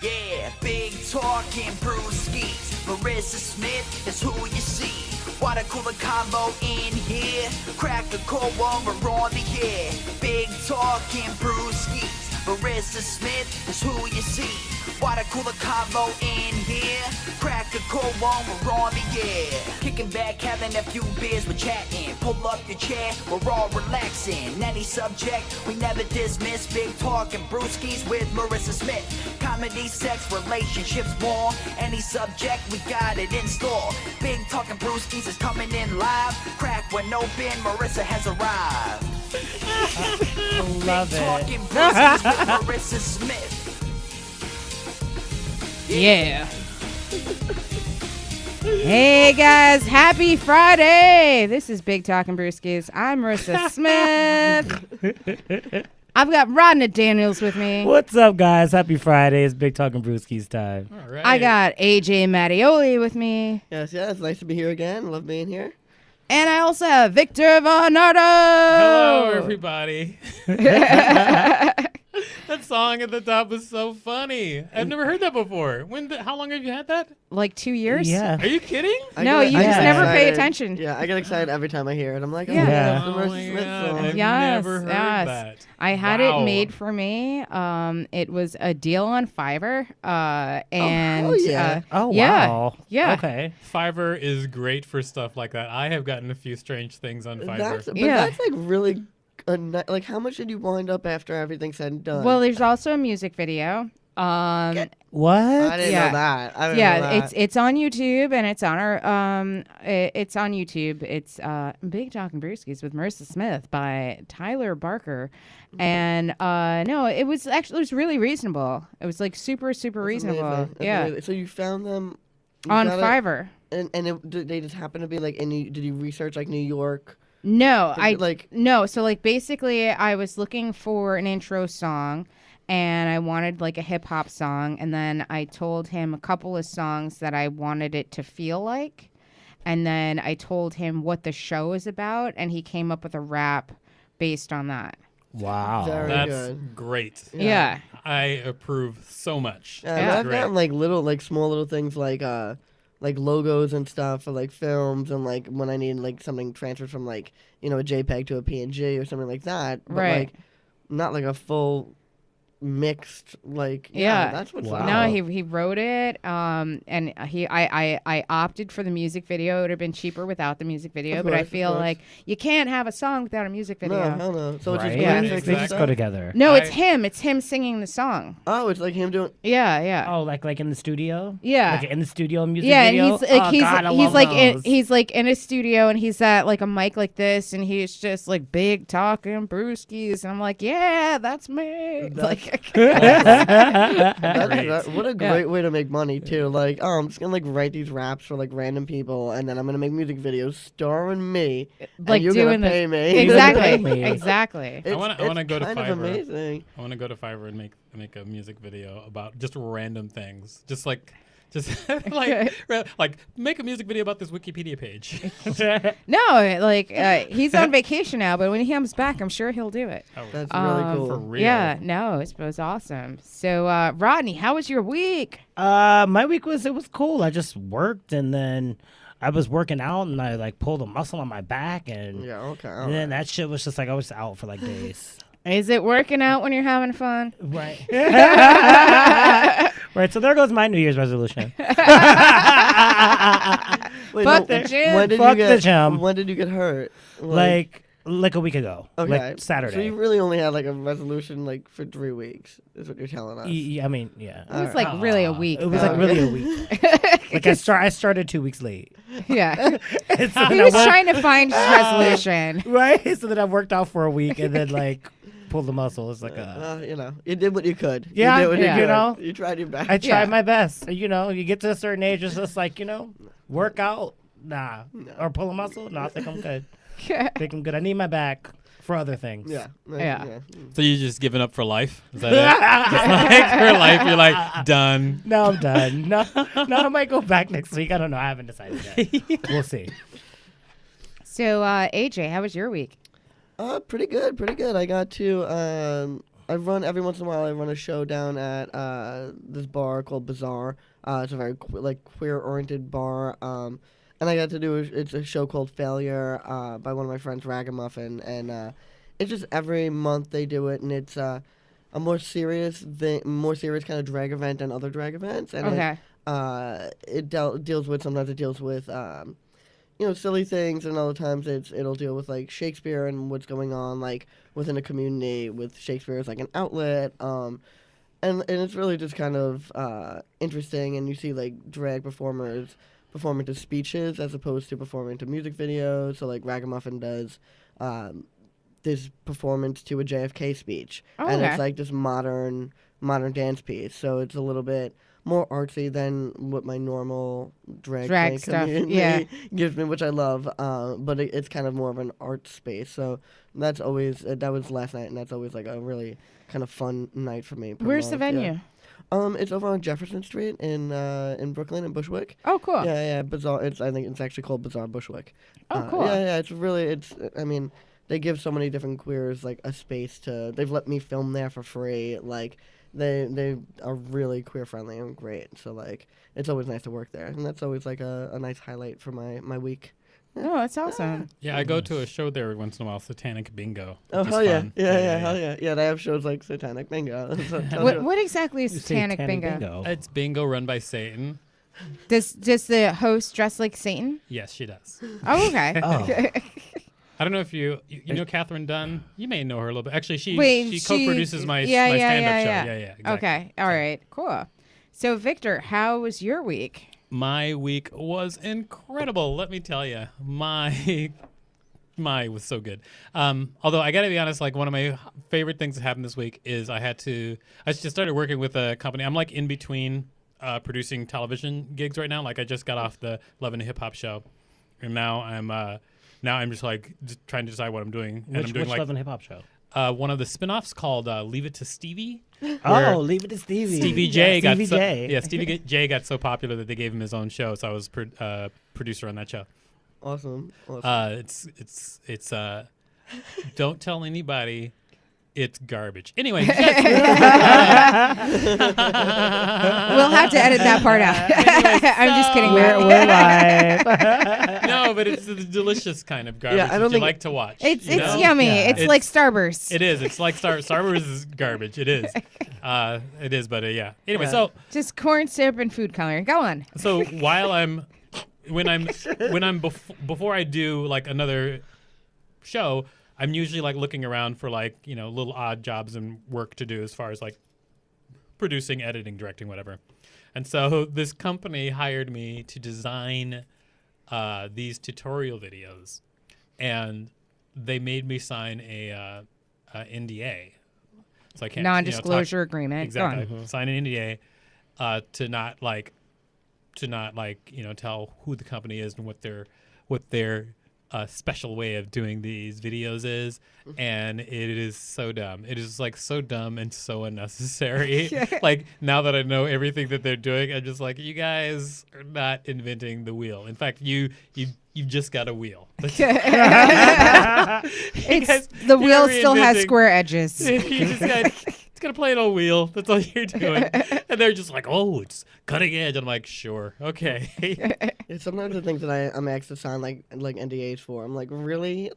Yeah, big Talk and Brewski. Marissa Smith is who you see. Water cooler combo in here. Crack a cold one, we're on the air. Big Talk and Brewski. Marissa Smith is who you see. Water cooler combo in here. Crack a cold one, we're on the air. Kicking back, having a few beers, we're chatting. Pull up your chair, we're all relaxing. Any subject, we never dismiss. Big Talk and Brewskis with Marissa Smith. Comedy, sex, relationships, more. Any subject, we got it in store. Big Talk and Brewskis is coming in live. Crack when open, Marissa has arrived. Love Big Talk it. and Brewskis with Marissa Smith. Yeah. Hey guys, happy Friday! This is Big Talk and Brewskis. I'm Marissa Smith. I've got Rodney Daniels with me. What's up, guys? Happy Friday. It's Big Talk and Brewski's time. All right. I got AJ Mattioli with me. Yes, it's nice to be here again. Love being here. And I also have Victor Vonardo. Hello, everybody. That song at the top was so funny. I've never heard that before. How long have you had that? Like 2 years? Yeah. Are you kidding? No, you I just get never pay excited. attention. Yeah, I get excited every time I hear it. I'm like, oh, Yeah. yeah, Oh it's the my Marissa Smith God, song. I've Yes, never heard yes. that. I had Wow. it made for me. It was a deal on Fiverr. And hell yeah. Oh, yeah, wow. yeah. Okay. Fiverr is great for stuff like that. I have gotten a few strange things on Fiverr. That's like really, like how much did you wind up after everything's said and done? Well, there's also a music video. What? I didn't yeah. know that. I didn't know Yeah, that. it's on YouTube and it's on our it's on YouTube. It's Big Talk and Brewskis with Marissa Smith by Tyler Barker, and no, it was really reasonable. It was like super That's reasonable. amazing. That's Yeah, amazing. So you found them on got it- Fiverr. and did they just happen to be like? Did you research like New York? No, No. So like basically, I was looking for an intro song. And I wanted like a hip hop song. And then I told him a couple of songs that I wanted it to feel like. And then I told him what the show is about. And he came up with a rap based on that. Wow. Very That's good. great. Yeah. I approve so much. Yeah, That's I've great. gotten like small little things like logos and stuff for like films and like when I need like something transferred from like a JPEG to a PNG or something like that. But Right. like not like a full mixed like Yeah. that's what's Wow. up. No, he wrote it. And I opted for the music video. It would have been cheaper without the music video. Of But I course, of feel course. like you can't have a song without a music video. No, hell no. So it's Right? just Yeah. music They and just stuff? go together. No, it's I- him. It's him singing the song. Oh, it's like him doing. Yeah, yeah. Oh, like in the studio? Yeah. Like in the studio music Yeah, video? and he's like Oh, he's God, I he's love like those. he's like in a studio and he's at like a mic like this and he's just like Big Talking Brewskis and I'm like, yeah, that's me. Like What a great way to make money too. Like, oh, I'm just gonna like write these raps for like random people, and then I'm gonna make music videos starring me. like and you're doing gonna this pay me. exactly Me. exactly. I wanna go to kind of Fiverr. amazing. I want to go to Fiverr and make a music video about just random things. Just like make a music video about this Wikipedia page. No, like he's on vacation now, but when he comes back, I'm sure he'll do it. That's really cool. For real. Yeah, no, it was awesome. So Rodney, how was your week? My week was cool. I just worked and then I was working out and I like pulled a muscle on my back and Yeah. Okay. and then that shit was just like I was out for like days. Is it working out when you're having fun? Right. Right. So there goes my New Year's resolution. Wait, Fuck the gym. When did Fuck you the get? gym. When did you get hurt? like a week ago. Okay. Like Saturday. So you really only had like a resolution like for 3 weeks. Is what you're telling us. I mean, yeah. It was like really a week. It was though. like really a week. Like I started 2 weeks late. Yeah. And so He then I was went- trying to find his resolution. right. So then I worked out for a week and then like pulled the muscle. It's like you did what you could. Yeah, you did what yeah. you You could. know? You tried your best. I tried Yeah. my best. You know, you get to a certain age, it's just like, work out, nah. Or pull a muscle, no, I think I'm good. I think I'm good. I need my back for other things. Yeah. Yeah. So you just giving up for life? Is that it? Just like for life, you're like done. No, I'm done. No, I might go back next week. I don't know. I haven't decided yet. We'll see. So AJ, how was your week? Pretty good. I got to I run every once in a while. I run a show down at this bar called Bazaar. It's a very queer-oriented bar. And I got to do it's a show called Failure by one of my friends, Ragamuffin, and it's just every month they do it, and it's a more serious kind of drag event than other drag events, and it deals with sometimes it deals with silly things, and other times it'll deal with like Shakespeare and what's going on like within a community with Shakespeare as like an outlet. And it's really just kind of interesting, and you see like drag performers performing to speeches as opposed to performing to music videos. So like Ragamuffin does this performance to a JFK speech, and it's like this modern dance piece. So it's a little bit more artsy than what my normal drag stuff community gives me, which I love. But it's kind of more of an art space. So that's always that was last night, and that's always like a really kind of fun night for me. Where's the venue? Yeah. It's over on Jefferson Street in Brooklyn in Bushwick. Oh, cool. Yeah, Bazaar. I think it's actually called Bazaar Bushwick. Oh, cool. Yeah. I mean, they give so many different queers like a space to. They've let me film there for free. Like they are really queer friendly and great. So like it's always nice to work there, and that's always like a nice highlight for my week. Oh, that's awesome. Yeah, I go to a show there once in a while, Satanic Bingo. Oh, hell yeah. Hell yeah. Yeah, they have shows like Satanic Bingo. What exactly is Satanic Bingo? It's bingo run by Satan. Does the host dress like Satan? Yes, she does. Oh, okay. I don't know if you know Catherine Dunn. You may know her a little bit. Actually, she co-produces my stand-up show. Yeah, exactly. Okay, all right, cool. So, Victor, how was your week? My week was incredible. Let me tell you, my was so good. Although I gotta be honest, like one of my favorite things that happened this week is I just started working with a company. I'm like in between producing television gigs right now. Like I just got off the Love and Hip Hop show, and now I'm just trying to decide what I'm doing. And Which I'm doing Love and Hip Hop show? One of the spin-offs called Leave It to Stevie. Oh, Leave It to Stevie. Stevie J got Stevie J got so popular that they gave him his own show. So I was producer on that show. Awesome. It's don't tell anybody. It's garbage. Anyway. We'll have to edit that part out. I'm just kidding. We're live. No, but it's the delicious kind of garbage I don't that you like to watch. It's yummy. Yeah. It's like Starburst. It is. It's like Starburst is garbage. It is. It is, but yeah. Anyway, so just corn syrup and food coloring. Go on. So while before I do like another show, I'm usually like looking around for like, little odd jobs and work to do as far as like producing, editing, directing, whatever. And so this company hired me to design these tutorial videos, and they made me sign a NDA. So I can't non-disclosure agreement. Exactly. Sign an NDA to not tell who the company is and what their special way of doing these videos is, and it is so dumb. It is like so dumb and so unnecessary. Like now that I know everything that they're doing, I'm just like, you guys are not inventing the wheel. In fact, you've just got a wheel. The wheel still has square edges. It's got a plain old wheel. That's all you're doing. And they're just like, oh, it's cutting edge. And I'm like, sure, okay. Sometimes the things that I'm asked to sign like NDAs for, I'm like, really?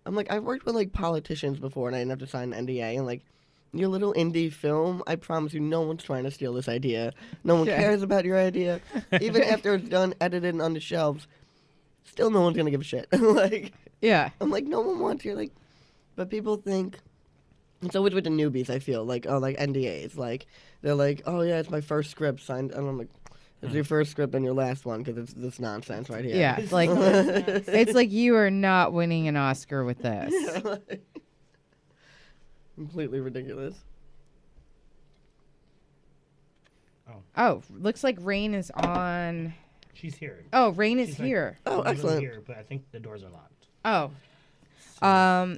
I've worked with like politicians before, and I didn't have to sign an NDA. And like, your little indie film, I promise you, no one's trying to steal this idea. No one cares about your idea. Even after it's done, edited, and on the shelves, still no one's gonna give a shit. I'm like, no one wants you. Like, but people think. It's always with the newbies, I feel, like NDAs. Like, they're like, oh, yeah, it's my first script signed. And I'm like, it's your first script and your last one, because it's this nonsense right here. Yeah, it's like you are not winning an Oscar with this. Yeah, completely ridiculous. Oh, looks like Rain is on. She's here. Oh, Rain is here. Oh, excellent. Here, but I think the doors are locked. Oh.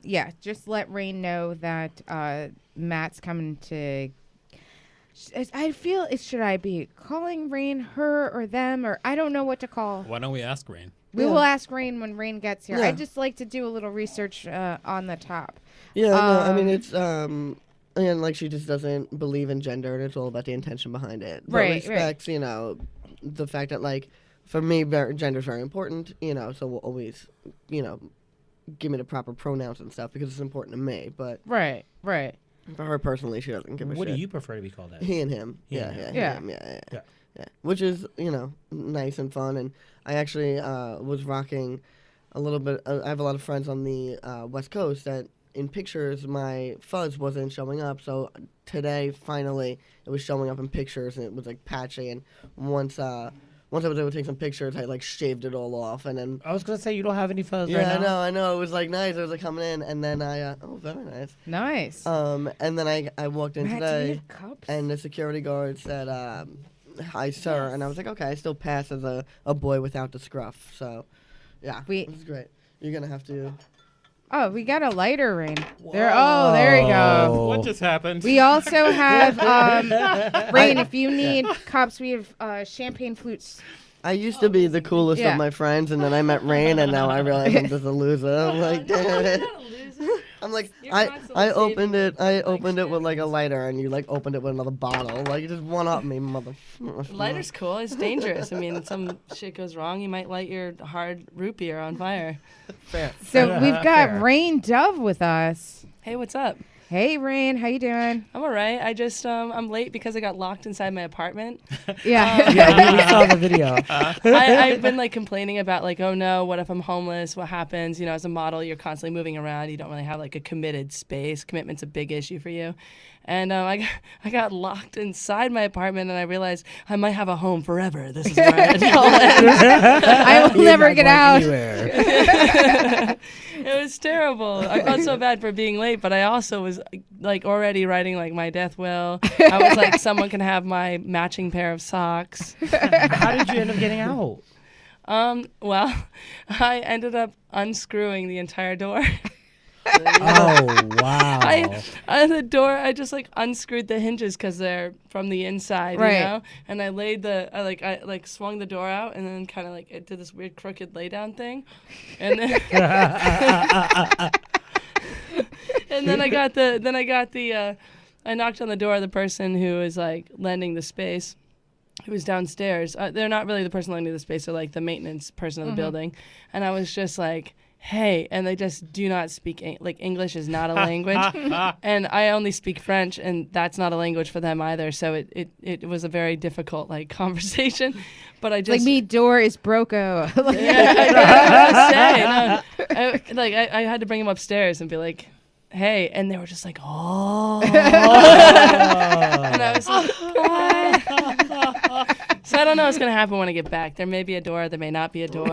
Yeah, just let Rain know that Matt's coming to. I feel should I be calling Rain her or them, or I don't know what to call. Why don't we ask Rain? We will ask Rain when Rain gets here. Yeah. I'd just like to do a little research on the top. Yeah, no, I mean, it's and like she just doesn't believe in gender, and it's all about the intention behind it. But Right, respects, you know, the fact that like for me, gender is very important, you know. So we'll always, you know, give me the proper pronouns and stuff because it's important to me. But Right. for her personally, she doesn't give a shit. What do you prefer to be called as? He and him. He and Yeah, him. Yeah. him, yeah. Yeah. Which is, you know, nice and fun. And I actually was rocking a little bit. I have a lot of friends on the West Coast that in pictures my fuzz wasn't showing up. So today, finally, it was showing up in pictures and it was like patchy. And once I was able to take some pictures, I like shaved it all off. And then. I was gonna say you don't have any fuzz right now. Yeah, I know. It was like nice. It was like coming in. And then oh, very nice. Nice. And then I walked in Matt, do you today. need cups? And the security guard said, "Hi, sir," and I was like, "Okay, I still pass as a boy without the scruff." So, yeah, this is great. You're gonna have to. Oh, we got a lighter, Rain. There you go. What just happened? We also have Rain. If you need cups, we have champagne flutes. I used to be the coolest Yeah. of my friends, and then I met Rain, and now I realize I'm just a loser. I'm like, damn it. I'm like, I opened it with like a lighter, and you like opened it with another bottle. Like you just one up me, mother. Lighter's cool. It's dangerous. I mean, some shit goes wrong, you might light your hard root beer on fire. Fair. So we've got Fair. Rain Dove with us. Hey, what's up? Hey, Rain, how you doing? I'm all right. I just I'm late because I got locked inside my apartment. Yeah. Yeah, we saw the video. I've been like complaining about like, oh no, what if I'm homeless? What happens? You know, as a model, you're constantly moving around. You don't really have like a committed space. Commitment's a big issue for you. And I got locked inside my apartment, and I realized I might have a home forever. This is where it all ends. I will never get out. It was terrible. I felt so bad for being late, but I also was like already writing like my death will. I was like, someone can have my matching pair of socks. How did you end up getting out? Well, I ended up unscrewing the entire door. Oh wow! The door, I just like unscrewed the hinges because they're from the inside, Right. you know. And I laid I swung the door out, and then kind of like it did this weird crooked lay down thing, and then and then I knocked on the door of the person who was like lending the space. Who was downstairs. They're not really the person lending the space. They're like the maintenance person of the building, and I was just like, hey, and they just do not speak like English is not a language, and I only speak French, and that's not a language for them either. So it was a very difficult like conversation, but I just Like me, door is broco. I had to bring him upstairs and be like, hey, and they were just like, oh, and I was like, so I don't know what's gonna happen when I get back. There may be a door, there may not be a door.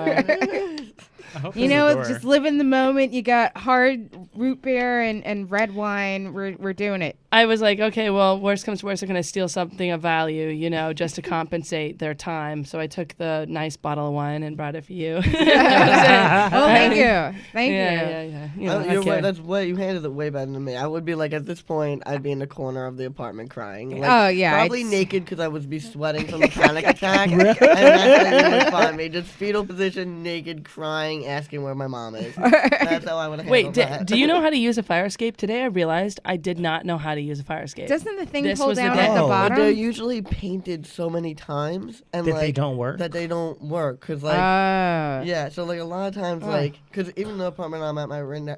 I hope You there's a know, door. just live in the moment. You got hard root beer and red wine. We're doing it. I was like, okay, well, worst comes to worst, they're going to steal something of value, you know, just to compensate their time. So I took the nice bottle of wine and brought it for you. Oh, thank you. Thank you. Yeah. You know, You're okay. right. That's way you handled it way better than me. I would be like at this point, I'd be in the corner of the apartment crying. Like, Oh, yeah, probably it's- naked because I would be sweating from a panic attack. And that's how you would find me, just fetal position, naked, crying, asking where my mom is. That's how I would handle Wait, that. do you know how to use a fire escape? Today I realized I did not know how to use a fire escape. Doesn't the thing This pull was the down day. at the Oh. But they're bottom? usually painted so many times, and That like they don't work? That they don't work, cause like yeah. So like a lot of times, like, cause even the apartment I'm at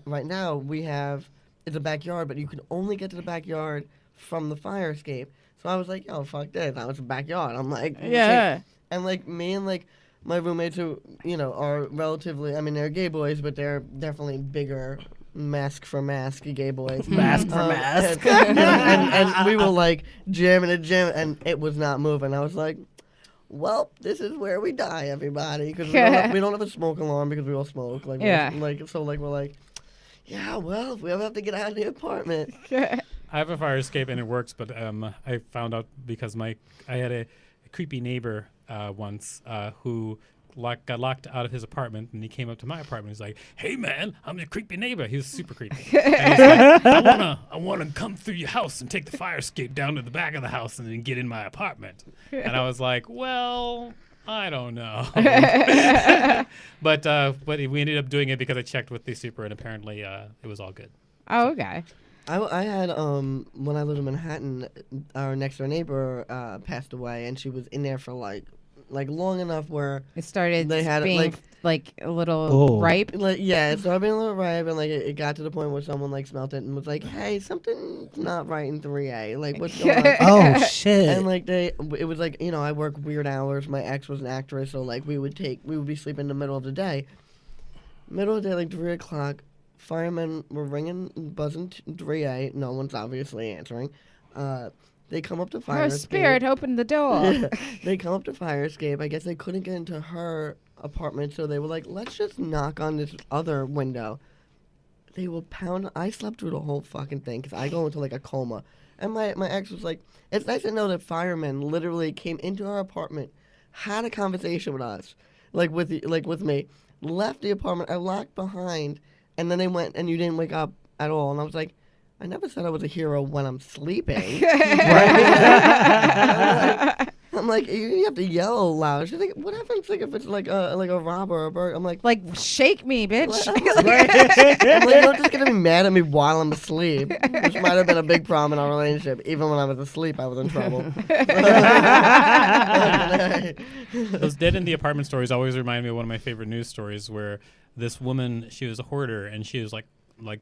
right now, we have it's a backyard, but you can only get to the backyard from the fire escape. So I was like, yo, fuck this. Now it's a backyard. I'm like, Yeah. shit. And like me and like my roommates who are relatively, I mean they're gay boys, but they're definitely bigger. Mask for mask, gay boys. Mask for mask. And we were like jamming a jam, and it was not moving. I was like, well, this is where we die, everybody, because we don't have a smoke alarm because we all smoke. Like, Yeah. we're like, yeah, well, if we ever have to get out of the apartment. I have a fire escape and it works, but I found out because I had a creepy neighbor once who got locked out of his apartment, and he came up to my apartment. He's like, "Hey man, I'm your creepy neighbor." He was super creepy. And he's like, I wanna come through your house and take the fire escape down to the back of the house and then get in my apartment. And I was like, well, I don't know. But we ended up doing it because I checked with the super, and apparently it was all good. Oh, okay. I had when I lived in Manhattan, our next door neighbor passed away, and she was in there for like long enough where It started they had being like a little Oh. ripe. it started being a little ripe, and like it got to the point where someone like smelt it and was like, "Hey, something's not right in 3A. Like, what's going on?" Oh shit! And like it was like, I work weird hours. My ex was an actress, so like we would be sleeping in the middle of the day. Middle of the day, like 3 o'clock, firemen were ringing, buzzing 3A. No one's obviously answering. They come up to fire Her escape. spirit opened the door. They come up to fire escape. I guess they couldn't get into her apartment, so they were like, let's just knock on this other window. They will pound. I slept through the whole fucking thing because I go into like a coma. And my ex was like, it's nice to know that firemen literally came into our apartment, had a conversation with us, with me, left the apartment, I locked behind, and then they went, and you didn't wake up at all. And I was like, I never said I was a hero when I'm sleeping. I'm like, you have to yell loud. She's like, what happens if it's like a robber or a burglar? I'm like, shake me, bitch. I'm like, you're not just gonna be mad at me while I'm asleep, which might have been a big problem in our relationship. Even when I was asleep, I was in trouble. Those dead in the apartment stories always remind me of one of my favorite news stories where this woman, she was a hoarder, and she was like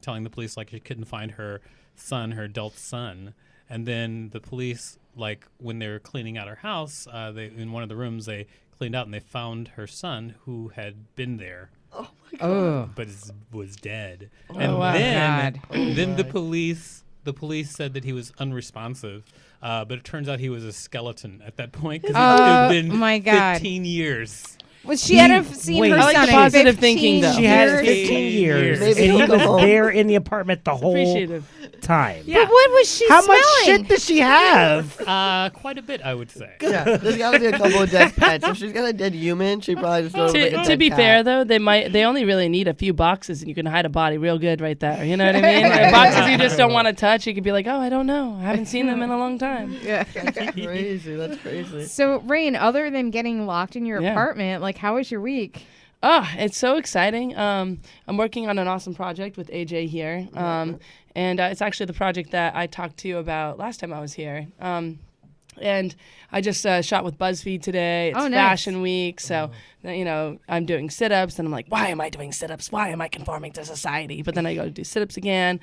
telling the police like she couldn't find her son, her adult son. And then the police, like when they were cleaning out her house, they in one of the rooms they cleaned out and they found her son who had been there. Oh my god! Oh. But was dead. Oh, and wow. then God. the police said that he was unresponsive. But it turns out he was a skeleton at that point because it had been my God. 15 years. Was she had seen wait. her I like son the in positive 15 thinking, though. She had years? 15 years, Maybe and he he'll go was home. there in the apartment the whole Appreciative. time. But what was she How smelling? much shit does she have? Quite a bit, I would say. Yeah, there's gotta be a couple of dead pets. If she's got a dead human, she probably just goes with like a To dead be cat. fair, though, they only really need a few boxes, and you can hide a body real good right there. You know what I mean? Like, boxes you just don't want to touch. You could be like, oh, I don't know. I haven't seen them in a long time. Yeah. That's crazy. That's crazy. So, Rain, other than getting locked in your Yeah. apartment, like, how was your week? Oh, it's so exciting. I'm working on an awesome project with AJ here. And it's actually the project that I talked to you about last time I was here. And I just shot with BuzzFeed today. It's Oh, nice. Fashion Week. So, I'm doing sit-ups. And I'm like, why am I doing sit-ups? Why am I conforming to society? But then I go to do sit-ups again.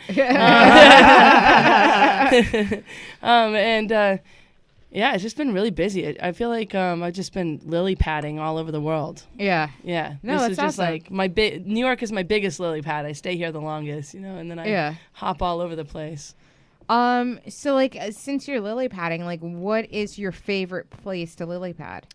Yeah, it's just been really busy. I feel like I've just been lily padding all over the world. Yeah. Yeah. No, this that's is just awesome. like New York is my biggest lily pad. I stay here the longest, and then I hop all over the place. So, like, since you're lily padding, like, what is your favorite place to lily pad?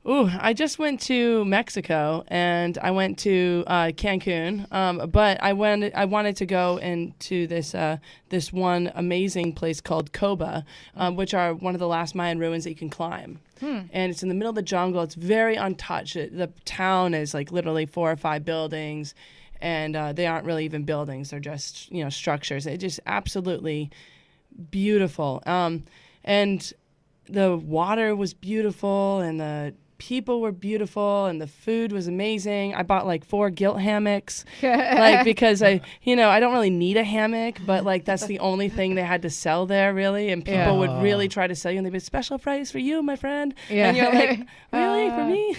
Ooh, I just went to Mexico and I went to Cancun, but I wanted to go into this one amazing place called Coba, which are one of the last Mayan ruins that you can climb. And it's in the middle of the jungle. It's very untouched. The town is like literally 4 or 5 buildings, and they aren't really even buildings. They're just structures. It's just absolutely beautiful. And the water was beautiful, and the people were beautiful, and the food was amazing. I bought like 4 gilt hammocks, because I don't really need a hammock, but like that's the only thing they had to sell there, really. And people would really try to sell you, and they'd be special price for you, my friend. Yeah. And you're like, really, for me?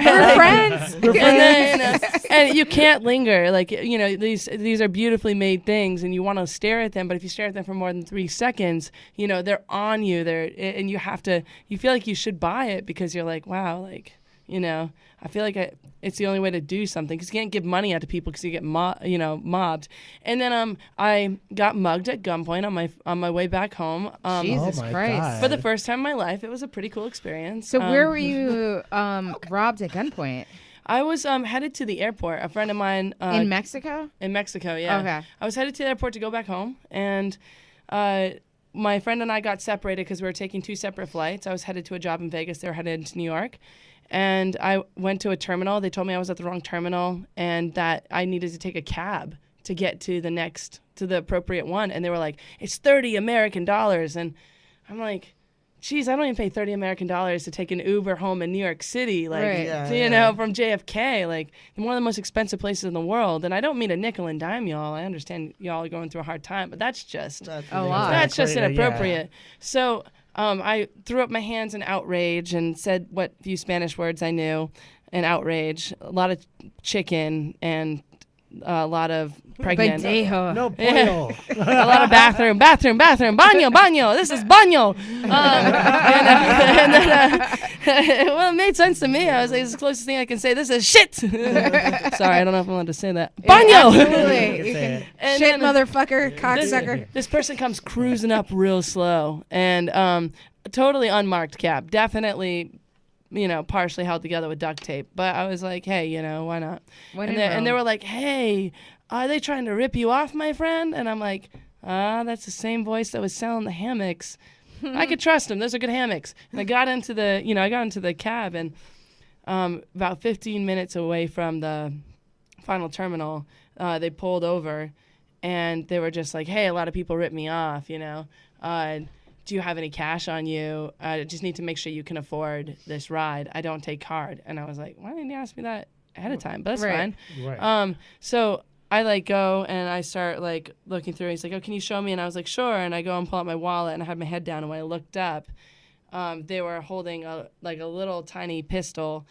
We're friends. And then, and you can't linger. Like, these are beautifully made things, and you want to stare at them. But if you stare at them for more than 3 seconds, they're on you. And you feel like you should buy it because you're like, wow, like, I feel like it's the only way to do something, because you can't give money out to people because you get mobbed. And then I got mugged at gunpoint on my way back home. Jesus Oh my Christ. God. For the first time in my life. It was a pretty cool experience. So, where were you robbed at gunpoint? I was headed to the airport. A friend of mine In Mexico? In Mexico, yeah. Okay. I was headed to the airport to go back home, and my friend and I got separated because we were taking 2 separate flights. I was headed to a job in Vegas. They were headed to New York. And I went to a terminal. They told me I was at the wrong terminal and that I needed to take a cab to get to the appropriate one. And they were like, it's $30 American. And I'm like, geez, I don't even pay $30 American to take an Uber home in New York City, like, Right. you know, from JFK, like one of the most expensive places in the world. And I don't mean a nickel and dime, y'all. I understand y'all are going through a hard time, but that's just a lot. That's just Yeah. inappropriate. So I threw up my hands in outrage and said what few Spanish words I knew in outrage. A lot of chicken and a lot of pregnant. Pendejo. No pollo. A lot of bathroom, baño. This is baño. Well, it made sense to me. I was like, it's the closest thing I can say. This is shit. Sorry, I don't know if I'm allowed to say that. Baño. Absolutely. And Shit, then motherfucker, cocksucker. This person comes cruising up real slow and totally unmarked cab. Definitely, you know, partially held together with duct tape. But I was like, hey, you know, why not? When And in they Rome. were like, hey, are they trying to rip you off, my friend? And I'm like, that's the same voice that was selling the hammocks. I could trust them. Those are good hammocks. And I got into the cab, and about 15 minutes away from the final terminal, they pulled over, and they were just like, hey, a lot of people ripped me off, you know. Do you have any cash on you? I just need to make sure you can afford this ride. I don't take card. And I was like, why didn't you ask me that ahead of time? But that's Right. fine. Right. So I like go and I start like looking through. He's like, oh, can you show me? And I was like, sure. And I go and pull out my wallet, and I had my head down. And when I looked up, they were holding a little tiny pistol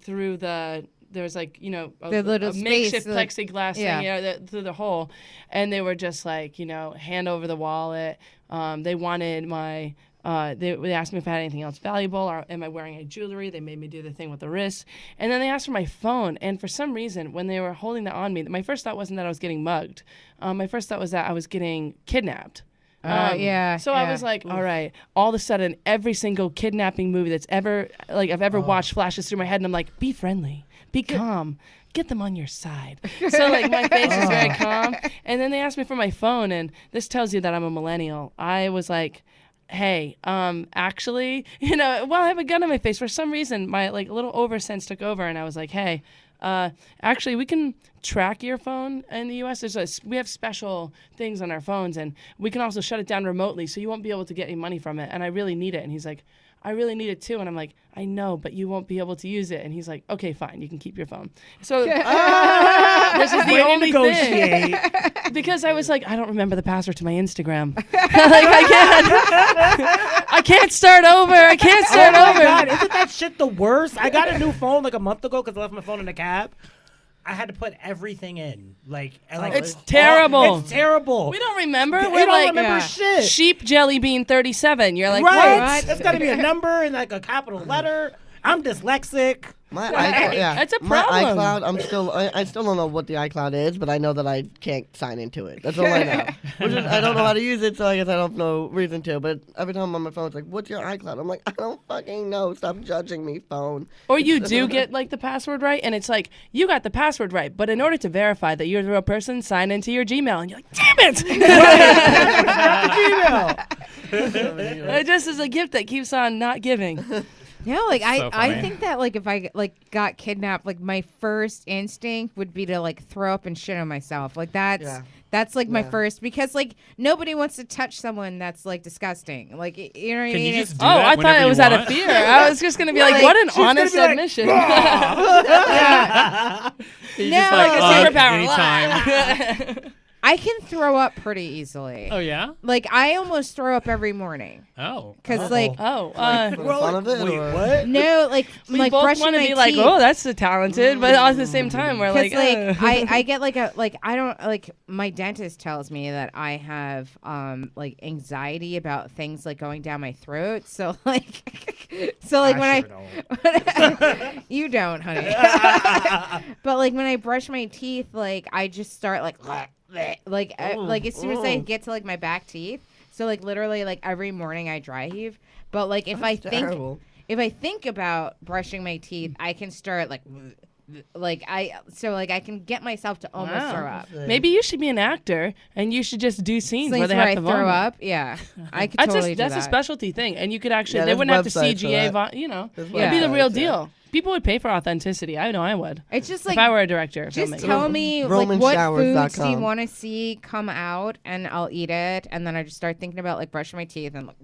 through the. There was like, you know, a makeshift plexiglass thing, you know, through the hole. And they were just like, you know, hand over the wallet. They wanted my, they asked me if I had anything else valuable, or am I wearing any jewelry? They made me do the thing with the wrist. And then they asked for my phone. And for some reason, when they were holding that on me, my first thought wasn't that I was getting mugged. My first thought was that I was getting kidnapped. So I was like, all right. All of a sudden, every single kidnapping movie that's ever, like, I've ever watched flashes through my head, and I'm like, be friendly. Be calm. Get them on your side. So, like, my face is very calm. And then they asked me for my phone, and this tells you that I'm a millennial. I was like, hey, actually, you know, well, I have a gun in my face. For some reason, my, like, little oversense took over, and I was like, hey, actually, we can track your phone in the U.S. We have special things on our phones, and we can also shut it down remotely, so you won't be able to get any money from it, and I really need it. And he's like, I really need it too. And I'm like, I know, but you won't be able to use it. And he's like, okay, fine, you can keep your phone. So this is the only thing. Because I was like, I don't remember the password to my Instagram. Like, I can't start over. I can't start over. God, isn't that shit the worst? I got a new phone like a month ago because I left my phone in the cab. I had to put everything in. It's terrible. It's terrible. We don't remember. We We're don't like remember shit. Sheep jelly bean 37. You're like, right? what? It's got to be a number and like a capital letter. I'm dyslexic. My iCloud, yeah. That's a My problem. iCloud, I still don't know what the iCloud is, but I know that I can't sign into it. That's all I know. I don't know how to use it, so I guess I don't know reason to. But every time I'm on my phone, it's like, what's your iCloud? I'm like, I don't fucking know. Stop judging me, phone. Or you do get like the password right, and it's like, you got the password right, but in order to verify that you're the real person, sign into your Gmail. And you're like, damn it! It just is a gift that keeps on not giving. No, like So I funny. think that like if I like got kidnapped, like my first instinct would be to like throw up and shit on myself. Like that's like my first, because like nobody wants to touch someone that's like disgusting. Like you know what I Can mean? you just do Oh, that I thought whenever it you was out of want? fear. I was just gonna be like, what an honest admission. You No, just like, like a superpower. anytime. I can throw up pretty easily. Oh yeah. Like I almost throw up every morning Oh. because like Oh, For the fun of it, Wait, or? what? no, like we like both brushing want to my be like, teeth. oh, that's so talented, but at the same time, we're like, Because I get like a like I don't like my dentist tells me that I have like anxiety about things like going down my throat. So like when you don't, honey. But like when I brush my teeth, like I just start like like as soon as I get to like my back teeth. So like literally like every morning I dry heave. But like if I think about brushing my teeth, I can start like I can get myself to almost throw up. maybe you should be an actor and you should just do scenes where they have I to throw vomit. up. Yeah, I could That's totally do that's that. a specialty thing, and you could actually Yeah, they there's wouldn't have to websites for CGA, that. you know, There's it'd be the real websites, yeah. deal. People would pay for authenticity. I know I would. It's just If like I were a director, just filmmaker. tell me like what RomanShowers.com. foods do you want to see come out, and I'll eat it, and then I just start thinking about like brushing my teeth and like.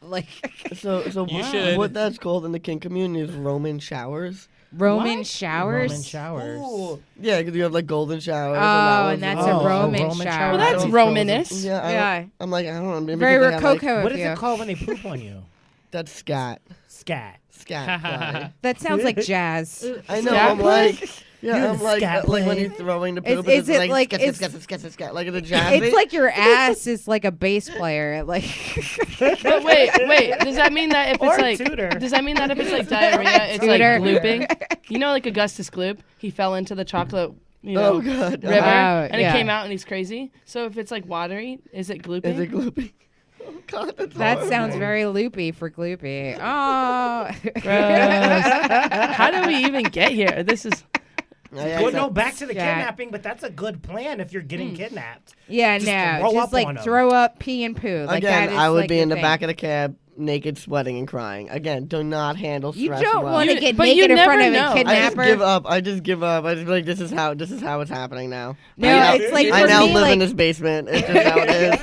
Like So You should. what that's called in the kink community is Roman showers. Roman showers. Roman showers. Ooh. Yeah, because you have like golden showers. Oh, and and that that's one's a Oh, Roman Roman shower. shower. Well, that's I don't- Romanist. Yeah, Yeah. I'm like, I don't know. Maybe Very because they have, like, rococo. What of is you. it called when they poop on you? that's scat. Scat. Scat. sorry. That sounds like jazz. I know. Scat I'm like, You're yeah, the I'm like, scat like when play. he's throwing the Is- poop. is it's it like- scat, it's- scat, like a jazzy. It's like your ass is like a bass player. Like But wait. Does that mean that if Or it's like tutor. does that mean that if it's like diarrhea, it's Tutor. like glooping? You know, like Augustus Gloop, he fell into the chocolate, oh god. river, Oh, and yeah. it came out and he's crazy. So if it's like watery, is it glooping? Is it gloopy? Oh god, that's that horrible. sounds very loopy for gloopy. Oh. Gross. How do we even get here? This is Well, no, back to the Scat. kidnapping, but that's a good plan if you're getting kidnapped. Yeah, Just no, roll just up like on 'em. throw up, pee, and poo. Like Again, that is I would like be your in the thing. back of the cab, naked, sweating, and crying. Again, do not handle You stress don't well. want to You- get but you naked in front never of know. a I I just kidnapper. give up. I just give up. I just be like, this is how it's happening now. No, Yeah. it's like I for now me, live like, in this basement. It's just how it is.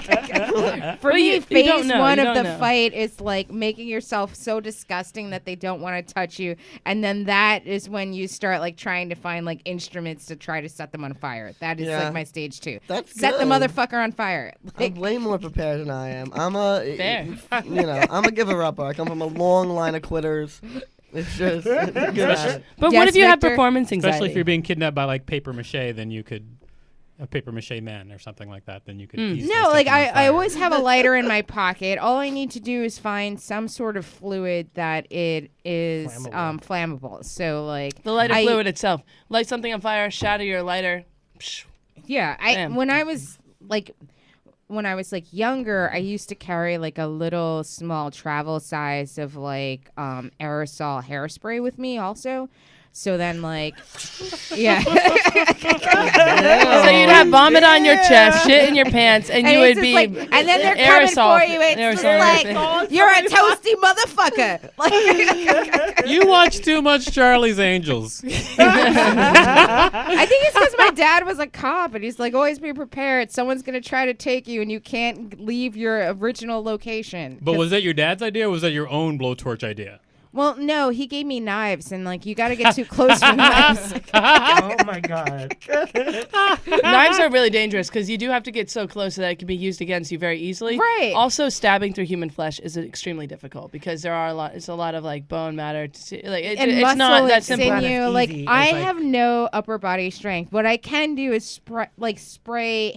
for But me, you phase don't know. one You of don't the know. fight is like making yourself so disgusting that they don't want to touch you, and then that is when you start like trying to find like instruments to try to set them on fire. That is Yeah. like my stage 2. That's Set the good. motherfucker on fire. I'm way more prepared than I am. I'm a, Fair. I'm a giver-upper. I come from a long line of quitters. It's just, good at it. But Yes, what if you have Victor? performance anxiety? Especially if you're being kidnapped by like paper mache, then you could a paper mache man or something like that. Then you could. easily No, set like them on I fire. always have a lighter in my pocket. All I need to do is find some sort of fluid that it is flammable. So like the lighter I- fluid itself, light something on fire, shatter your lighter. Psh. Yeah, Damn. when I was like younger, I used to carry like a little small travel size of like aerosol hairspray with me also. So then like yeah. So you'd have vomit on your chest, shit in your pants, and you it's would just be like, and then they're aerosol. coming for you. It's just Aerosol. like you're a toasty motherfucker. Like, You watch too much Charlie's Angels. I think it's because my dad was a cop, and he's like, always be prepared. Someone's gonna try to take you, and you can't leave your original location. But was that your dad's idea, or was that your own blowtorch idea? Well, no, he gave me knives, and like you got to get too close for knives. Oh my god. Knives are really dangerous because you do have to get so close that it can be used against you very easily. Right. Also, stabbing through human flesh is extremely difficult because there are it's a lot of like bone matter. Like And it's muscle not that and simple. Not as sinew. Like easy I as, like- have no upper body strength. What I can do is spray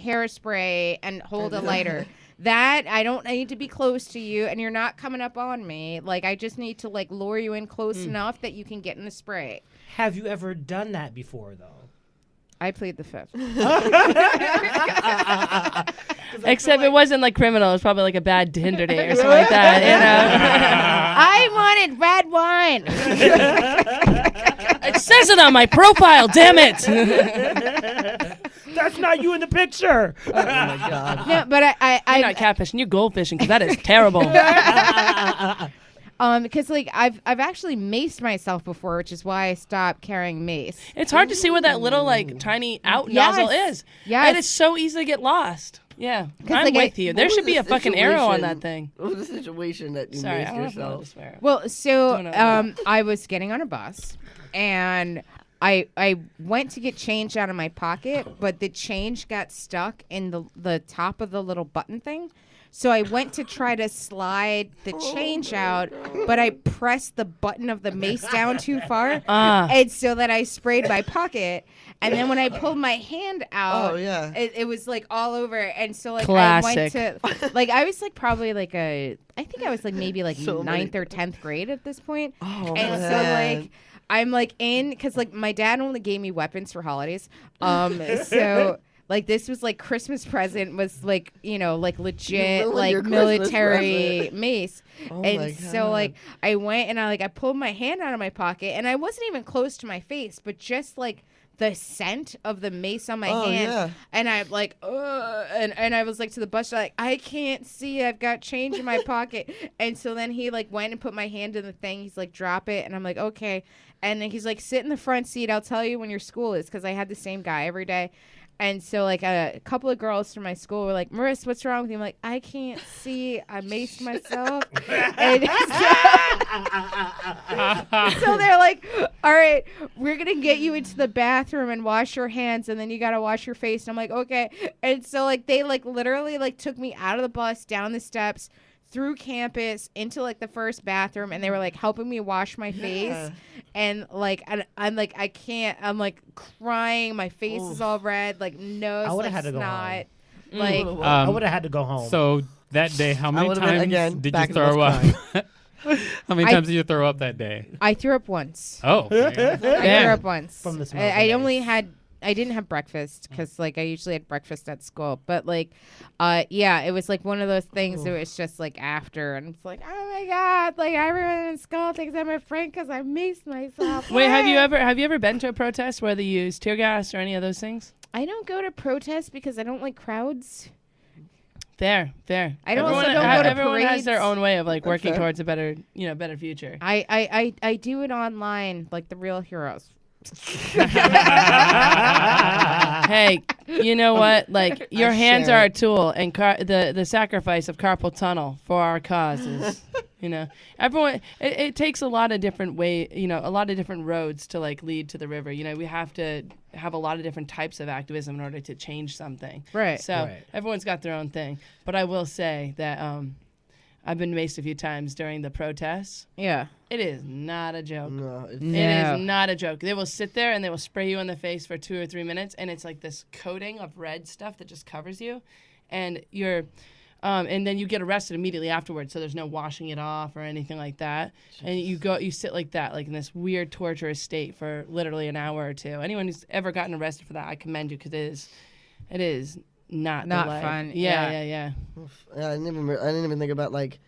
hairspray and hold a lighter. That I need to be close to you, and you're not coming up on me. Like I just need to like lure you in close enough that you can get in the spray. Have you ever done that before, though? I plead the fifth. Except it wasn't like criminal. It was probably like a bad Tinder date or something like that. I wanted red wine. It says it on my profile. Damn it! That's not you in the picture. Oh my god. No, but You're I not catfishing. You're goldfishing because that is terrible. because like I've actually maced myself before, which is why I stopped carrying mace. It's hard to see where that little like tiny out Yes. nozzle is. Yes. And it's so easy to get lost. Yeah, I'm like, with you. There What should was be the a fucking arrow on situation? that thing. What was the situation that you Sorry, I maced don't know if I want to yourself? swear. Well, so Don't know. I was getting on a bus, and I went to get change out of my pocket, but the change got stuck in the top of the little button thing. So I went to try to slide the change out, but I pressed the button of the mace down too far, and so that I sprayed my pocket. And then when I pulled my hand out, Oh, yeah. it was like all over. And so like Classic. I went to like I was like probably like I think I was like maybe like So many- 9th or 10th grade at this point. Oh, And so man. like I'm like in because like my dad only gave me weapons for holidays. So like this was like Christmas present was like like legit ruined like your Christmas military present. mace. Oh my And so God. like I went and I pulled my hand out of my pocket, and I wasn't even close to my face, but just like the scent of the mace on my Oh, hand, yeah. and I'm like, and I was like to the bus driver, like, I can't see, I've got change in my pocket. And so then he like went and put my hand in the thing. He's like, drop it, and I'm like, okay. And then he's like, sit in the front seat. I'll tell you when your school is, because I had the same guy every day. And so, like, a couple of girls from my school were like, Marissa, what's wrong with you? I'm like, I can't see. I maced myself. And so they're like, all right, we're going to get you into the bathroom and wash your hands, and then you got to wash your face. And I'm like, okay. And so, like, they, like, literally, like, took me out of the bus, down the steps, through campus, into, like, the first bathroom, and they were, like, helping me wash my face. And, like, I'm like, I can't. I'm, like, crying. My face is all red. Like, nose, I would like, have had to go snot. home. Like, I would have had to go home. So that day, how many would've been, times again, did back you in the throw bus up? How many times did you throw up that day? I threw up once. Oh. I threw up once. From the smell of I the only mace. had. I didn't have breakfast because, like, I usually had breakfast at school. But, like, yeah, it was, like, one of those things that was just, like, after. And it's like, oh, my God. Like, everyone in school thinks I'm a friend because I maced myself. Wait, have you ever been to a protest where they use tear gas or any of those things? I don't go to protests because I don't like crowds. Fair. I don't Everyone, also don't go to everyone has their parades. own way of, like, working fair. towards a better future. I do it online like the real heroes. Hey, you know what? Like, your hands share are a it. tool, and the sacrifice of carpal tunnel for our causes. Everyone. It takes a lot of different a lot of different roads to, like, lead to the river. We have to have a lot of different types of activism in order to change something. Right. So Right. everyone's got their own thing. But I will say that I've been maced a few times during the protests. Yeah. It is not a joke. No, it's, No. It is not a joke. They will sit there and they will spray you in the face for 2 or 3 minutes, and it's like this coating of red stuff that just covers you, and and then you get arrested immediately afterwards. So there's no washing it off or anything like that, and you sit like that, like in this weird torturous state for literally an hour or two. Anyone who's ever gotten arrested for that, I commend you, because it is not the life. fun. Yeah. yeah, I didn't even think about like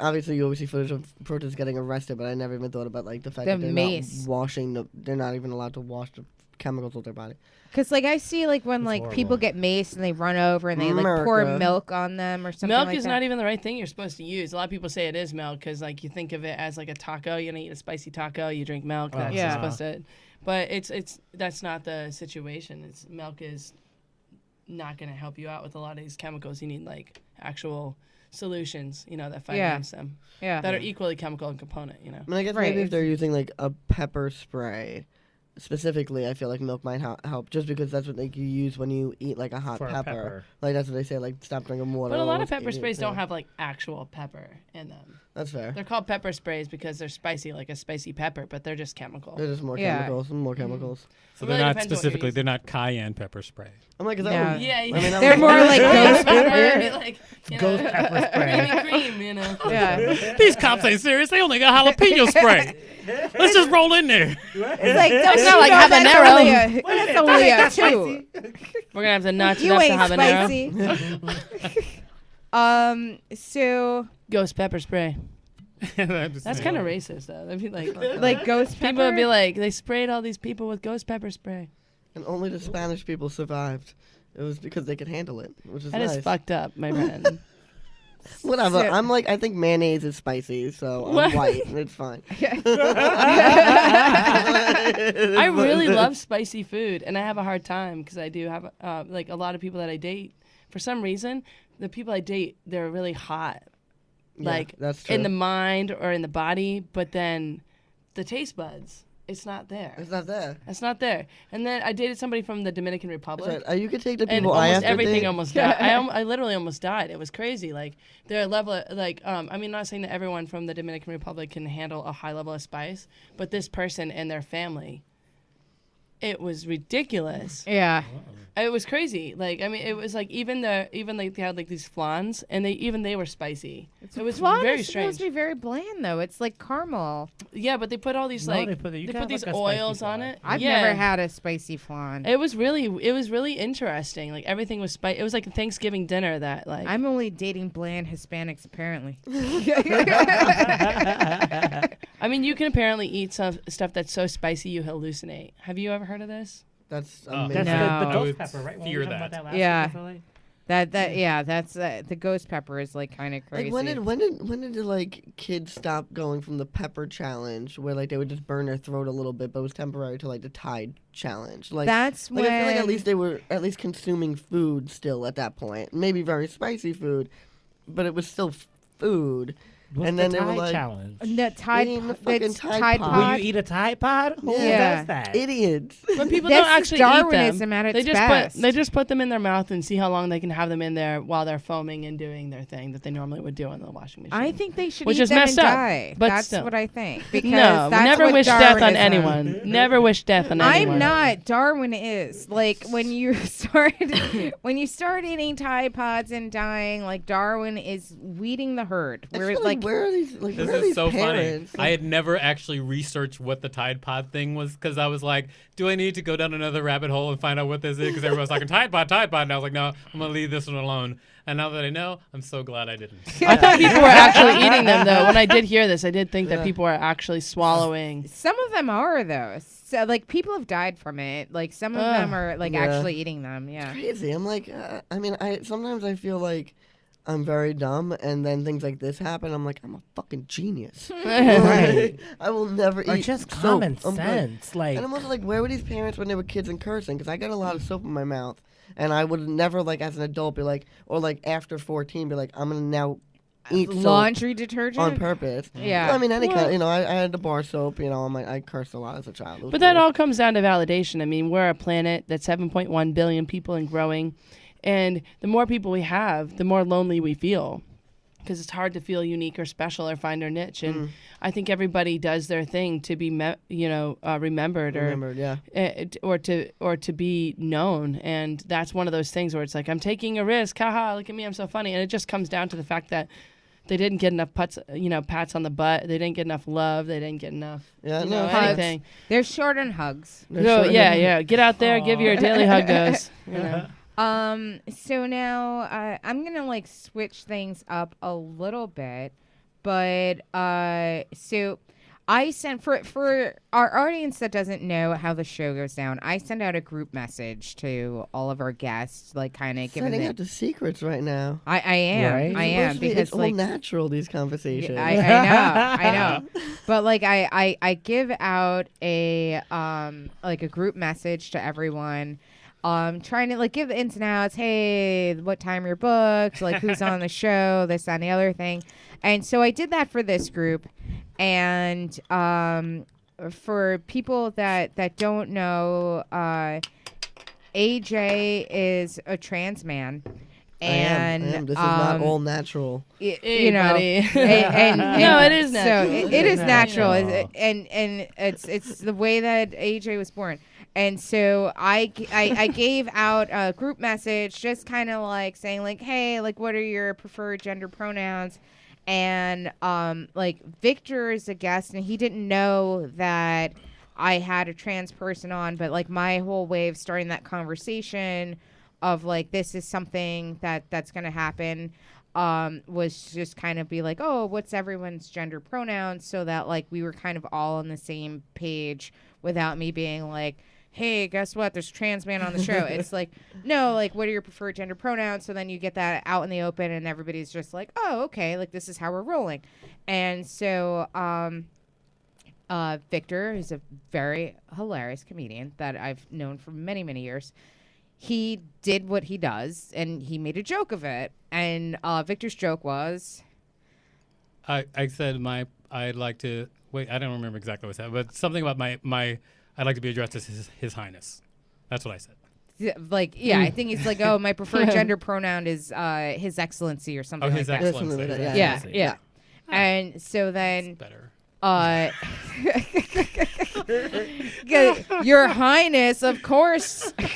obviously you always see footage of protests getting arrested, but I never even thought about like the fact The that they're mace. not washing they're not even allowed to wash the chemicals with their body. Because, like, I see, like, when, It's like, horrible. people get maced and they run over and they, like, pour America. milk on them or something Milk like is that. not even the right thing you're supposed to use. A lot of people say it is milk because, like, you think of it as like a taco. You eat a spicy taco, you drink milk. That's Yeah. supposed to. But that's not the situation. Milk is not going to help you out with a lot of these chemicals. You need, like, actual solutions, that fight Yeah. against them, Yeah. that are equally chemical and component. I mean, I guess Right, maybe if it's- they're using like a pepper spray, specifically, I feel like milk might help, just because that's what like you use when you eat like a hot For a pepper. pepper. Like that's what they say, like stop drinking water. But a lot or of pepper eat it, sprays don't yeah. have, like, actual pepper in them. That's fair. They're called pepper sprays because they're spicy, like a spicy pepper, but they're just chemical. They're just more Yeah. chemicals, more chemicals. So It they're really not depends on what you're specifically, using. they're not cayenne pepper spray. I'm like, is No. that? Yeah, I mean, I'm They're more like ghost Maybe, pepper. like, Ghost pepper spray. cream, Yeah. These cops ain't serious. They only got jalapeno spray. Let's just roll in there. It's like, don't not you like know habanero. That's only a 2. We're gonna have to notch it You up to ain't habanero. spicy. So, Ghost pepper spray. That's That's kind of racist, though. They'd be like, ghost pepper? people would be like, they sprayed all these people with ghost pepper spray. And only the Spanish people survived. It was because they could handle it, which is That nice. is fucked up, my friend. Whatever. So- I'm like, I think mayonnaise is spicy, so I'm What? white. It's fine. I really love spicy food, and I have a hard time because I do have like a lot of people that I date. For some reason, the people I date, they're really hot, Yeah, like that's true. in the mind or in the body, but then the taste buds, it's not there. It's not there. It's not there. And then I dated somebody from the Dominican Republic. Right. You could take the And people I have almost to everything date. almost died. I literally almost died. It was crazy. Like their level, I mean, not saying that everyone from the Dominican Republic can handle a high level of spice, but this person and their family, it was ridiculous. Yeah. It was crazy. Like, I mean, it was like even like they had like these flans, and they were spicy. It was Flan very is strange. supposed to be very bland, though. It's like caramel. Yeah, but they put all these No, like they put these like a spicy oils on flan. it. I've Yeah. never had a spicy flan. It was really interesting. Like everything was spicy. It was like a Thanksgiving dinner that like. I'm only dating bland Hispanics, apparently. I mean, you can apparently eat some stuff that's so spicy you hallucinate. Have you ever heard of this? That's Oh. amazing. That's No. the I ghost would pepper, right? When we fear were talking about that. last Yeah. week, I feel like. That's the ghost pepper is like kind of crazy. Like when did like kids stop going from the pepper challenge where like they would just burn their throat a little bit, but it was temporary, to like the Tide challenge? Like That's like I feel like when- at least they were at least consuming food still at that point. Maybe very spicy food, but it was still food. What's and the then they were Tide like, challenge? The Tide, Eating the fucking it's Tide Pod. Will you eat a Tide Pod? Who Yeah. does that? idiots. But people That's don't actually eat Darwinism them. at its They just best. they just put them in their mouth and see how long they can have them in there while they're foaming and doing their thing that they normally would do in the washing machine. I think they should Which eat is them messed and up, die. but That's still. what I think. Because No, that's never what wish death on Darwinism- anyone. Never wish death on anyone. I'm not. Darwin is like when you start eating Tide Pods and dying. Like Darwin is weeding the herd. I Where feel like where are these like This where are is these so funny. parents? I had never actually researched what the Tide Pod thing was because I was like, do I need to go down another rabbit hole and find out what this is? Because everyone was talking Tide Pod, and I was like, no, I'm going to leave this one alone. And now that I know, I'm so glad I didn't. I thought people were actually eating them, though. When I did hear this, I did think that people were actually swallowing. some of them are though. So like people have died from it. Like some of them are like Yeah. actually eating them. Yeah. Crazy. I'm like, I mean, sometimes I feel like I'm very dumb, and then things like this happen. I'm like, I'm a fucking genius. Right. I will never Or eat just soap. common I'm good. sense. Like, And I'm also like, where were these parents when they were kids and cursing? Because I got a lot of soap in my mouth, and I would never, like, as an adult, be like, or like after 14, be like, I'm gonna now eat soap Laundry detergent on purpose. Yeah. Well, I mean, any Well- kind. You know, I had the bar soap. You know, I cursed a lot as a child. It was But that weird. all comes down to validation. I mean, we're a planet that's 7.1 billion people and growing. And the more people we have, the more lonely we feel. Because it's hard to feel unique or special or find our niche. And I think everybody does their thing to be, remembered Yeah. or to be known. And that's one of those things where it's like, I'm taking a risk. Haha, look at me, I'm so funny. And it just comes down to the fact that they didn't get enough pats on the butt. They didn't get enough love. They didn't get enough, Yeah, you no, know, hugs. anything. They're short on hugs. So, yeah. Get out there, give your daily hug dose. You know. So now I'm gonna like switch things up a little bit, but so I sent for our audience that doesn't know how the show goes down. I send out a group message to all of our guests, like kind of giving Sending them. out the secrets right now. I am, Right? I It's am supposed to be- because it's all like natural, these conversations. I know. But like I give out a like a group message to everyone. Trying to like give the ins and outs. Hey, what time you're booked? Like who's on the show? This, that, and the other thing. And so I did that for this group. And for people that don't know, AJ is a trans man. And I am. This is not all natural. you know, buddy. and No, it is natural. So it is natural, natural. and it's the way that AJ was born. And so I gave out a group message, just kind of like saying like, hey, like what are your preferred gender pronouns? And like Victor is a guest, and he didn't know that I had a trans person on, but like my whole way of starting that conversation of like this is something that's gonna happen was just kind of be like, oh, what's everyone's gender pronouns, so that like we were kind of all on the same page without me being like, hey, guess what, there's a trans man on the show. It's like, no, like what are your preferred gender pronouns? So then you get that out in the open and everybody's just like, oh, okay, like this is how we're rolling. And so Victor is a very hilarious comedian that I've known for many, many years. He did what he does, and he made a joke of it. And Victor's joke was, I said I'd like to wait. I don't remember exactly what I said, but something about my I'd like to be addressed as His Highness. That's what I said. like, yeah, I think he's like, oh, my preferred gender pronoun is His Excellency or something Oh, like His that. Excellency. Something like that, Yeah, Excellency. yeah. And so then, Better. Your Highness, of course. We're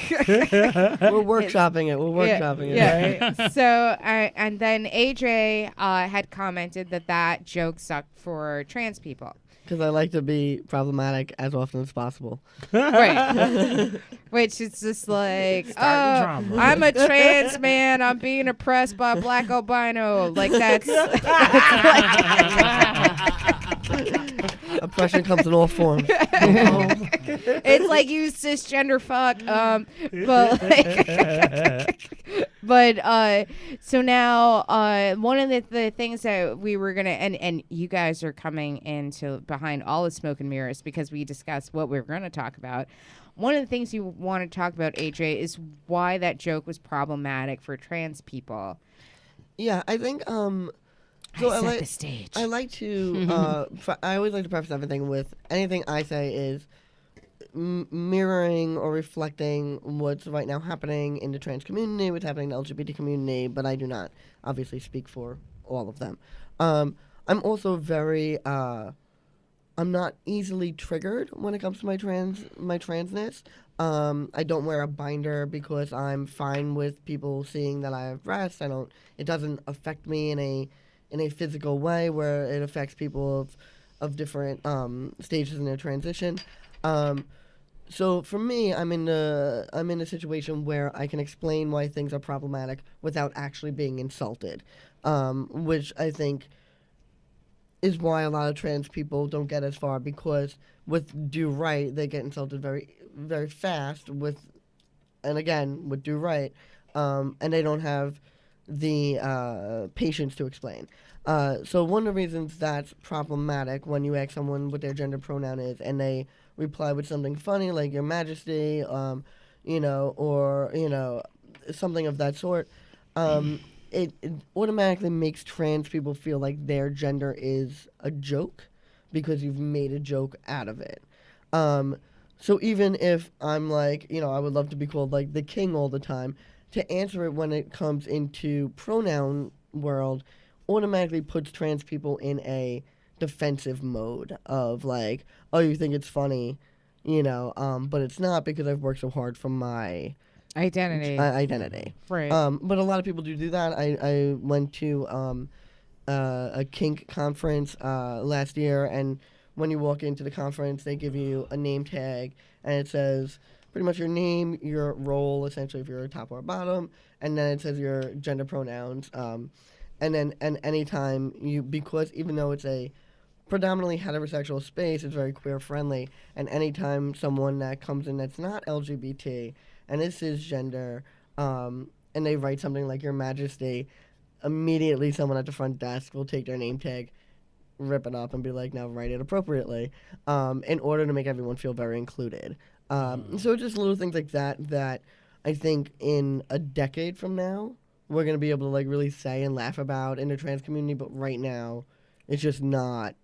workshopping it. We're workshopping it. Yeah. So, and then AJ had commented that joke sucked for trans people. Because I like to be problematic as often as possible. Right. Which is just like, Starting drama. I'm a trans man. I'm being oppressed by a black albino. Like that's Oppression comes in all forms. it's like you cisgender fuck. But like, But so now one of the things that we were gonna and you guys are coming into behind all the smoke and mirrors because we discussed what we were gonna talk about. One of the things you want to talk about, AJ, is why that joke was problematic for trans people. Yeah, I think So I set the stage. I like to I always like to preface everything with anything I say is mirroring or reflecting what's right now happening in the trans community, what's happening in the LGBT community, but I do not obviously speak for all of them. I'm also very I'm not easily triggered when it comes to my transness. I don't wear a binder because I'm fine with people seeing that I have breasts. It doesn't affect me in a physical way where it affects people of different stages in their transition. So for me, I'm in a situation where I can explain why things are problematic without actually being insulted, which I think is why a lot of trans people don't get as far, because with do right they get insulted very very fast with do right, and they don't have the patience to explain. So one of the reasons that's problematic when you ask someone what their gender pronoun is and they reply with something funny like Your Majesty, or something of that sort, it automatically makes trans people feel like their gender is a joke because you've made a joke out of it. So even if I'm like, I would love to be called like the king all the time, to answer it when it comes into pronoun world automatically puts trans people in a defensive mode of like, oh, you think it's funny, but it's not because I've worked so hard for my identity. Right. But a lot of people do that. I went to a kink conference last year, and when you walk into the conference, they give you a name tag, and it says pretty much your name, your role, essentially if you're a top or a bottom, and then it says your gender pronouns. And anytime because even though it's a predominantly heterosexual space, it's very queer friendly, and anytime someone that comes in that's not LGBT and is cisgender, and they write something like Your Majesty, immediately someone at the front desk will take their name tag, rip it up, and be like, now write it appropriately, in order to make everyone feel very included. So just little things like that I think in a decade from now, we're going to be able to like really say and laugh about in the trans community, but right now, it's just not,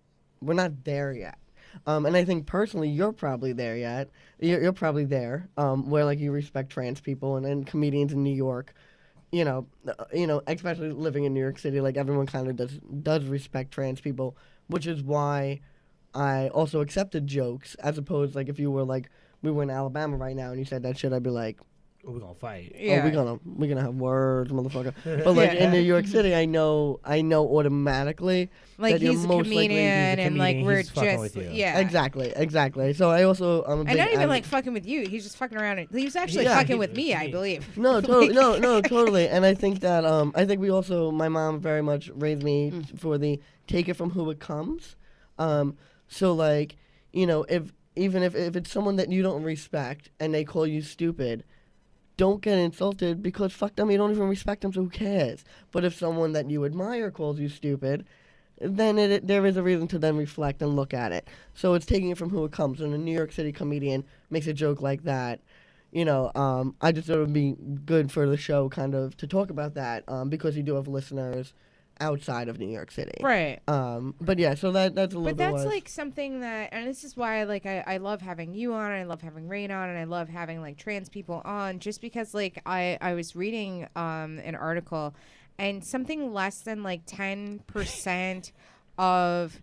we're not there yet. And I think personally, you're probably there yet. You're probably there, where like you respect trans people and comedians in New York, especially living in New York City, like everyone kind of does respect trans people, which is why I also accepted jokes as opposed like if you were like we were in Alabama right now and you said that shit, I'd be like, we're gonna fight. Yeah. Oh, we're gonna have words, motherfucker. But like in New York City, I know automatically like that he's a most comedian, and like we're he's fucking just with you. yeah. Exactly. So I also and not even like fucking with you. He's just fucking around. He was actually fucking with me, I believe. No, totally, no, totally. And I think that I think we also, my mom very much raised me for the take it from who it comes. So like, if it's someone that you don't respect and they call you stupid, don't get insulted because fuck them, you don't even respect them, so who cares? But if someone that you admire calls you stupid, then there is a reason to then reflect and look at it. So it's taking it from who it comes. When a New York City comedian makes a joke like that, I just thought it would be good for the show kind of to talk about that because you do have listeners outside of New York City. Right. But yeah, so that's a little bit. But that's like something that, and this is why like I love having you on, and I love having Rain on, and I love having like trans people on, just because like I was reading an article, and something less than like 10% of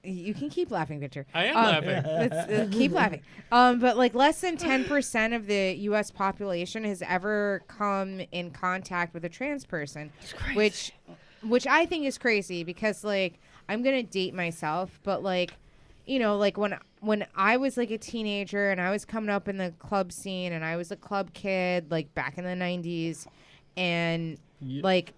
you can keep laughing, Victor. I am laughing. Keep laughing. But like less than 10% of the U.S. population has ever come in contact with a trans person, which I think is crazy because like I'm gonna date myself, but like like when I was like a teenager and I was coming up in the club scene and I was a club kid like back in the 90s, and like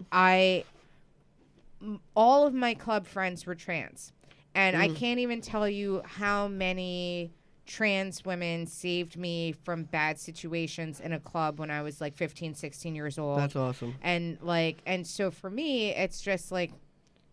all of my club friends were trans, and I can't even tell you how many trans women saved me from bad situations in a club when I was like 15, 16 years old. That's awesome. And and so for me, it's just like,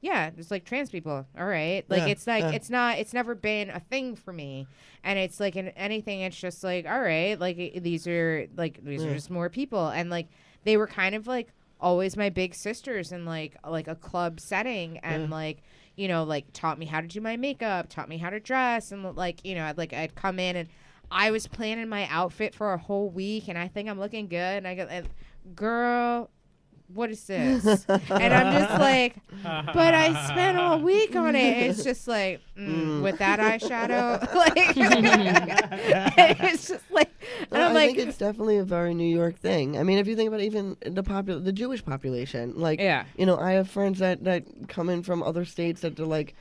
yeah, it's like trans people. All right. Like, it's like, it's never been a thing for me. And it's like in anything, it's just like, all right, like these are just more people. And like, they were kind of like always my big sisters in like a club setting. And like, you know, like taught me how to do my makeup, taught me how to dress. And like, you know, I'd come in and I was planning my outfit for a whole week. And I think I'm looking good. And I go, girl, what is this? And I'm just like, but I spent all week on it. And it's just like, with that eyeshadow, like, it's just like, and I'm like, think it's definitely a very New York thing. I mean, if you think about even the Jewish population, like, you know, I have friends that come in from other states that they're like,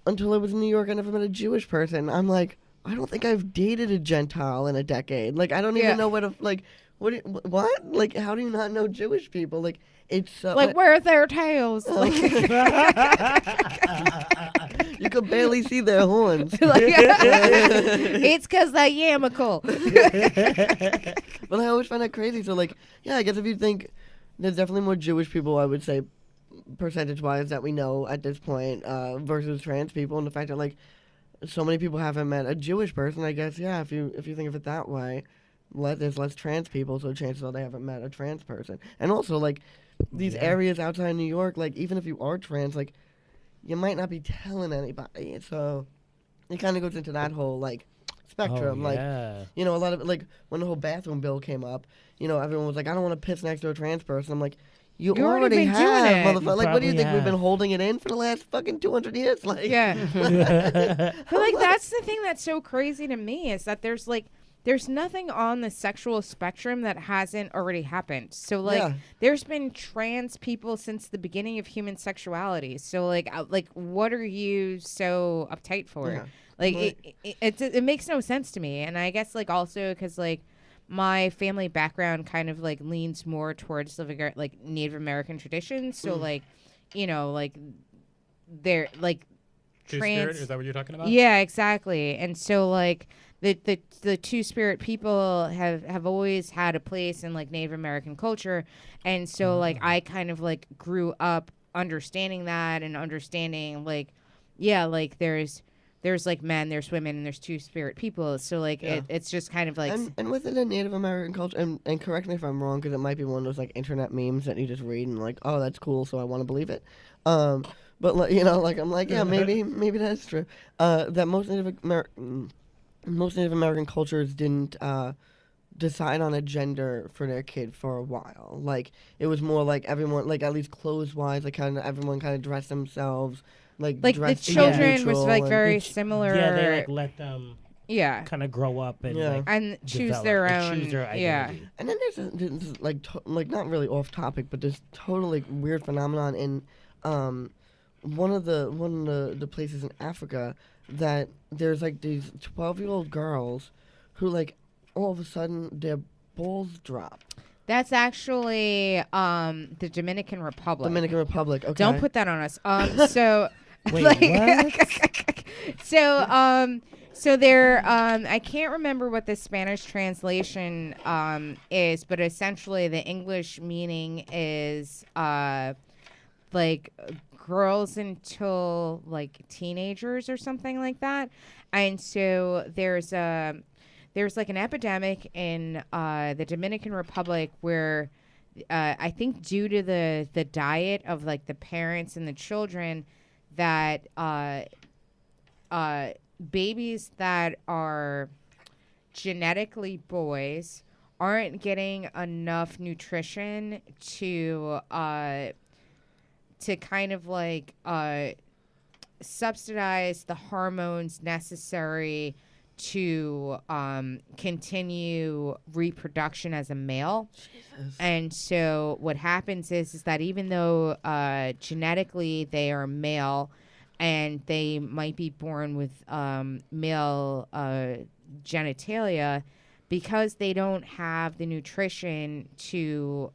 until I was in New York, I never met a Jewish person. I'm like, I don't think I've dated a Gentile in a decade. Like, I don't even know what like. What? Like, how do you not know Jewish people? Like, it's so... Like, where are their tails? Like, you could barely see their horns. It's because they're yamical. But I always find that crazy. So, like, yeah, I guess if you think there's definitely more Jewish people, I would say, percentage-wise, that we know at this point, versus trans people. And the fact that, like, so many people haven't met a Jewish person, I guess, yeah, if you think of it that way. There's less trans people, so chances are they haven't met a trans person. And also, like, these areas outside New York, like, even if you are trans, like, you might not be telling anybody. So it kind of goes into that whole, like, spectrum. Like, you know, a lot of, like, when the whole bathroom bill came up, you know, everyone was like, I don't want to piss next to a trans person. I'm like, you already have, motherfucker. Like, what do you think? We've been holding it in for the last fucking 200 years? Like, but, like, that's the thing that's so crazy to me is that there's nothing on the sexual spectrum that hasn't already happened. So, like, there's been trans people since the beginning of human sexuality. So, like, what are you so uptight for? Yeah. Like, it makes no sense to me. And I guess, like, also because, like, my family background kind of, like, leans more towards, like Native American traditions. So, like, you know, like, they're, like, Two-spirit, is that what you're talking about? Yeah, exactly. And so, like... The Two-Spirit people have always had a place in like Native American culture, and so like I kind of like grew up understanding that and understanding like like there's like men, there's women, and there's Two-Spirit people. So like it's just kind of like and within the Native American culture, and correct me if I'm wrong, because it might be one of those like internet memes that you just read and like, oh, that's cool, so I want to believe it. But like, you know, like I'm like, yeah, maybe that's true. That most Native American cultures didn't decide on a gender for their kid for a while. Like, it was more like everyone, like, at least clothes-wise, like, everyone kind of dressed themselves. Like the children was, like, very similar. Yeah, they, like, let them kind of grow up and, like, and choose their own. Choose their identity. And then there's like, not really off topic, but this totally weird phenomenon in one of the places in Africa that there's like these 12-year-old girls who like all of a sudden their balls drop. That's actually the Dominican Republic. Dominican Republic. Okay. Don't put that on us. So wait, like, what? So there I can't remember what the Spanish translation is, but essentially the English meaning is like girls until like teenagers or something like that. And so there's like an epidemic in the Dominican Republic where I think due to the diet of like the parents and the children that babies that are genetically boys aren't getting enough nutrition to kind of like subsidize the hormones necessary to continue reproduction as a male. Jesus. And so what happens is that even though genetically they are male and they might be born with male genitalia, because they don't have the nutrition to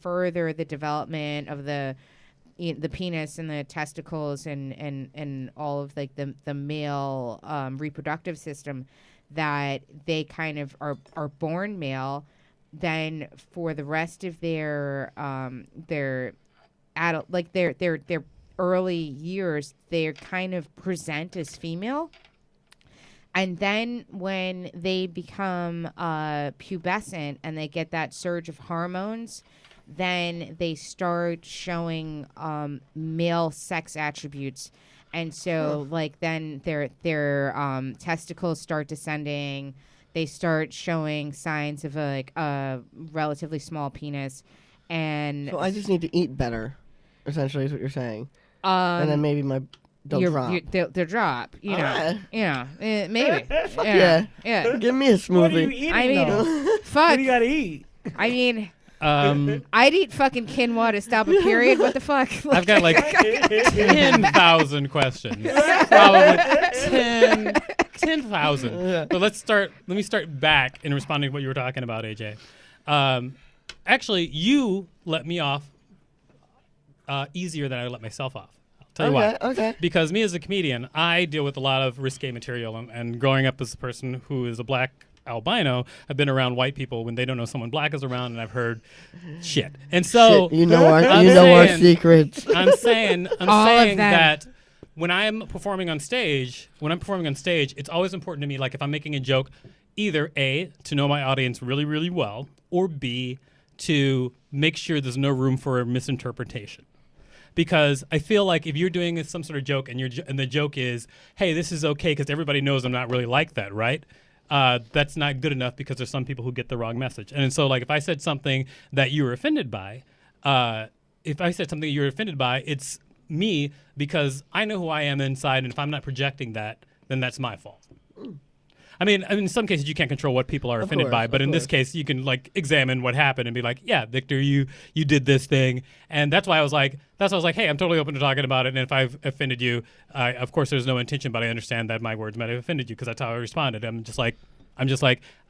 further the development of the penis and the testicles and all of like the male reproductive system, that they kind of are born male, then for the rest of their adult, like their early years, they kind of present as female. And then when they become pubescent and they get that surge of hormones, then they start showing male sex attributes. And so, like, then their testicles start descending. They start showing signs of a relatively small penis. And So I just need to eat better, essentially, is what you're saying. And then maybe they'll drop. They'll drop. You know. Alright. You know. Maybe. Fuck yeah. Yeah. Give me a smoothie. What are you eating, I mean, though? fuck. What do you gotta eat? I mean, Um, I'd eat fucking quinoa to stop a period. What the fuck? I've got like 10,000 questions. Probably 10,000. Yeah. But let me start back in responding to what you were talking about, AJ. Actually, you let me off easier than I let myself off. I'll tell you why. Okay. Because me as a comedian, I deal with a lot of risque material, and growing up as a person who is a black albino, I've been around white people when they don't know someone black is around, and I've heard shit. And so Shit, you know our saying- secrets. I'm saying All of them. that when I'm performing on stage, it's always important to me, like if I'm making a joke, either A, to know my audience really, really well, or B, to make sure there's no room for misinterpretation. Because I feel like if you're doing some sort of joke and the joke is, hey, this is okay because everybody knows I'm not really like that, right? That's not good enough because there's some people who get the wrong message. And so, like, if I said something that you were offended by, it's me because I know who I am inside, and if I'm not projecting that, then that's my fault. I mean, in some cases you can't control what people are offended by, but in this case you can like examine what happened and be like, yeah, Victor, you did this thing, and that's why I was like, hey, I'm totally open to talking about it, and if I've offended you, of course there's no intention, but I understand that my words might have offended you because that's how I responded. I'm just like,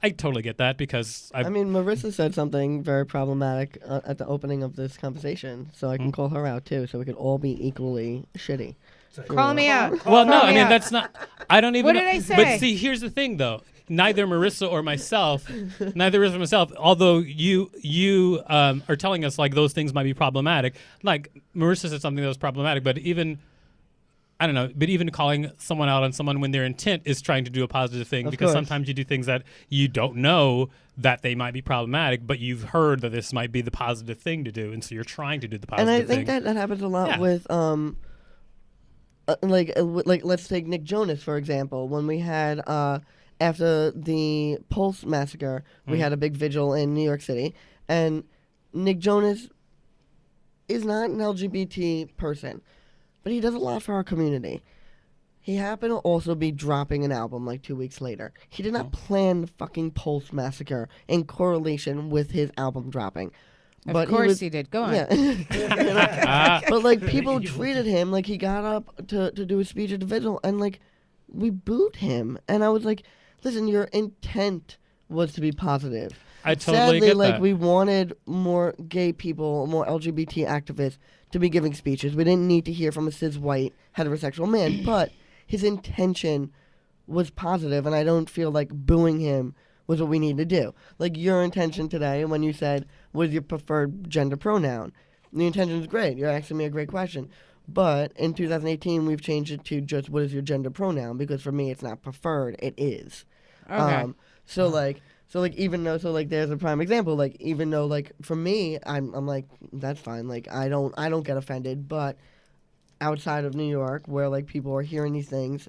I totally get that because I mean, Marissa said something very problematic at the opening of this conversation, so I can call her out too, so we could all be equally shitty. Call me out. Well, no, Call I me mean out. that's not. I don't even. What did know. I say? But see, here's the thing, though. Neither Marissa or myself, although you are telling us like those things might be problematic. Like Marissa said something that was problematic, but even calling someone out on someone when their intent is trying to do a positive thing, Of because course. sometimes you do things that you don't know that they might be problematic, but you've heard that this might be the positive thing to do, and so you're trying to do the positive And I thing. think that happens a lot Yeah. with like let's take Nick Jonas for example. When we had after the Pulse massacre, we had a big vigil in New York City, and Nick Jonas is not an LGBT person, but he does a lot for our community. He happened to also be dropping an album like 2 weeks later. He did not plan the fucking Pulse massacre in correlation with his album dropping. Of course he did. Go on. Yeah. But like people treated him like he got up to do a speech at the vigil, and like we booed him. And I was like, listen, your intent was to be positive. I totally Sadly, get like that. we wanted more gay people, more LGBT activists to be giving speeches. We didn't need to hear from a cis white heterosexual man, but his intention was positive, and I don't feel like booing him was what we need to do. Like your intention today when you said, what is your preferred gender pronoun? The intention is great. You're asking me a great question. But in 2018, we've changed it to just what is your gender pronoun, because for me, it's not preferred. It is. Okay. So like even though there's a prime example, like even though like for me I'm like that's fine, like I don't get offended, but outside of New York where like people are hearing these things,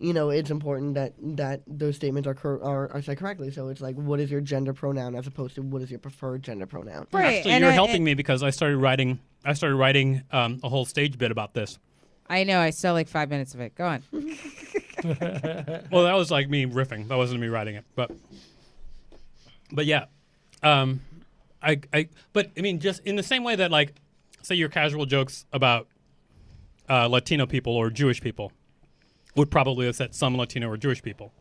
it's important that those statements are said correctly. So it's like, what is your gender pronoun as opposed to what is your preferred gender pronoun? Right. Actually, you're helping me because I started writing a whole stage bit about this. I know. I saw like 5 minutes of it. Go on. Well, that was like me riffing. That wasn't me writing it. But yeah, but I mean, just in the same way that like, say your casual jokes about Latino people or Jewish people would probably upset some Latino or Jewish people.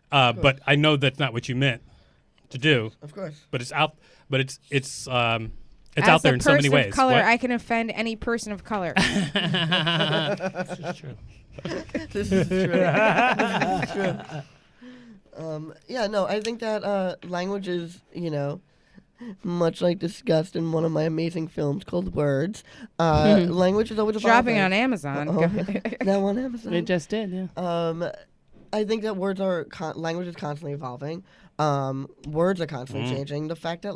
But I know that's not what you meant to do. Of course. But it's out. But it's As out there a in so many person ways. of color, What? I can offend any person of color. This is true. This is true. This is true. Yeah, no, I think that language is, much like discussed in one of my amazing films called Words. Language is always Dropping on evolving. Amazon. Now on Amazon. It just did, yeah. I think that language is constantly evolving. Words are constantly changing. The fact that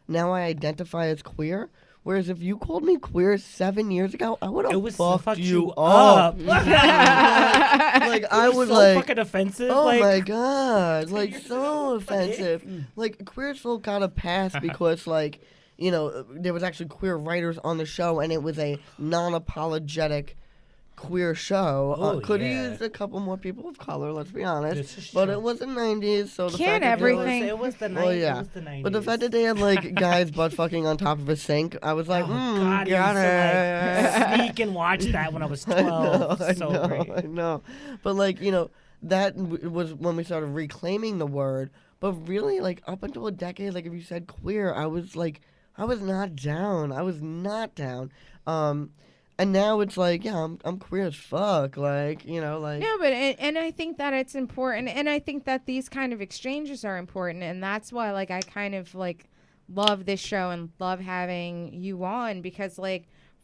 now I identify as queer, whereas if you called me queer 7 years ago, I would have fucked you up. I was so fucking offensive. Oh my god, so offensive. Queer still got a pass because there was actually queer writers on the show, and it was a non-apologetic queer show. Could have used a couple more people of color, let's be honest. But it was the 90s, so the Can't fact everything. It was the 90s. Well, yeah. It was the 90s. But the fact that they had guys butt fucking on top of a sink, I was like, God, got I used to, sneak and watch that when I was 12. I know. But that was when we started reclaiming the word. But really, up until a decade, if you said queer, I was not down. I was not down. And now it's I'm queer as fuck. No, but and I think that it's important, and I think that these kind of exchanges are important, and that's why I kind of love this show and love having you on, because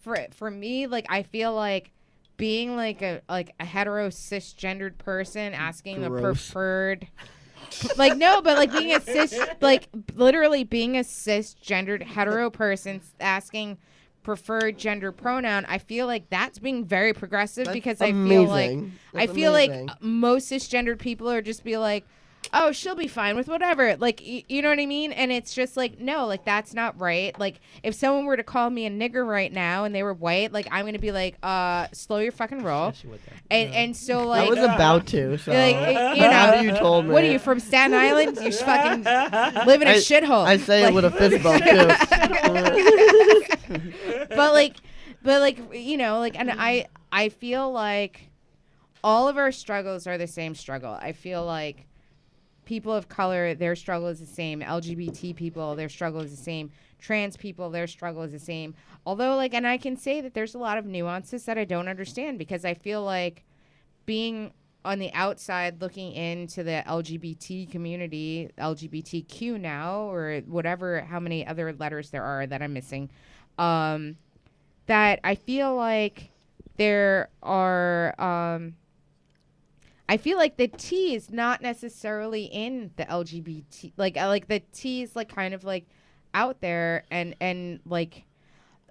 for me, I feel being a hetero cisgendered person asking a preferred no, but being a cis literally being a cisgendered hetero person asking preferred gender pronoun, I feel that's being very progressive. That's because amazing. I feel most cisgendered people are just be oh, she'll be fine with whatever. You know what I mean? And it's just no, that's not right. If someone were to call me a nigger right now and they were white, I'm going to be slow your fucking roll. And so I was about to, so. You told me. What are you, from Staten Island? You fucking live in a shithole. I say it with a fist bump, too. And I feel all of our struggles are the same struggle. I feel people of color, their struggle is the same. LGBT people, their struggle is the same. Trans people, their struggle is the same. Although, and I can say that there's a lot of nuances that I don't understand, because I feel being on the outside looking into the LGBT community, LGBTQ now, or whatever, how many other letters there are that I'm missing, that I feel there are... I feel the T is not necessarily in the LGBT. The T is kind of out there, and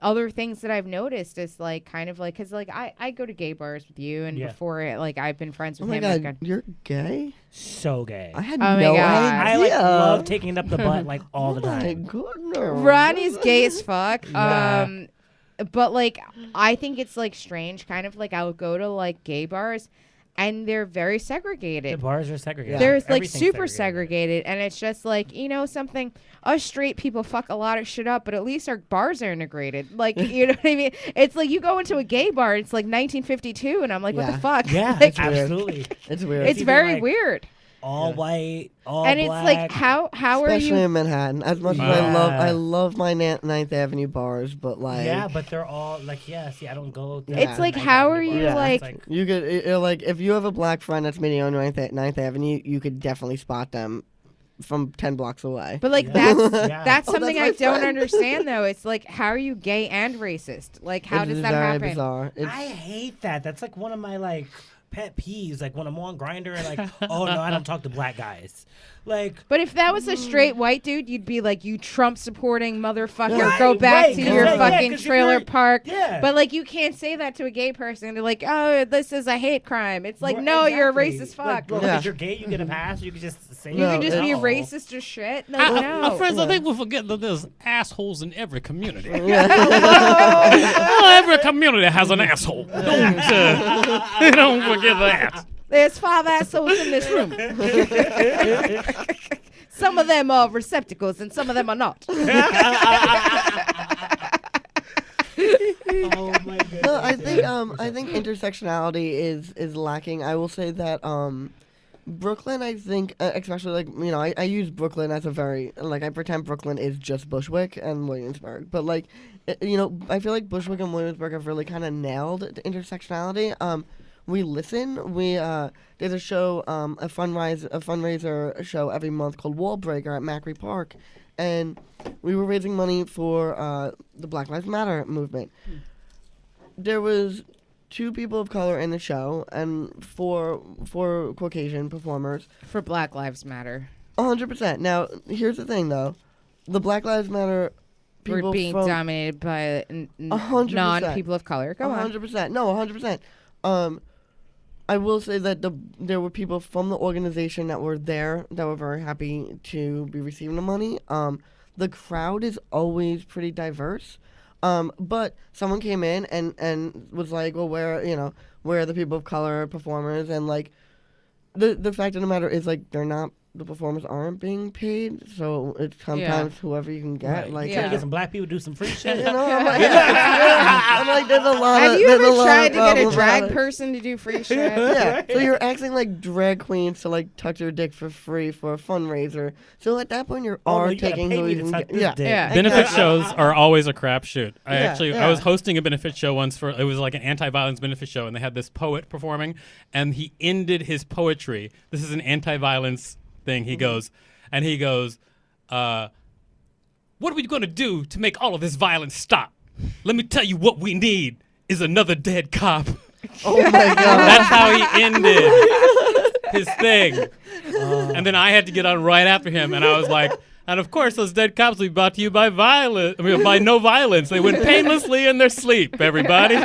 other things that I've noticed is kind of because I go to gay bars with you, and before it, I've been friends with him. Oh my God, you're gay? So gay. I had no idea. I love taking it up the butt all the time. Oh my goodness. Ronnie's gay as fuck. Yeah. But I think it's strange, kind of I would go to gay bars, and they're very segregated. The bars are segregated. They're super segregated, and it's just something. Us straight people fuck a lot of shit up, but at least our bars are integrated. You know what I mean? It's you go into a gay bar, it's 1952, and I'm what the fuck? Yeah, absolutely. It's weird. It's very weird. All white, all and black. It's how are you? Especially in Manhattan. As much as I love my Ninth Avenue bars, but yeah, but they're all see, I don't go. It's how are you you could if you have a black friend that's meeting on Ninth Avenue, you could definitely spot them from 10 blocks away. But that's something I don't understand though. It's how are you gay and racist? How does that happen? Bizarre. I hate that. That's one of my pet peeves. When I'm on Grindr and oh no, I don't talk to black guys. But if that was a straight white dude, you'd be you Trump supporting motherfucker. Go back to your fucking trailer park. Yeah. But you can't say that to a gay person. They're oh, this is a hate crime. It's no, exactly. You're a racist fuck. Because you're gay, you get a pass. You can just say you can just be racist as shit. No. Friends, I think we're forgetting that there's assholes in every community. Every community has an asshole. Don't forget that. There's 5 assholes in this room. Some of them are receptacles and some of them are not. Oh my goodness. No, I think intersectionality is lacking. I will say that Brooklyn, I think, especially I use Brooklyn as a very I pretend Brooklyn is just Bushwick and Williamsburg, but I feel Bushwick and Williamsburg have really kind of nailed intersectionality. we listen. There's a show, a fundraiser show every month called Wall Breaker at Macri Park, and we were raising money for the Black Lives Matter movement. There was 2 people of color in the show and four Caucasian performers. For Black Lives Matter. 100%. Now, here's the thing, though. The Black Lives Matter people We're being dominated by 100%. non-people of color. Go on. 100%. No, 100%. I will say that there were people from the organization that were there that were very happy to be receiving the money. The crowd is always pretty diverse. But someone came in and was like, well, where are the people of color performers? And like, the fact of the matter is, like, the performers aren't being paid, so it's sometimes whoever you can get. Right. Like, Trying to get some black people to do some free shit. you know, I'm like, I'm like, there's a lot Have of. you there's ever a lot tried of to get a problems drag about it. person to do free shit? Yeah, so you're acting like drag queens to like touch your dick for free for a fundraiser. So at that point, you're Oh, no, are you gotta taking pay who me you to can suck get. this Yeah, dick. Yeah. Benefit shows are always a crapshoot. I was Yeah. hosting a benefit show once it was like an anti-violence benefit show, and they had this poet performing, and he ended his poetry. This is an anti-violence thing. He goes, what are we going to do to make all of this violence stop? Let me tell you what we need is another dead cop. Oh my god. That's how he ended his thing. And then I had to get on right after him, and I was like, and of course, those dead cops will be brought to you by by no violence. They went painlessly in their sleep, everybody.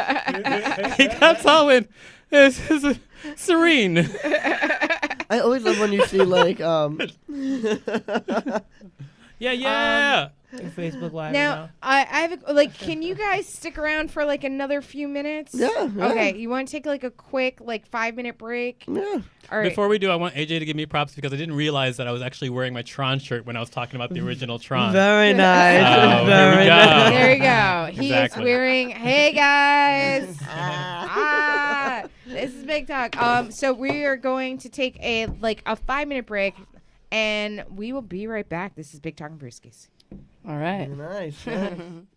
He comes home and is serene. I always love when you see like Yeah. Facebook Live Now, I have can you guys stick around for like another few minutes? Yeah. Okay, you want to take like a quick 5-minute break? Yeah. All right. Before we do, I want AJ to give me props because I didn't realize that I was actually wearing my Tron shirt when I was talking about the original Tron. Very nice. Oh, here we Very go. nice. There you go. He Exactly. is wearing. Hey guys. This is Big Talk. So we are going to take a 5-minute break, and we will be right back. This is Big Talk and Brewskis. All right. Very nice. I'm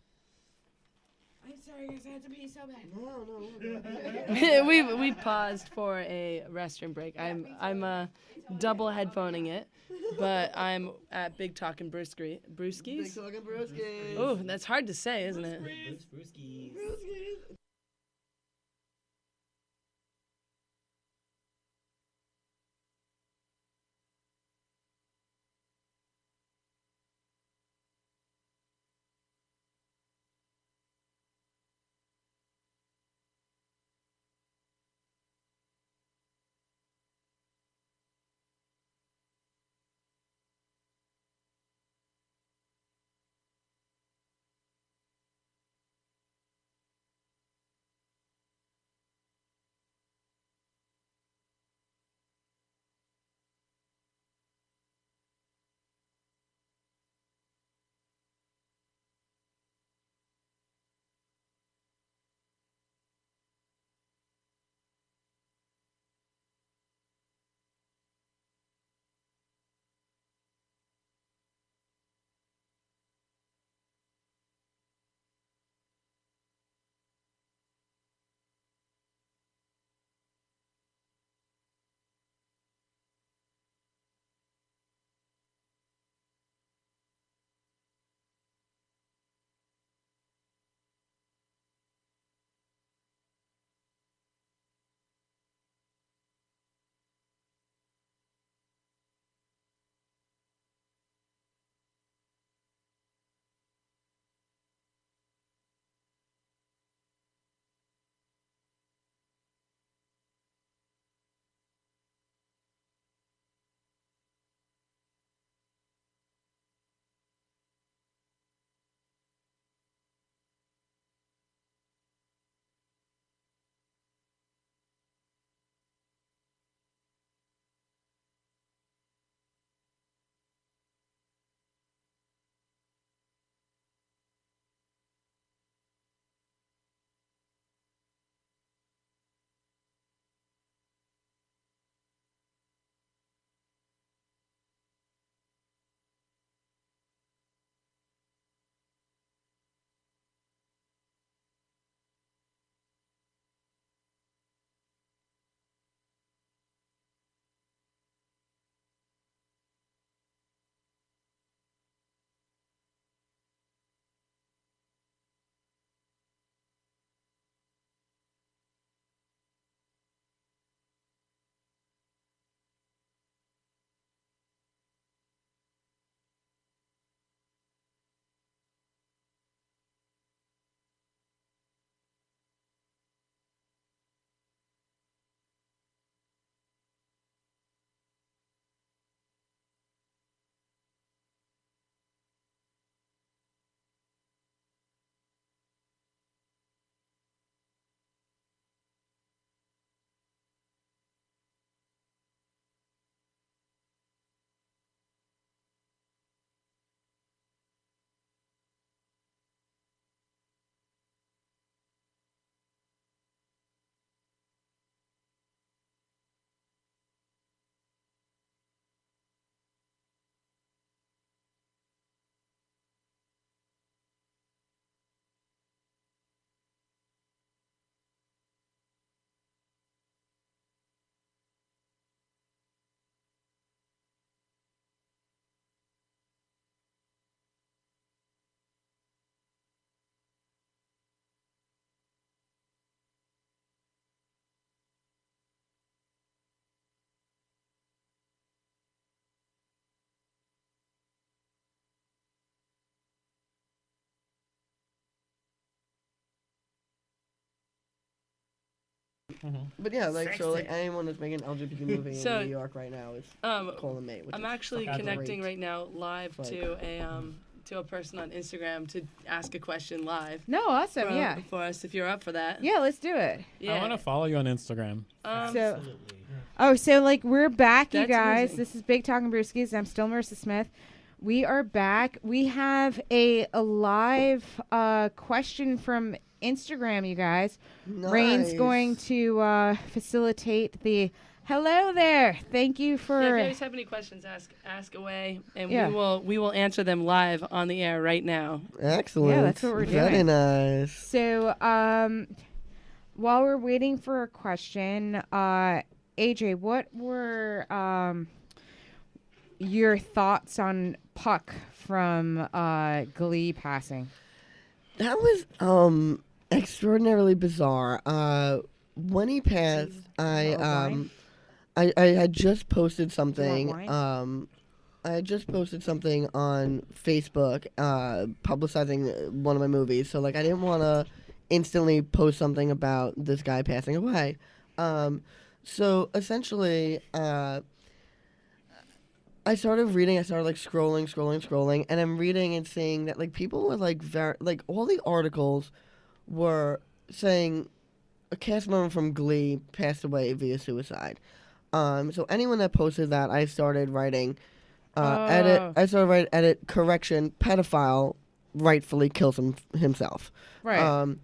sorry, guys. I had to pee so bad. we paused for a restroom break. I'm double headphoning it, but I'm at Big Talk and Brewski's. Big Talk and Brewski. Oh, that's hard to say, isn't it? But yeah, like so, like anyone that's making an LGBT movie in New York right now is calling me. I'm actually connecting right now live to a person on Instagram to ask a question live. No, awesome. For us, if you're up for that. Yeah, let's do it. I want to follow you on Instagram. So like we're back, you guys. Amazing. This is Big Talk and Brewskis. I'm still Marissa Smith. We are back. We have a live question from Instagram, you guys. Nice. Rain's going to facilitate the hello there. Thank you for. Yeah, if you guys have any questions, ask away, and we will answer them live on the air right now. Excellent. Yeah, that's what we're doing. Very nice. So while we're waiting for a question, AJ, what were your thoughts on Puck from Glee passing? That was extraordinarily bizarre. When he passed, I had just posted something. I had just posted something on Facebook, publicizing one of my movies. So like, I didn't want to instantly post something about this guy passing away. So essentially, I started reading. I started like scrolling, and I'm reading and seeing that like people were like all the articles were saying a cast member from Glee passed away via suicide. So anyone that posted that, I started writing edit correction, pedophile rightfully kills himself. Right.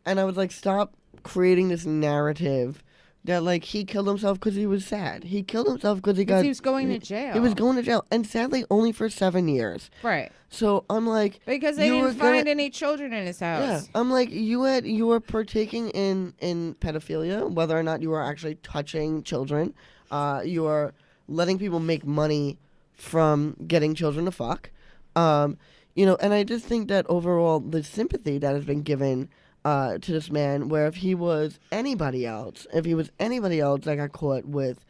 And I was like, stop creating this narrative that like he killed himself because he was sad. He killed himself because he was going to jail. He was going to jail, and sadly only for 7 years. Right. So I'm like, because they didn't find any children in his house. Yeah. I'm like, you were partaking in pedophilia, whether or not you were actually touching children. You are letting people make money from getting children to fuck. And I just think that overall the sympathy that has been given to this man, where if he was anybody else that got caught with,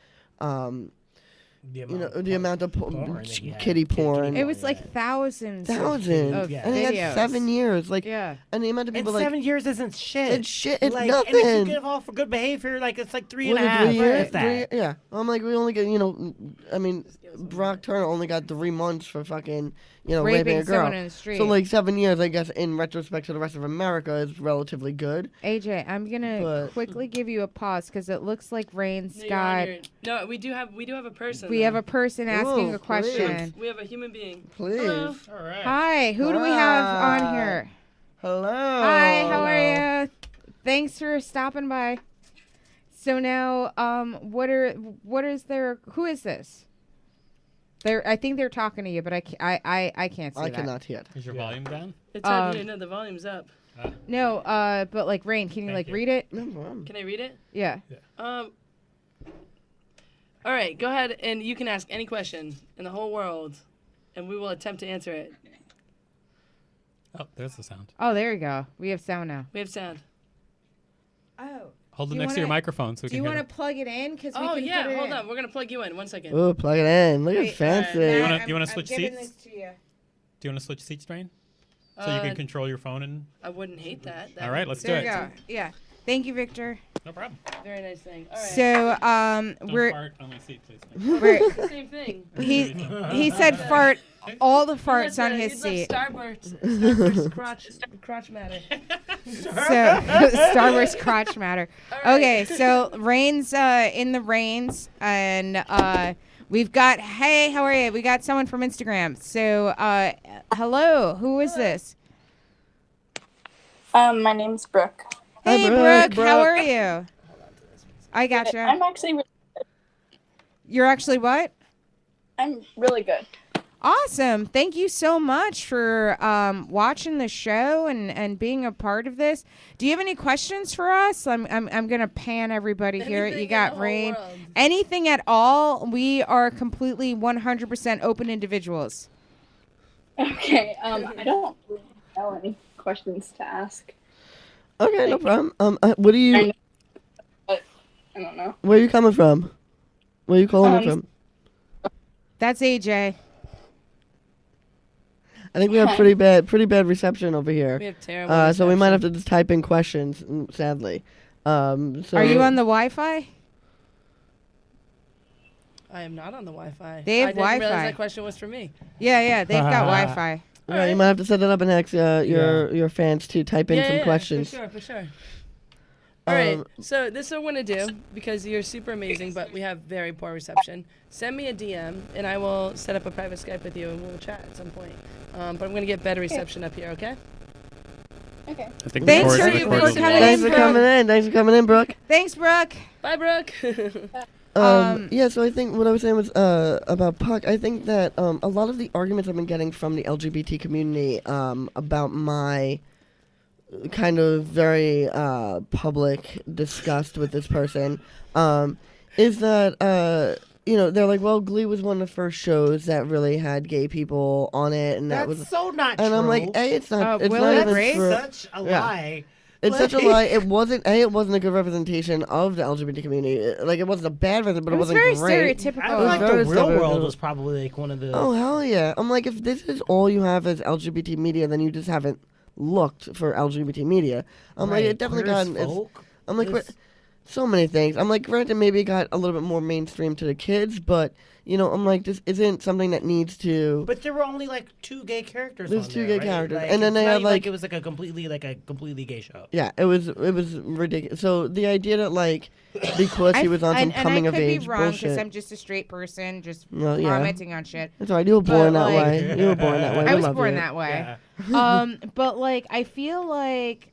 the amount of kiddie porn. It was like thousands. And he had 7 years. Like, and the amount of people and 7 years isn't shit. It's shit. It's like, nothing. And if you give off for good behavior, like it's like 3.5 years. Yeah. I'm like, we only get, Brock Turner only got 3 months for fucking, raping a girl. Someone in the street. So like 7 years, I guess, in retrospect to the rest of America, is relatively good. AJ, I'm gonna quickly give you a pause because it looks like Rain's got. No, we do have a person. We have a person asking a question. We have a human being. Please. Hello. All right. Hi, who do we have on here? Hello. Hi, how are you? Thanks for stopping by. So now, who is this? I think they're talking to you, but I can't see I that. cannot hear it. Is your volume down? It's up here. No, the volume's up. No, but like Rain, can you read it? No problem. Can I read it? Yeah. All right, go ahead and you can ask any question in the whole world, and we will attempt to answer it. Oh, there's the sound. Oh, there you go. We have sound now. We have sound. Oh. Hold it next to your microphone so we can hear it. Do you want to plug it in? Oh, yeah, hold on. We're going to plug you in. 1 second. Oh, plug it in. Look at fancy. You want to switch seats? This to you. Do you want to switch seats, Drain? So you can control your phone and... I wouldn't hate that. All right, let's do There it. you go. Yeah. Thank you, Victor. No problem. Very nice thing. All right. So, Don't fart on my seat, please. It's the same thing. He said fart, all the farts on his seat. Starburst crotch matter. So, Starburst crotch matter. Right. Okay, so Rain's in the Rains, and we've got, hey, how are you? We got someone from Instagram. So, hello, who is this? My name's Brooke. Hey, Hi, Brooke, how are you? I gotcha. I'm actually really good. You're actually what? I'm really good. Awesome. Thank you so much for watching the show and being a part of this. Do you have any questions for us? I'm going to pan everybody here. You got Rain. World. Anything at all. We are completely 100% open individuals. Okay. I don't really know any questions to ask. Okay, no problem. What do you... I don't know. Where are you coming from? Where are you calling me from? That's AJ. I think we have pretty bad reception over here. We have terrible So we might have to just type in questions, sadly. So Are you on the Wi-Fi? I am not on the Wi-Fi. They have I didn't realize Wi-Fi. that question was for me. Yeah, they've got Wi-Fi. Yeah, you might have to set it up and ask your fans to type in some questions. For sure. All right, so this is what I'm going to do, because you're super amazing, but we have very poor reception. Send me a DM, and I will set up a private Skype with you, and we'll chat at some point. But I'm going to get better reception up here, okay? Okay. I think Thanks the for cord- you the cord for is coming low. Thanks for coming in. Thanks for coming in, Brooke. Thanks, Brooke. Bye, Brooke. Yeah, so I think what I was saying was about Puck. I think that a lot of the arguments I've been getting from the LGBT community about my kind of very public disgust with this person is that they're like, well, Glee was one of the first shows that really had gay people on it, and that That's was so not true. and I'm like, it's not. It's Will not it even Grace? true. Such a lie. It's such a lie. It wasn't a good representation of the LGBT community. Like, it wasn't a bad representation, but it, was wasn't very great. I feel stereotypical. like the very real stereotypical. world was probably like one of the. Oh hell yeah! I'm like, if this is all you have as LGBT media, then you just haven't looked for LGBT media. I'm like, Right, it definitely Queer as got. Folk I'm like, is- so many things. I'm like, granted, maybe it got a little bit more mainstream to the kids, but I'm like, this isn't something that needs to. But there were only like 2 gay characters. There's on 2 there, gay right? characters, Like, and then it's they not had, even like- it was like a completely gay show. Yeah, it was ridiculous. So the idea that like because he was on some coming of age I could be wrong because bullshit. I'm just a straight person, just Well, yeah. commenting on shit. That's all right. You were born But, that like- way. You were born that way. I We was love born you. that way. Yeah. But like I feel like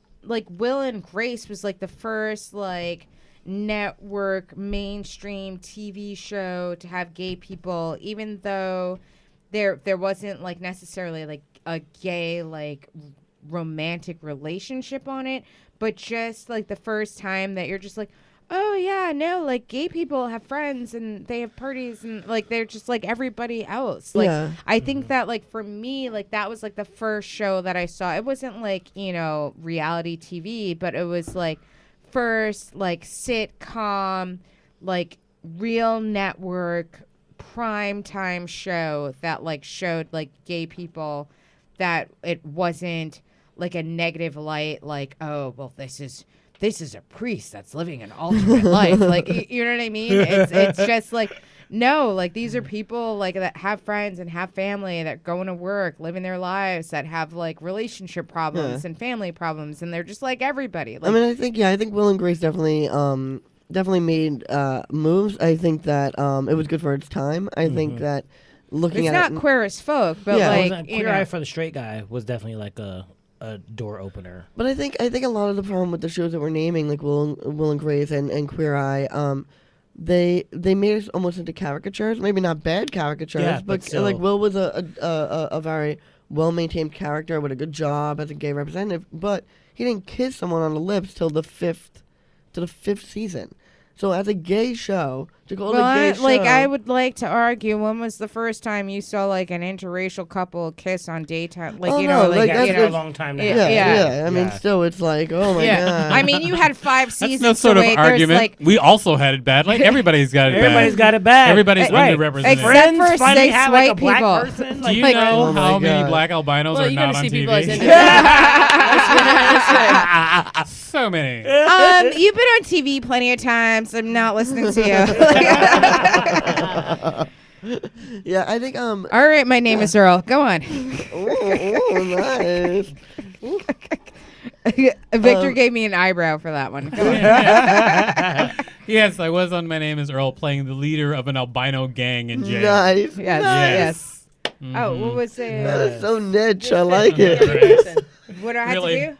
Will and Grace was like the first like network mainstream TV show to have gay people, even though there wasn't like necessarily like a gay like romantic relationship on it, but just like the first time that you're just like, oh yeah, no, like gay people have friends and they have parties and like they're just like everybody else. Like Yeah. I think that like for me, like that was like the first show that I saw. It wasn't like, reality TV, but it was like first like sitcom, like real network prime time show that like showed like gay people, that it wasn't like a negative light, like, oh well, this is a priest that's living an alternate life, like you know what I mean? It's just like, no, like these are people like that have friends and have family that go into work, living their lives, that have like relationship problems and family problems, and they're just like everybody. Like, I mean, I think Will and Grace definitely made moves. I think that it was good for its time. I think that looking it's at not queer as folk, but Yeah. like Queer Eye for the Straight Guy was definitely like a door opener. But I think a lot of the problem with the shows that we're naming, like Will and Grace and Queer Eye, they made us almost into caricatures. Maybe not bad caricatures, Yeah, but but still. like Will was a very well maintained character with a good job as a gay representative, but he didn't kiss someone on the lips till the fifth season. So as a gay show, to call it a gay show, I would like to argue, when was the first time you saw like an interracial couple kiss on daytime? Like, Oh, you no, know, like, like, that's you For a know, long time now. Yeah. I mean, Yeah. still, it's like, oh my god. I mean, you had 5 That's seasons. no sort to of wait. argument. There's like, We also had it bad. Like everybody's got it Everybody's bad. got it bad. Everybody's Right. underrepresented. Except Friends for finally 6 have like a white black people. person. Do Like, you Like- know Oh my how many God. black albinos Well, are you not gotta on see people as TV? individuals. So many. You've been on TV plenty of times. I'm not listening to you. Yeah, I think All right, my name is Earl. Go on. nice. Victor gave me an eyebrow for that one. Go on. Yes, I was on My Name is Earl playing the leader of an albino gang in jail. Nice. Yes, Yes. yes. Oh, what was That it? is so niche. I like it. Right. What do I have Really? to do?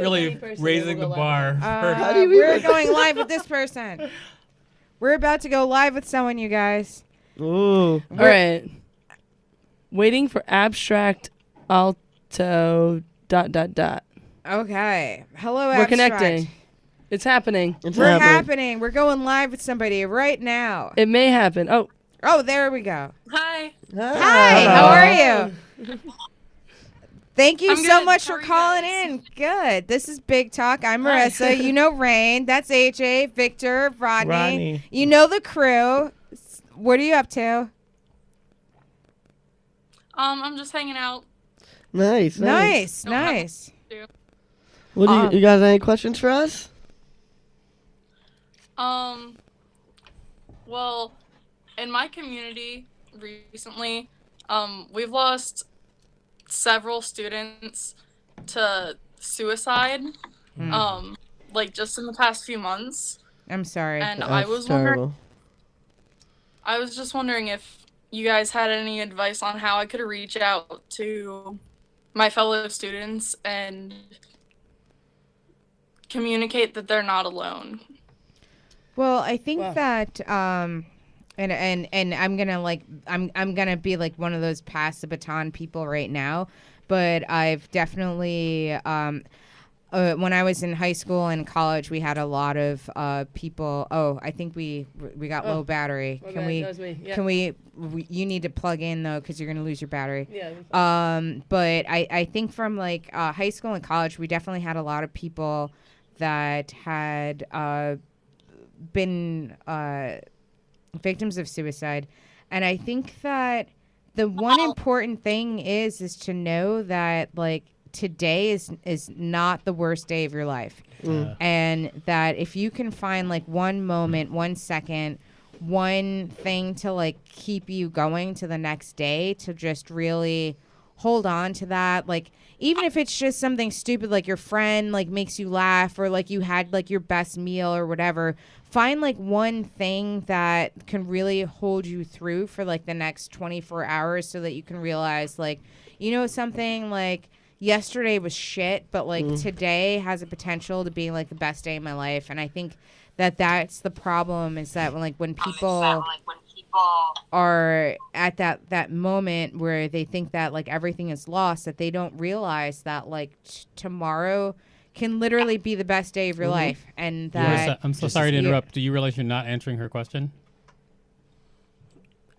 Really raising the bar. How do you We're even- going live with this person. We're about to go live with someone, you guys. Ooh. All right. Waiting for abstract alto ... Okay. Hello, We're Abstract. connecting. It's happening. It's We're happening. happening. We're going live with somebody right now. It may happen. Oh, Oh, there we go. Hi. Hi, how are you? Thank you I'm so good. much How for are you calling guys? in. Good. This is Big Talk. I'm Marissa. You know Rain. That's AJ, Victor, Rodney. Rodney. You know the crew. What are you up to? I'm just hanging out. Nice. Nice, Don't have- nice. What do you guys have any questions for us? Well, in my community recently, we've lost several students to suicide, like just in the past few months. I'm sorry. And That's terrible. I was just wondering if you guys had any advice on how I could reach out to my fellow students and communicate that they're not alone. Well, I think that and I'm gonna I'm gonna be like one of those pass the baton people right now, but I've definitely when I was in high school and college, we had a lot of people. Oh, I think we got low battery. My Can bad, we? that was me. Yeah. Can we? You need to plug in though, because you're gonna lose your battery. Yeah. But I think from like high school and college, we definitely had a lot of people that had been victims of suicide, and I think that the one important thing is to know that like today is not the worst day of your life. And that if you can find like one moment, 1 second, one thing to like keep you going to the next day, to just really hold on to that, like even if it's just something stupid like your friend like makes you laugh, or like you had like your best meal or whatever, find like one thing that can really hold you through for like the next 24 hours, so that you can realize like, you know, something like yesterday was shit, but like today has a potential to be like the best day of my life. And I think that that's the problem, is that when people are at that moment where they think that like everything is lost, that they don't realize that like tomorrow can literally be the best day of your life. And that I'm so sorry to interrupt. Do you realize you're not answering her question?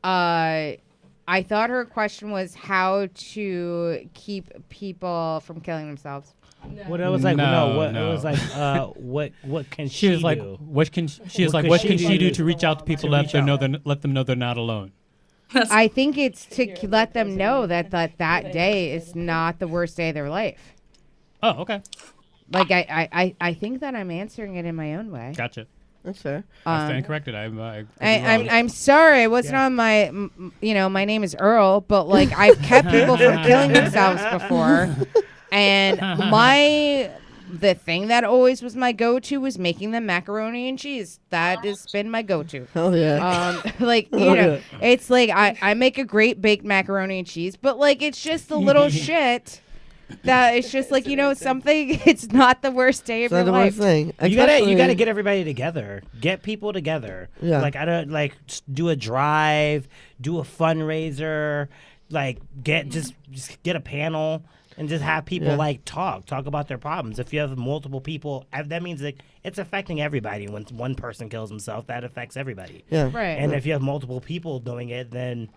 I thought her question was how to keep people from killing themselves. What I was like, No. it was like, what can She was like, do? what can she do to reach out to people, let them know they're not alone? I think it's to let them know that that day is not the worst day of their life. Oh, okay. Like I think that I'm answering it in my own way. Gotcha. That's fair. I stand corrected. I'm sorry. It wasn't on my, my name is Earl, but like I've kept people from killing themselves before. And the thing that always was my go-to was making them macaroni and cheese. That has been my go-to. Oh yeah. It's like I make a great baked macaroni and cheese, but like it's just a little shit. That it's just like, something. It's not the worst day of your life. It's not the worst thing. You gotta get everybody together. Get people together. Yeah. Like I don't do a drive, do a fundraiser, like just get a panel and just have people talk about their problems. If you have multiple people, that means that it's affecting everybody. When one person kills himself, that affects everybody. Yeah. Right. And if you have multiple people doing it, then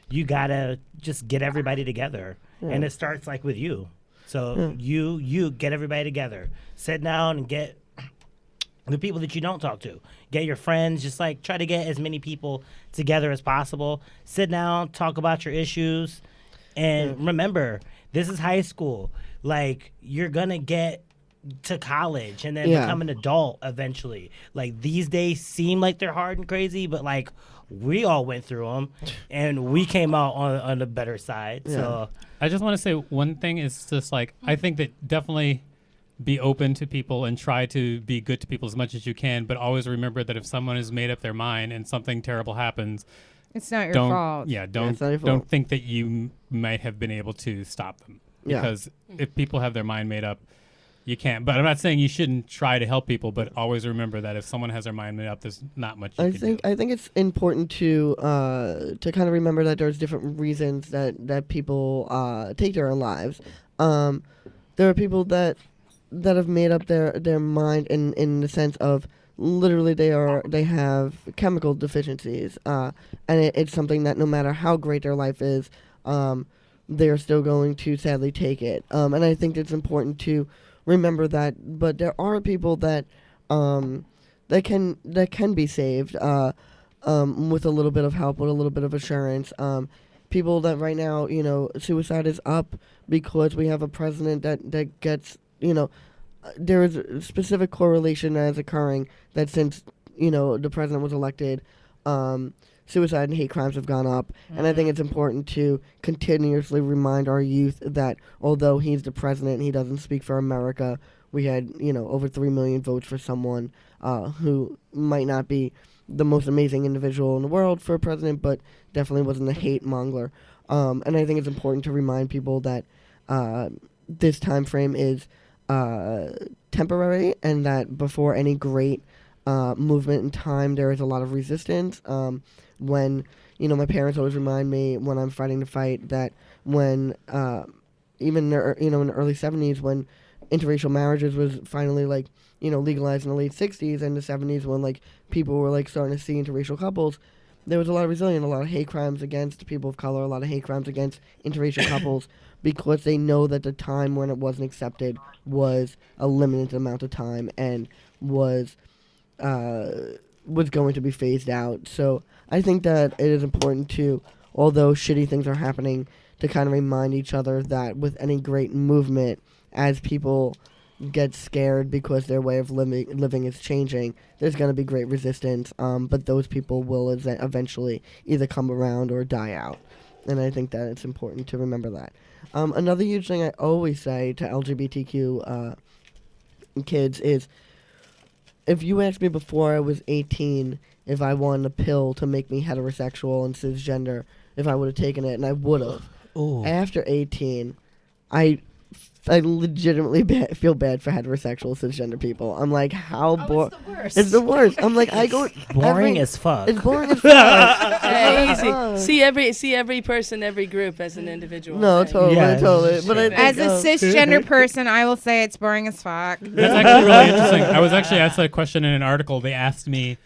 you gotta just get everybody together. Yeah. And it starts like with you. So you get everybody together, sit down and get the people that you don't talk to, get your friends, just like try to get as many people together as possible. Sit down, talk about your issues, and remember, this is high school. Like you're gonna get to college and then become an adult eventually. Like these days seem like they're hard and crazy, but like we all went through them and we came out on the better side. Yeah. So I just want to say one thing is just like, I think that definitely be open to people and try to be good to people as much as you can, but always remember that if someone has made up their mind and something terrible happens, it's not your fault. Yeah, don't think that you might have been able to stop them. Because if people have their mind made up, you can't. But I'm not saying you shouldn't try to help people, but always remember that if someone has their mind made up, there's not much you can do. I think it's important to kind of remember that there's different reasons that people take their own lives. There are people that have made up their mind in the sense of literally they have chemical deficiencies, and it's something that no matter how great their life is, they're still going to sadly take it. And I think it's important to remember that. But there are people that can be saved with a little bit of help, with a little bit of assurance. People that right now, suicide is up because we have a president that gets, there is a specific correlation that is occurring that since the president was elected, suicide and hate crimes have gone up. And I think it's important to continuously remind our youth that although he's the president, he doesn't speak for America. We had, over 3 million votes for someone who might not be the most amazing individual in the world for a president, but definitely wasn't a hate monger. And I think it's important to remind people that this time frame is temporary, and that before any great movement in time, there is a lot of resistance. When, my parents always remind me when I'm fighting the fight that when, even, in the early 70s, when interracial marriages was finally, legalized in the late 60s and the 70s, when, people were, starting to see interracial couples, there was a lot of resilience, a lot of hate crimes against people of color, a lot of hate crimes against interracial couples, because they know that the time when it wasn't accepted was a limited amount of time and was going to be phased out. So I think that it is important to, although shitty things are happening, to kind of remind each other that with any great movement, as people get scared because their way of living is changing, there's going to be great resistance, but those people will eventually either come around or die out. And I think that it's important to remember that. Another huge thing I always say to LGBTQ kids is, if you asked me before I was 18 if I wanted a pill to make me heterosexual and cisgender, if I would have taken it, and I would have. After 18, I legitimately feel bad for heterosexual cisgender people. I'm like, how boring. It's the worst. It's the worst. I'm like, I go Boring as fuck. It's boring as fuck. Easy. See every person, every group as an individual. No, thing. totally, Yeah. totally. But I As think, a cisgender person, I will say it's boring as fuck. That's actually really interesting. I was actually asked that question in an article. They asked me,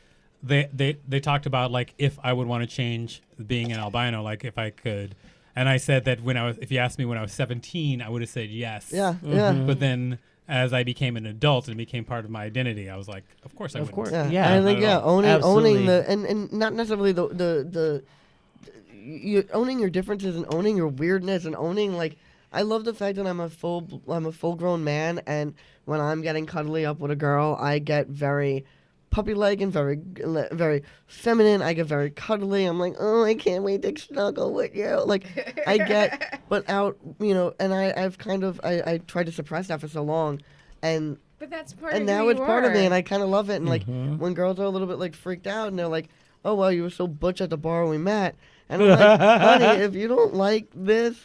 they talked about if I would want to change being an albino, if I could. And I said that if you asked me when I was 17, I would have said yes. Yeah, yeah. But then as I became an adult and it became part of my identity, I was like, of course I would. Of course. Yeah, Yeah, I think not at all. owning Absolutely. the and not necessarily you owning your differences and owning your weirdness and owning I love the fact that I'm a full grown man, and when I'm getting cuddly up with a girl, I get very puppy-like and very feminine. I get very cuddly. I'm like, oh, I can't wait to snuggle with you. I get, but out, and I've kind of I tried to suppress that for so long, and But that's part and of now who it's you part of me, are. and I kind of love it. And when girls are a little bit freaked out, and they're like, "Oh well, you were so butch at the bar when we met," and I'm like, "Honey, if you don't like this,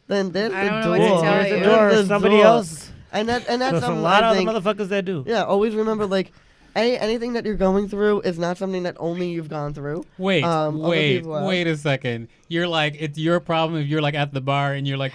then there's I the don't know door. what to tell There's you. the- Or there's the somebody door." else. And that's There's a something lot I of think. other motherfuckers that do. Yeah, always remember anything that you're going through is not something that only you've gone through. Wait, Other people have. wait a second. You're it's your problem if you're at the bar and you're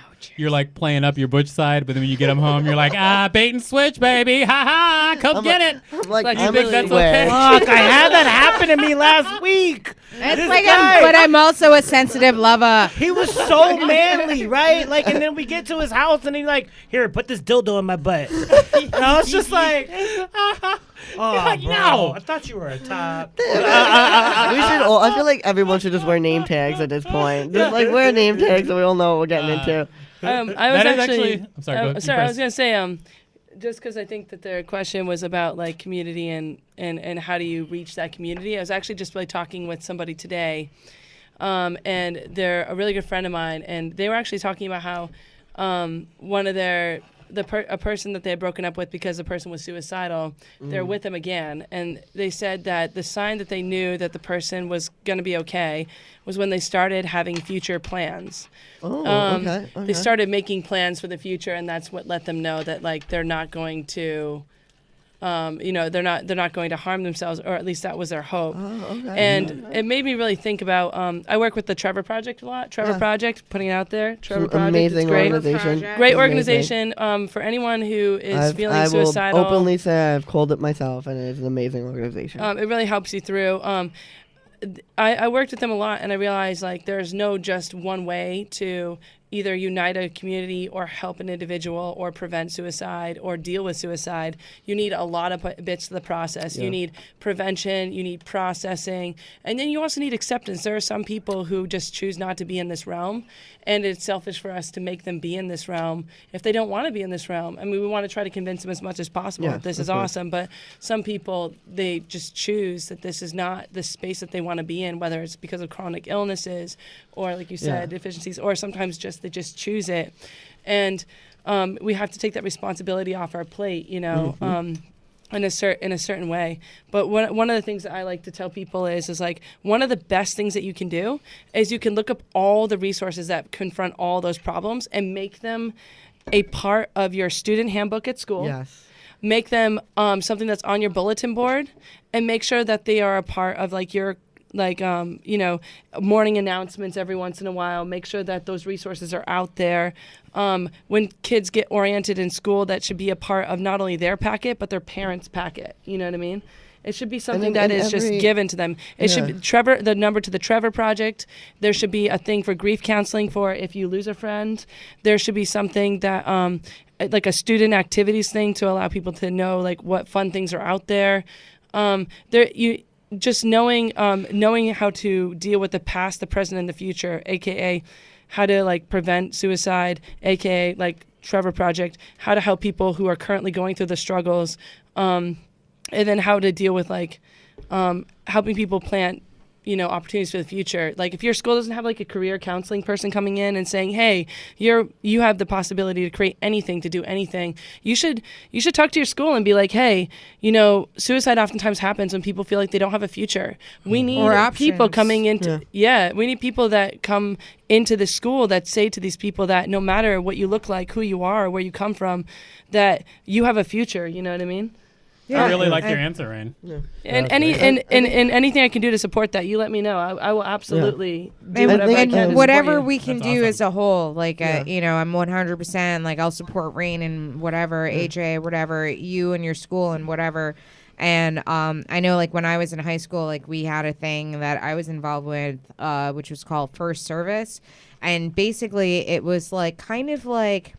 playing up your butch side, but then when you get them home, you're bait and switch, baby, ha ha, come I'm get like- it. I'm like, You I'm think a- that's wait. okay? Fuck, I had that happen to me last week. It's This guy- but I'm also a sensitive lover. He was so manly, right? And then we get to his house and he's like, here, put this dildo in my butt. And I was just like, oh, bro, no. I thought you were a top. We should all. I feel like everyone should just wear name tags at this point. Just wear name tags so we all know what we're getting into. I was That is actually. I'm sorry. Go ahead. You Sorry, I was first. gonna say just because I think that their question was about community and how do you reach that community. I was actually just talking with somebody today, and they're a really good friend of mine, and they were actually talking about how one of a person that they had broken up with because the person was suicidal, they're with them again, and they said that the sign that they knew that the person was going to be okay was when they started having future plans. Oh, okay. They started making plans for the future, and that's what let them know that they're not going to, they're not going to harm themselves, or at least that was their hope. Oh, okay. And it made me really think about. I work with the Trevor Project a lot. Trevor Yeah. Project, putting it out there. Trevor Some Project, amazing it's great. organization. Project. Great Amazing. organization for anyone who is feeling I will suicidal. openly say I've called it myself, and it's an amazing organization. It really helps you through. I worked with them a lot, and I realized there's no just one way to either unite a community or help an individual or prevent suicide or deal with suicide, you need a lot of bits to the process. You need prevention, you need processing, and then you also need acceptance. There are some people who just choose not to be in this realm, and it's selfish for us to make them be in this realm if they don't want to be in this realm. I mean, we want to try to convince them as much as possible that this is awesome, but some people, they just choose that this is not the space that they want to be in, whether it's because of chronic illnesses or, like you said, deficiencies, or sometimes just they just choose it. And we have to take that responsibility off our plate, you know, in a certain way. But one of the things that I like to tell people is like, one of the best things that you can do is you can look up all the resources that confront all those problems and make them a part of your student handbook at school. Yes. Make them something that's on your bulletin board, and make sure that they are a part of like your you know, morning announcements every once in a while. Make sure that those resources are out there. When kids get oriented in school, that should be a part of not only their packet, but their parents' packet. You know what I mean? It should be something that is just given to them. It should be the number to the Trevor Project. There should be a thing for grief counseling for if you lose a friend. There should be something that, like a student activities thing to allow people to know like what fun things are out there. Just knowing how to deal with the past, the present, and the future, aka how to like prevent suicide, aka like Trevor Project, how to help people who are currently going through the struggles, and then how to deal with like helping people plant, you know, opportunities for the future. Like if your school doesn't have like a career counseling person coming in and saying, hey, you have the possibility to create anything, to do anything, you should talk to your school and be like, hey, you know, suicide oftentimes happens when people feel like they don't have a future. We need people coming into we need people that come into the school that say to these people that no matter what you look like, who you are, where you come from, that you have a future. You know what I mean? I really like your answer, Rain. And anything I can do to support that, you let me know. I will absolutely do whatever I can. Whatever we can do as a whole, like you know, I'm 100% like I'll support Rain and whatever, AJ, whatever, you and your school and whatever. And I know like when I was in high school, like we had a thing that I was involved with, which was called First Service, and basically it was like kind of like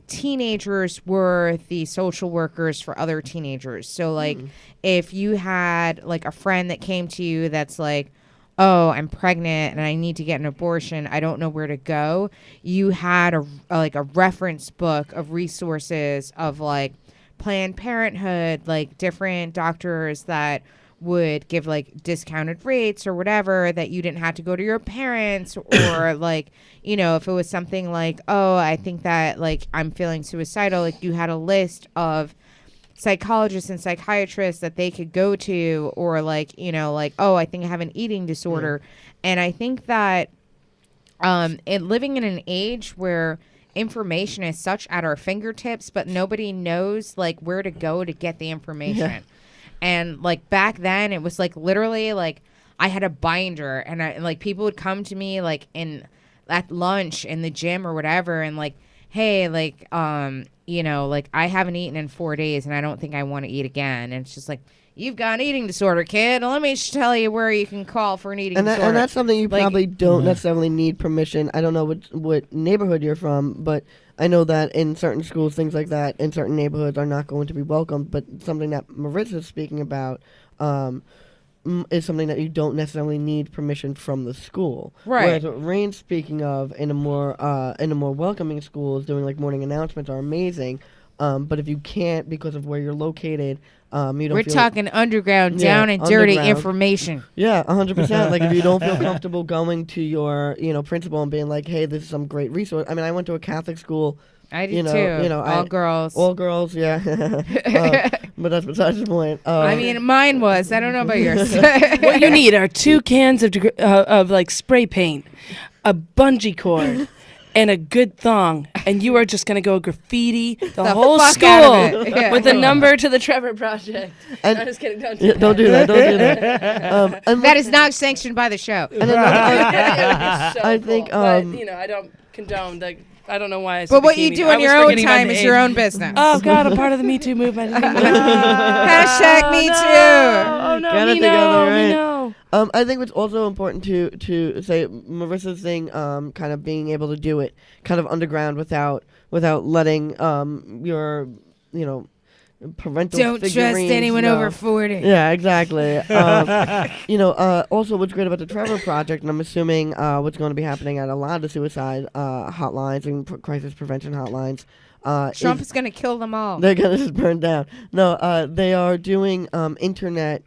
teenagers were the social workers for other teenagers. So like if you had like a friend that came to you that's like, oh, I'm pregnant and I need to get an abortion, I don't know where to go, you had a reference book of resources of like Planned Parenthood, like different doctors that would give like discounted rates or whatever, that you didn't have to go to your parents or like, you know, if it was something like, oh, I think that like I'm feeling suicidal, like you had a list of psychologists and psychiatrists that they could go to, or like, you know, like, oh, I think I have an eating disorder. And I think that living in an age where information is such at our fingertips, but nobody knows like where to go to get the information. And like back then it was like literally like I had a binder and like people would come to me like at lunch in the gym or whatever and like, hey, like you know, like I haven't eaten in 4 days and I don't think I want to eat again. And it's just like, you've got an eating disorder, kid. Let me tell you where you can call for an eating disorder. And that's something you probably don't necessarily need permission. I don't know what neighborhood you're from, but I know that in certain schools, things like that, in certain neighborhoods are not going to be welcomed. But something that Marissa's speaking about is something that you don't necessarily need permission from the school. Right. Whereas what Rain's speaking of in a more welcoming schools, doing like morning announcements are amazing. But if you can't because of where you're located, you don't. We're talking underground, down and dirty information. Yeah, 100%. Like if you don't feel comfortable going to your, principal and being like, "Hey, this is some great resource." I mean, I went to a Catholic school. I did too. All girls. All girls. Yeah. But that's besides the point. I mean, mine was. I don't know about yours. What you need are 2 cans of like spray paint, a bungee cord, and a good thong, and you are just gonna go graffiti the whole school with a number to the Trevor Project. And I'm just kidding. Don't do that. Don't do that. Don't do that. That is not sanctioned by the show. And then I think, but, I don't condone the. I don't know why. But what you do in your own time is your own business. Oh God, I'm part of the Me Too movement. Hashtag Me Too. Oh no, Get it me together, no, right? me no. I think it's also important to say Marissa's thing, kind of being able to do it kind of underground without letting your parental Don't trust figurines anyone know. over 40. Yeah, exactly. Also, what's great about the Trevor Project, and I'm assuming what's going to be happening at a lot of the suicide hotlines and crisis prevention hotlines. Trump is going to kill them all. They're gonna just burn down. No, they are doing internet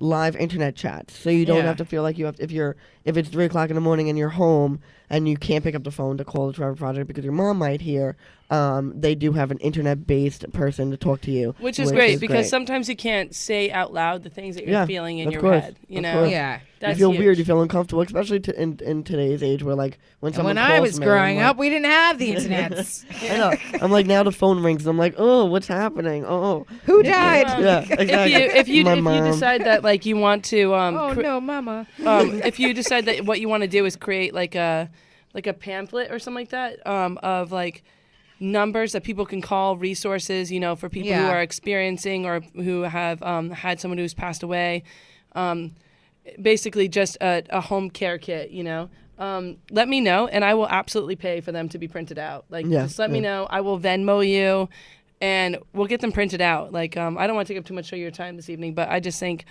live internet chats, so you don't have to feel like you have if it's 3:00 in the morning and you're home and you can't pick up the phone to call the Trevor Project because your mom might hear. They do have an internet-based person to talk to you, which is great because sometimes you can't say out loud the things that you're feeling in your head. You know, yeah. You feel weird. You feel uncomfortable, especially in today's age, where like when someone when calls I was me, growing I'm up, we didn't have the internet. I know. I'm like, now the phone rings. I'm like, oh, what's happening? Oh, who died? Yeah, exactly. If you decide that like you want to, oh no, mama. If you decide that what you want to do is create like a pamphlet or something like that, of like numbers that people can call, resources, for people who are experiencing or who have had someone who's passed away. Basically just a home care kit, let me know and I will absolutely pay for them to be printed out. Just let me know. I will Venmo you and we'll get them printed out. I don't want to take up too much of your time this evening, but I just think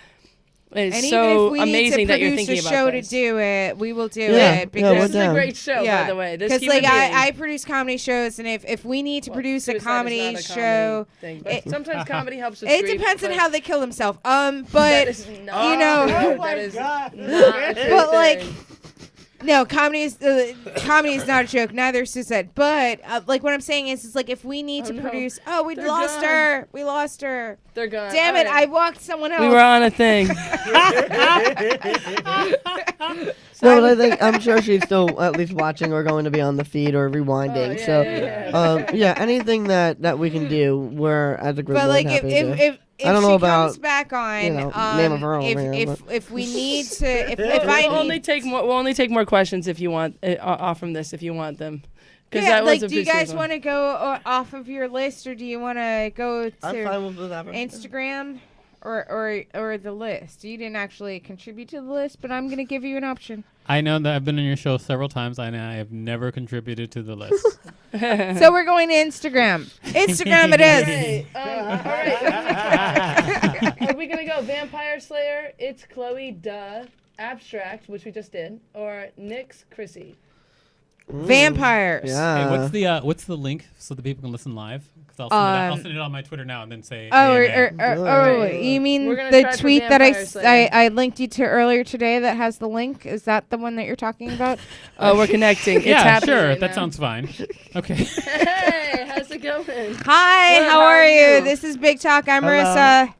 it's so amazing that you're thinking about this. Even if we need to produce a show to do it, we will do it. Because this is a great show, by the way. Because I produce comedy shows, and if we need to produce a comedy show, sometimes comedy helps us. It depends on how they kill themselves. But that is not, that is not a true but thing. No, comedy is not a joke. Neither is suicide. But what I'm saying is, it's like if we need to produce. Oh, we lost her. We lost her. They're gone. Damn it! I walked someone else. We were on a thing. No, but I'm sure she's still at least watching or going to be on the feed or rewinding. Anything that we can do, we're as a group. But if I don't know about comes back on, name of her own. If we need to, we'll only take more questions if you want off from this if you want them. Do you guys want to go off of your list or do you want to go to Instagram or the list? You didn't actually contribute to the list, but I'm going to give you an option. I know that I've been on your show several times and I have never contributed to the list. So we're going to Instagram. Instagram it is. All right. Are we going to go Vampire Slayer, It's Chloe, Duh, Abstract, which we just did, or Nyx, Chrissy? Vampires. Yeah. Hey, what's the link so that people can listen live? Because I'll send it on my Twitter now and then say. You mean the tweet that I linked you to earlier today that has the link? Is that the one that you're talking about? Oh, we're connecting. Yeah, sure. That sounds fine. Okay. Hey, how's it going? Hi, how are you? This is Big Talk. I'm Marissa.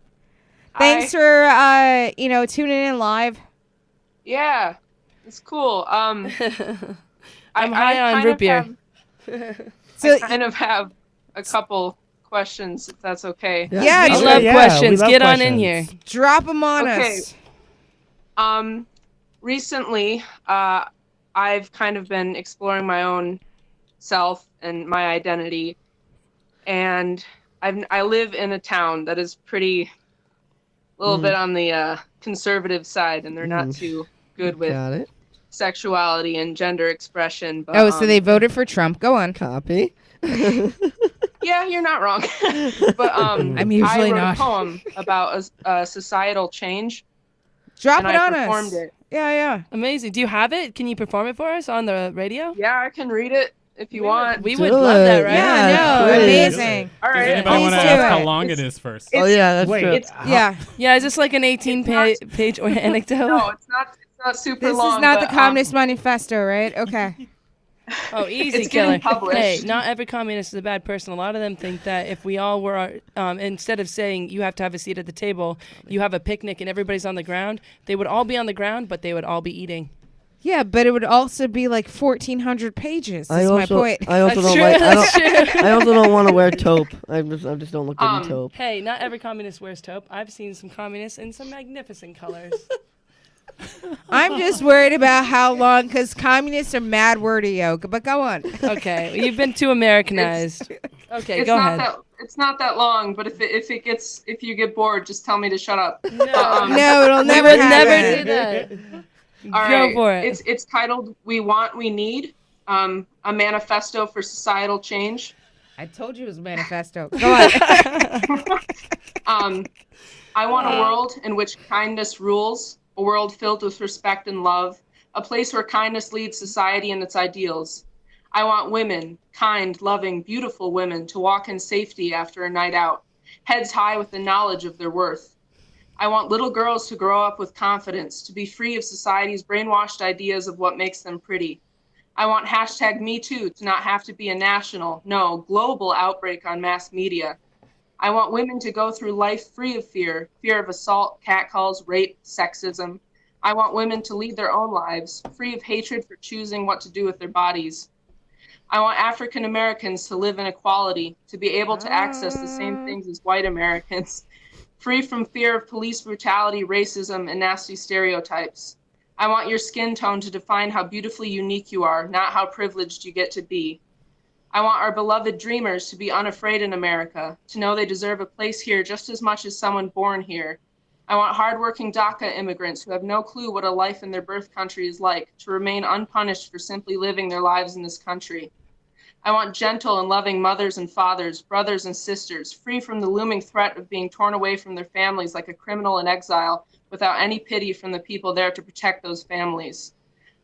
Thanks for tuning in live. Yeah, it's cool. I'm high on root beer. I kind of have a couple questions, if that's okay. Yeah, we love questions. Get on in here. Drop them on us. Recently, I've kind of been exploring my own self and my identity, and I live in a town that is pretty, a little bit on the conservative side, and they're not too good with sexuality and gender expression. But, so they voted for Trump. Go on. Copy. Yeah, you're not wrong. But I'm usually I wrote not. a poem about a societal change. Drop and it on I performed us. It. Yeah. Amazing. Do you have it? Can you perform it for us on the radio? Yeah, I can read it if you want. We would love that, right? Yeah, no, amazing. All right. Does anybody want to ask how long it is first? Oh yeah, that's true. Yeah, is this like an 18-page anecdote? No, it's not super this long. This is not the Communist Manifesto, right? Okay. Oh, easy, it's killer. Published. Hey, not every communist is a bad person. A lot of them think that if we all were, instead of saying you have to have a seat at the table, you have a picnic and everybody's on the ground, they would all be on the ground, but they would all be eating. Yeah, but it would also be like 1,400 pages. That's my point. I also don't I also don't want to wear taupe. I just don't look good in taupe. Hey, not every communist wears taupe. I've seen some communists in some magnificent colors. I'm just worried about how long, because communists are mad wordy, but go on. Okay, you've been too Americanized. Okay, go ahead. It's not that long, but if you get bored, just tell me to shut up. No, No, it'll never happen. do that. All Go right. for it. It's titled "We Want, We Need," a manifesto for societal change. I told you it was a manifesto. Go on. I want a world in which kindness rules, a world filled with respect and love, a place where kindness leads society and its ideals. I want women, kind, loving, beautiful women, to walk in safety after a night out, heads high with the knowledge of their worth. I want little girls to grow up with confidence, to be free of society's brainwashed ideas of what makes them pretty. I want #MeToo to not have to be a national, no, global outbreak on mass media. I want women to go through life free of fear of assault, catcalls, rape, sexism. I want women to lead their own lives, free of hatred for choosing what to do with their bodies. I want African Americans to live in equality, to be able to access the same things as white Americans, free from fear of police brutality, racism, and nasty stereotypes. I want your skin tone to define how beautifully unique you are, not how privileged you get to be. I want our beloved dreamers to be unafraid in America, to know they deserve a place here just as much as someone born here. I want hardworking DACA immigrants who have no clue what a life in their birth country is like to remain unpunished for simply living their lives in this country. I want gentle and loving mothers and fathers, brothers and sisters, free from the looming threat of being torn away from their families like a criminal in exile without any pity from the people there to protect those families.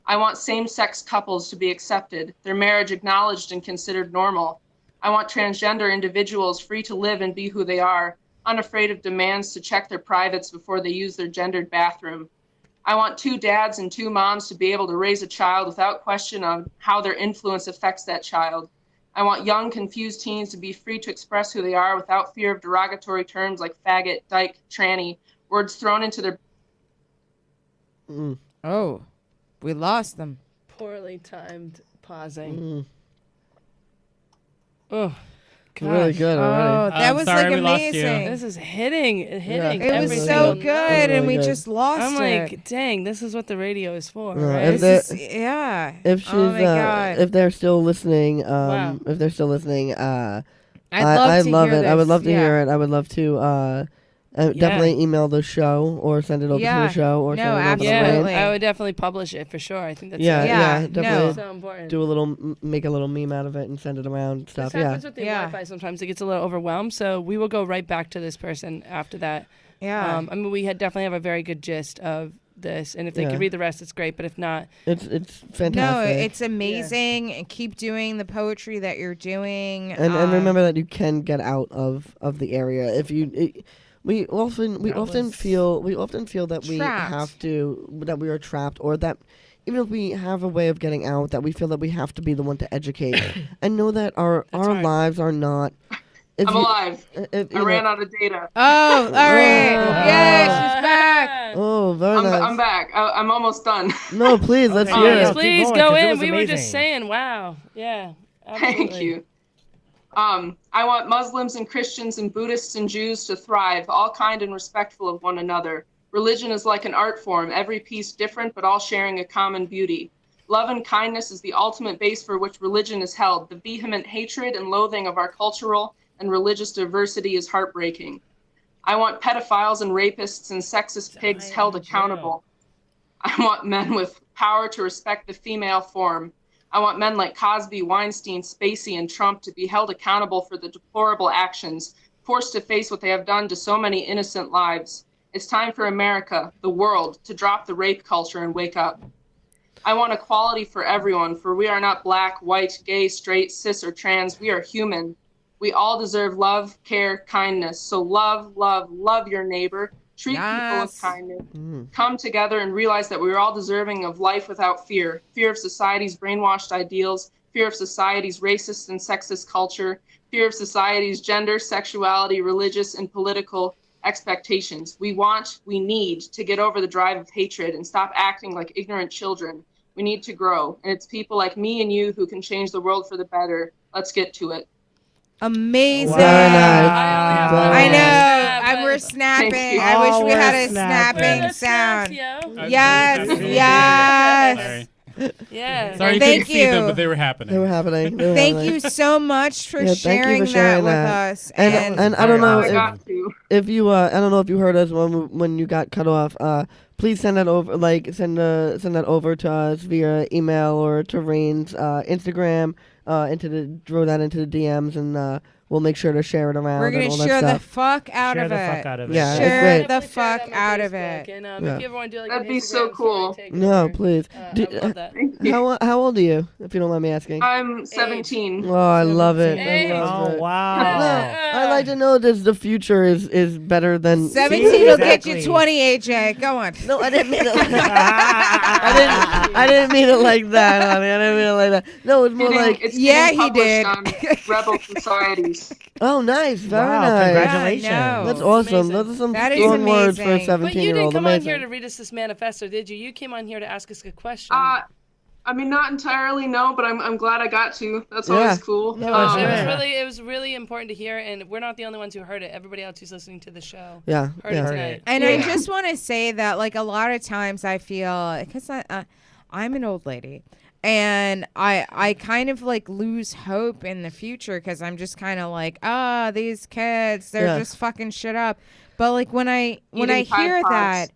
I want same-sex couples to be accepted, their marriage acknowledged and considered normal. I want transgender individuals free to live and be who they are, unafraid of demands to check their privates before they use their gendered bathroom. I want 2 dads and 2 moms to be able to raise a child without question on how their influence affects that child. I want young, confused teens to be free to express who they are without fear of derogatory terms like faggot, dyke, tranny, words thrown into their... Oh, we lost them. Poorly timed pausing. Oh, gosh. Really good already. Oh, that was sorry like we lost you. amazing. This is hitting. It every was so single good, note. and we Really good. just lost I'm it. like, dang, this is what the radio is for, Yeah, right? if This is, yeah. If she's, oh my God. if they're still listening, Wow. if they're still listening, I'd I love to love hear it. this. I would love to yeah. hear it. I would love to definitely email the show or send it over to Yeah. the show or No, send it over to absolutely. Lane. I would definitely publish it for sure. I think that's Yeah, Yeah, definitely. no. so important. Do a little, make a little meme out of it and send it around and This stuff. happens with the Yeah. Wi-Fi sometimes. It gets a little overwhelmed, so we will go right back to this person after that. Yeah. I mean, we definitely have a very good gist of this, and if they Yeah. could read the rest, it's great. But if not, It's fantastic. No, it's amazing. And keep doing the poetry that you're doing. and remember that you can get out of the area if you. We often feel that we Trapped. have to, that we are trapped, or that even if we have a way of getting out, that we feel that we have to be the one to educate and know that our hard. lives are not. I'm alive. If, I ran out of data. Oh, all right. Oh. Yeah, she's back. Oh, very nice. I'm back. I'm almost done. No, please, let's Okay, hear yeah, it. keep please going, go 'cause it in. was We were just amazing. saying, wow, yeah. Absolutely. Thank you. I want Muslims and Christians and Buddhists and Jews to thrive, all kind and respectful of one another. Religion is like an art form, every piece different, but all sharing a common beauty. Love and kindness is the ultimate base for which religion is held. The vehement hatred and loathing of our cultural and religious diversity is heartbreaking. I want pedophiles and rapists and sexist pigs held accountable. I want men with power to respect the female form. I want men like Cosby, Weinstein, Spacey, and Trump to be held accountable for the deplorable actions, forced to face what they have done to so many innocent lives. It's time for America, the world, to drop the rape culture and wake up. I want equality for everyone, for we are not black, white, gay, straight, cis, or trans. We are human. We all deserve love, care, kindness. So love, love, love your neighbor. Treat people with kindness. Come together and realize that we are all deserving of life without fear. Fear of society's brainwashed ideals, fear of society's racist and sexist culture, fear of society's gender, sexuality, religious, and political expectations. We need to get over the drive of hatred and stop acting like ignorant children. We need to grow. And it's people like me and you who can change the world for the better. Let's get to it. Amazing. Very nice. I know. We're Thank snapping. you. I wish Oh, we had we're a snapping snapping. sound. Yo. Yes, Sorry. yes. Yeah. Sorry you Thank couldn't see them, you. but they were happening. They were happening. They were Thank happening. you so much for Yeah, thank you sharing for sharing that that. with us. And I don't know I got to. if you I don't know if you heard us when you got cut off. Please send that over send that over to us via email or to Rain's Instagram throw that into the DMs and we'll make sure to share it around. we're and gonna all that share the stuff. fuck out Share of the it. fuck out of it. Yeah, it's Share great. the Definitely share it fuck on my out of Facebook, it. And Yeah. if you ever want to do like That'd an be so Instagram cool. story, take No, over. please. I would love that. Thank you. How old are you, if you don't mind me asking? I'm 17. Oh, I love it. I 17. love Oh it. wow. I like to know that the future is better than 17 will get you Exactly. 20, AJ. Go on. No, I didn't mean it. I didn't mean it like that, honey. I didn't mean it like that. No, it's more like. It's Yeah, getting he published did. on Rebel Societies. Oh, nice. Very Wow, nice. congratulations. Yeah, I know. That's awesome. Amazing. Those are some That is strong words for a amazing. But you 17-year-old. didn't come on Amazing. here to read us this manifesto, did you? You came on here to ask us a question. I mean, not entirely, no, but I'm glad I got to. That's Yeah. always cool. No, it Yeah. was really important to hear, and we're not the only ones who heard it. Everybody else who's listening to the show Yeah. heard Yeah. it tonight. And I Yeah. just want to say that, like, a lot of times I feel, because I'm an old lady, and I kind of, like, lose hope in the future because I'm just kind of like, these kids, they're Yeah. just fucking shit up. But, like, when I Eating Tide hear Pods.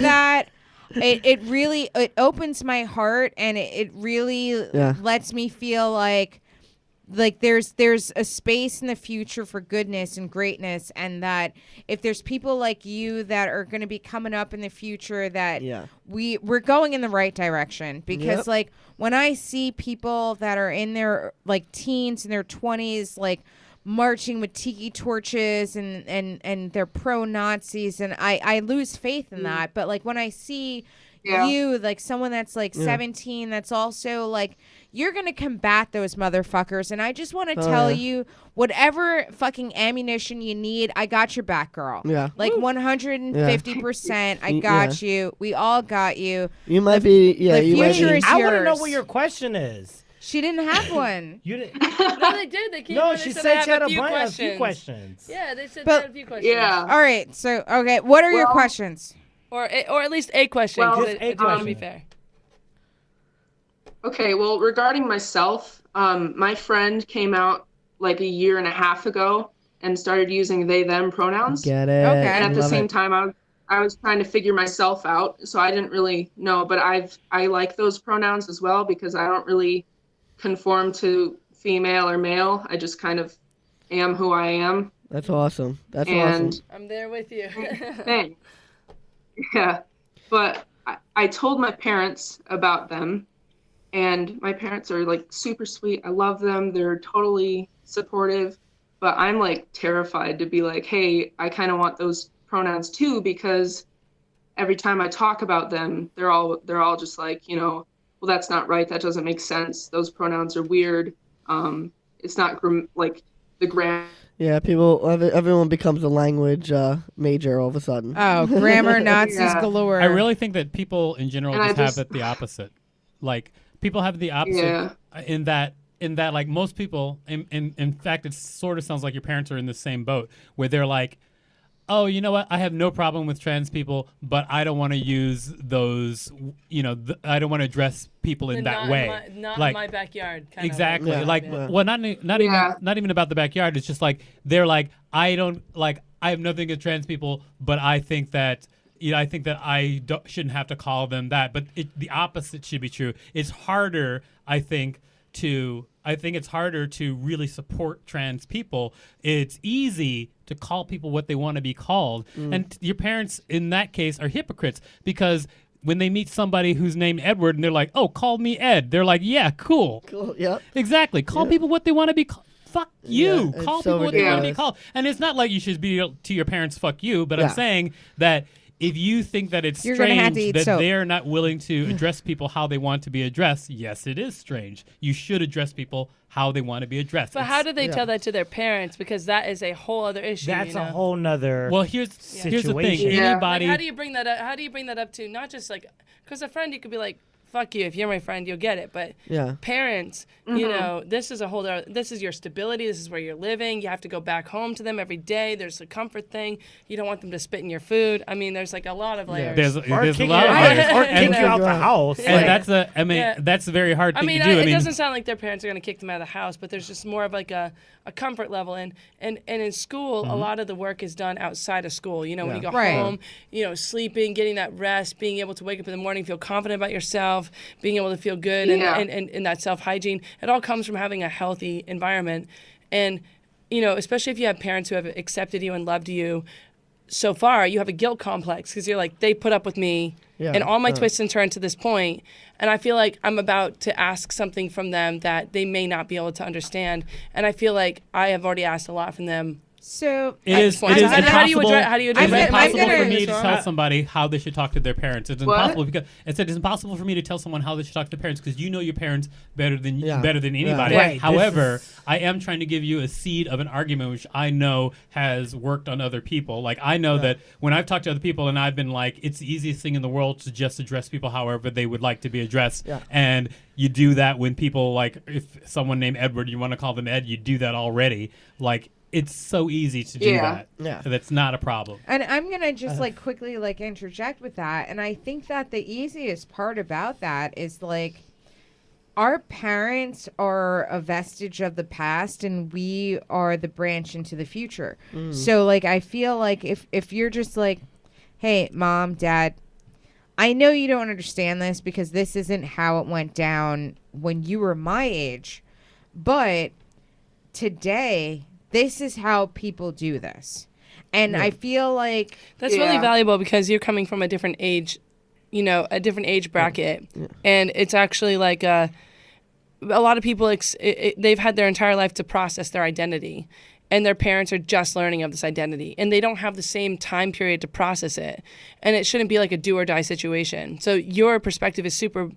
that, it really, it opens my heart, and it really Yeah. lets me feel like there's a space in the future for goodness and greatness, and that if there's people like you that are going to be coming up in the future, that Yeah. we're going in the right direction. Because Yep. like when I see people that are in their like teens and their 20s, like marching with tiki torches and they're pro-Nazis, and I lose faith in that. But like when I see you, like someone that's like 17, that's also like, you're going to combat those motherfuckers. And I just want to tell you, whatever fucking ammunition you need, I got your back, girl. Yeah. Like 150%. I got you. We all got you. You might be. Yeah. the You might future be. is I want to know yours. what your question is. She didn't have one. You didn't. No, they did. They came No, on, they she said said they she had have a few few questions. Yeah, they said But- they had a few questions. Yeah. All right. So, okay. What are your Well- questions? Or at least a question. Well, 'cause Just it, a it want to be question. fair. Okay, well, regarding myself, my friend came out like a year and a half ago and started using they them pronouns. Get it. Okay. And at the Love same it. time, I was trying to figure myself out, so I didn't really know. But I like those pronouns as well because I don't really conform to female or male. I just kind of am who I am. That's awesome. That's And awesome. I'm there with you. Thanks. Yeah, but I told my parents about them, and my parents are like super sweet. I love them. They're totally supportive, but I'm like terrified to be like, hey, I kind of want those pronouns too, because every time I talk about them, they're all just like, well, that's not right. That doesn't make sense. Those pronouns are weird. It's not like the grammar. Yeah. Everyone becomes a language major all of a sudden. Oh, grammar Nazis Yeah. galore. I really think that people in general And I just have just- it the opposite. Like people have the opposite Yeah. in that like most people in fact it sort of sounds like your parents are in the same boat where they're like, oh, you know what? I have no problem with trans people, but I don't want to use those. I don't want to address people in that not way. Not like in my backyard. Kind exactly. Yeah. Like, Yeah. well, not Yeah. even about the backyard. It's just like they're like, I have nothing against trans people, but I think that. I think that shouldn't have to call them that, but the opposite should be true. It's harder, I think it's harder to really support trans people. It's easy to call people what they want to be called. And your parents, in that case, are hypocrites because when they meet somebody who's named Edward and they're like, oh, call me Ed, they're like, yeah, cool. Cool. Yep. Exactly. Call people what they want to be called. Fuck you. Yeah, Call it's so people what they want to be ridiculous. called. And it's not like you should be to your parents, fuck you, but Yeah. I'm saying that if you think that it's You're gonna have strange to eat that soap. they're not willing to address people how they want to be addressed, yes, it is strange. You should address people how they want to be addressed. But how do they tell that to their parents? Because that is a whole other issue. That's you a know? whole nother. Well, here's the thing. Situation. Yeah. Anybody. Like, how do you bring that up? How do you bring that up to not just like, because a friend you could be like, fuck you. If you're my friend, you'll get it. But parents, you know, this is a whole other, this is your stability. This is where you're living. You have to go back home to them every day. There's a comfort thing. You don't want them to spit in your food. I mean, there's like a lot of layers. There's a lot of layers. Or kick you out the house. And that's a very hard thing to do. It doesn't sound like their parents are going to kick them out of the house, but there's just more of like a comfort level. And in school, a lot of the work is done outside of school. You know, when you go home, you know, sleeping, getting that rest, being able to wake up in the morning, feel confident about yourself, being able to feel good, and that self-hygiene. It all comes from having a healthy environment. And, you know, especially if you have parents who have accepted you and loved you so far, you have a guilt complex because you're like, they put up with me and all my twists and turns to this point, and I feel like I'm about to ask something from them that they may not be able to understand, and I feel like I have already asked a lot from them. So it is impossible. How do you address it? It's impossible for me to tell somebody how they should talk to their parents. It's impossible because it's impossible for me to tell someone how they should talk to their parents because you know your parents better than anybody. Right. However, I am trying to give you a seed of an argument which I know has worked on other people. Like I know that when I've talked to other people and I've been like, it's the easiest thing in the world to just address people however they would like to be addressed. And you do that when people like, if someone named Edward, you want to call them Ed, you do that already. Like. It's so easy to do that. So that's not a problem. And I'm going to just like quickly like interject with that. And I think that the easiest part about that is like our parents are a vestige of the past and we are the branch into the future. So like I feel like if you're just like, hey, mom, dad, I know you don't understand this because this isn't how it went down when you were my age. But today, this is how people do this. And I feel like that's really valuable because you're coming from a different age, you know, a different age bracket. And it's actually like a lot of people, they've had their entire life to process their identity. And their parents are just learning of this identity. And they don't have the same time period to process it. And it shouldn't be like a do or die situation. So your perspective is super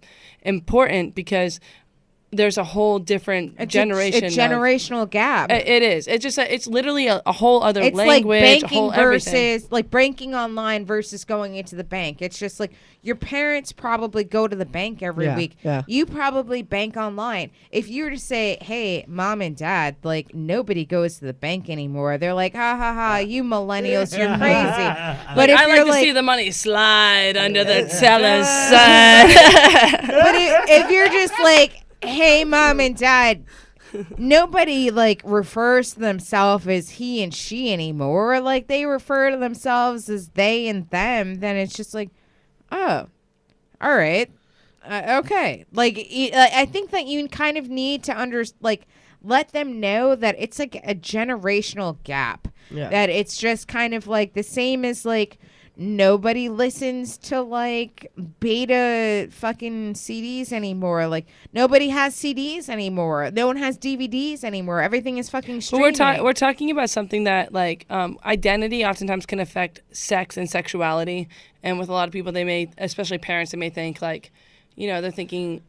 important because there's a whole different generation. A generational gap. It is. It's just it's literally a whole other it's language. It's like banking versus like banking online versus going into the bank. It's just like your parents probably go to the bank every week. You probably bank online. If you were to say, "Hey, mom and dad, like nobody goes to the bank anymore," they're like, "Ha ha ha, you millennials, you're crazy." But if I like to see the money slide under the teller's side. But if you're just like, hey, mom and dad, nobody like refers to themselves as he and she anymore. Like they refer to themselves as they and them. Then it's just like, oh, all right, okay. Like I think that you kind of need to let them know that it's like a generational gap. That it's just kind of like the same as like. Nobody listens to like beta fucking CDs anymore. Like nobody has CDs anymore. No one has DVDs anymore. Everything is fucking streaming. But we're talking about something that like identity oftentimes can affect sex and sexuality. And with a lot of people, they may, especially parents, they may think like, you know, they're thinking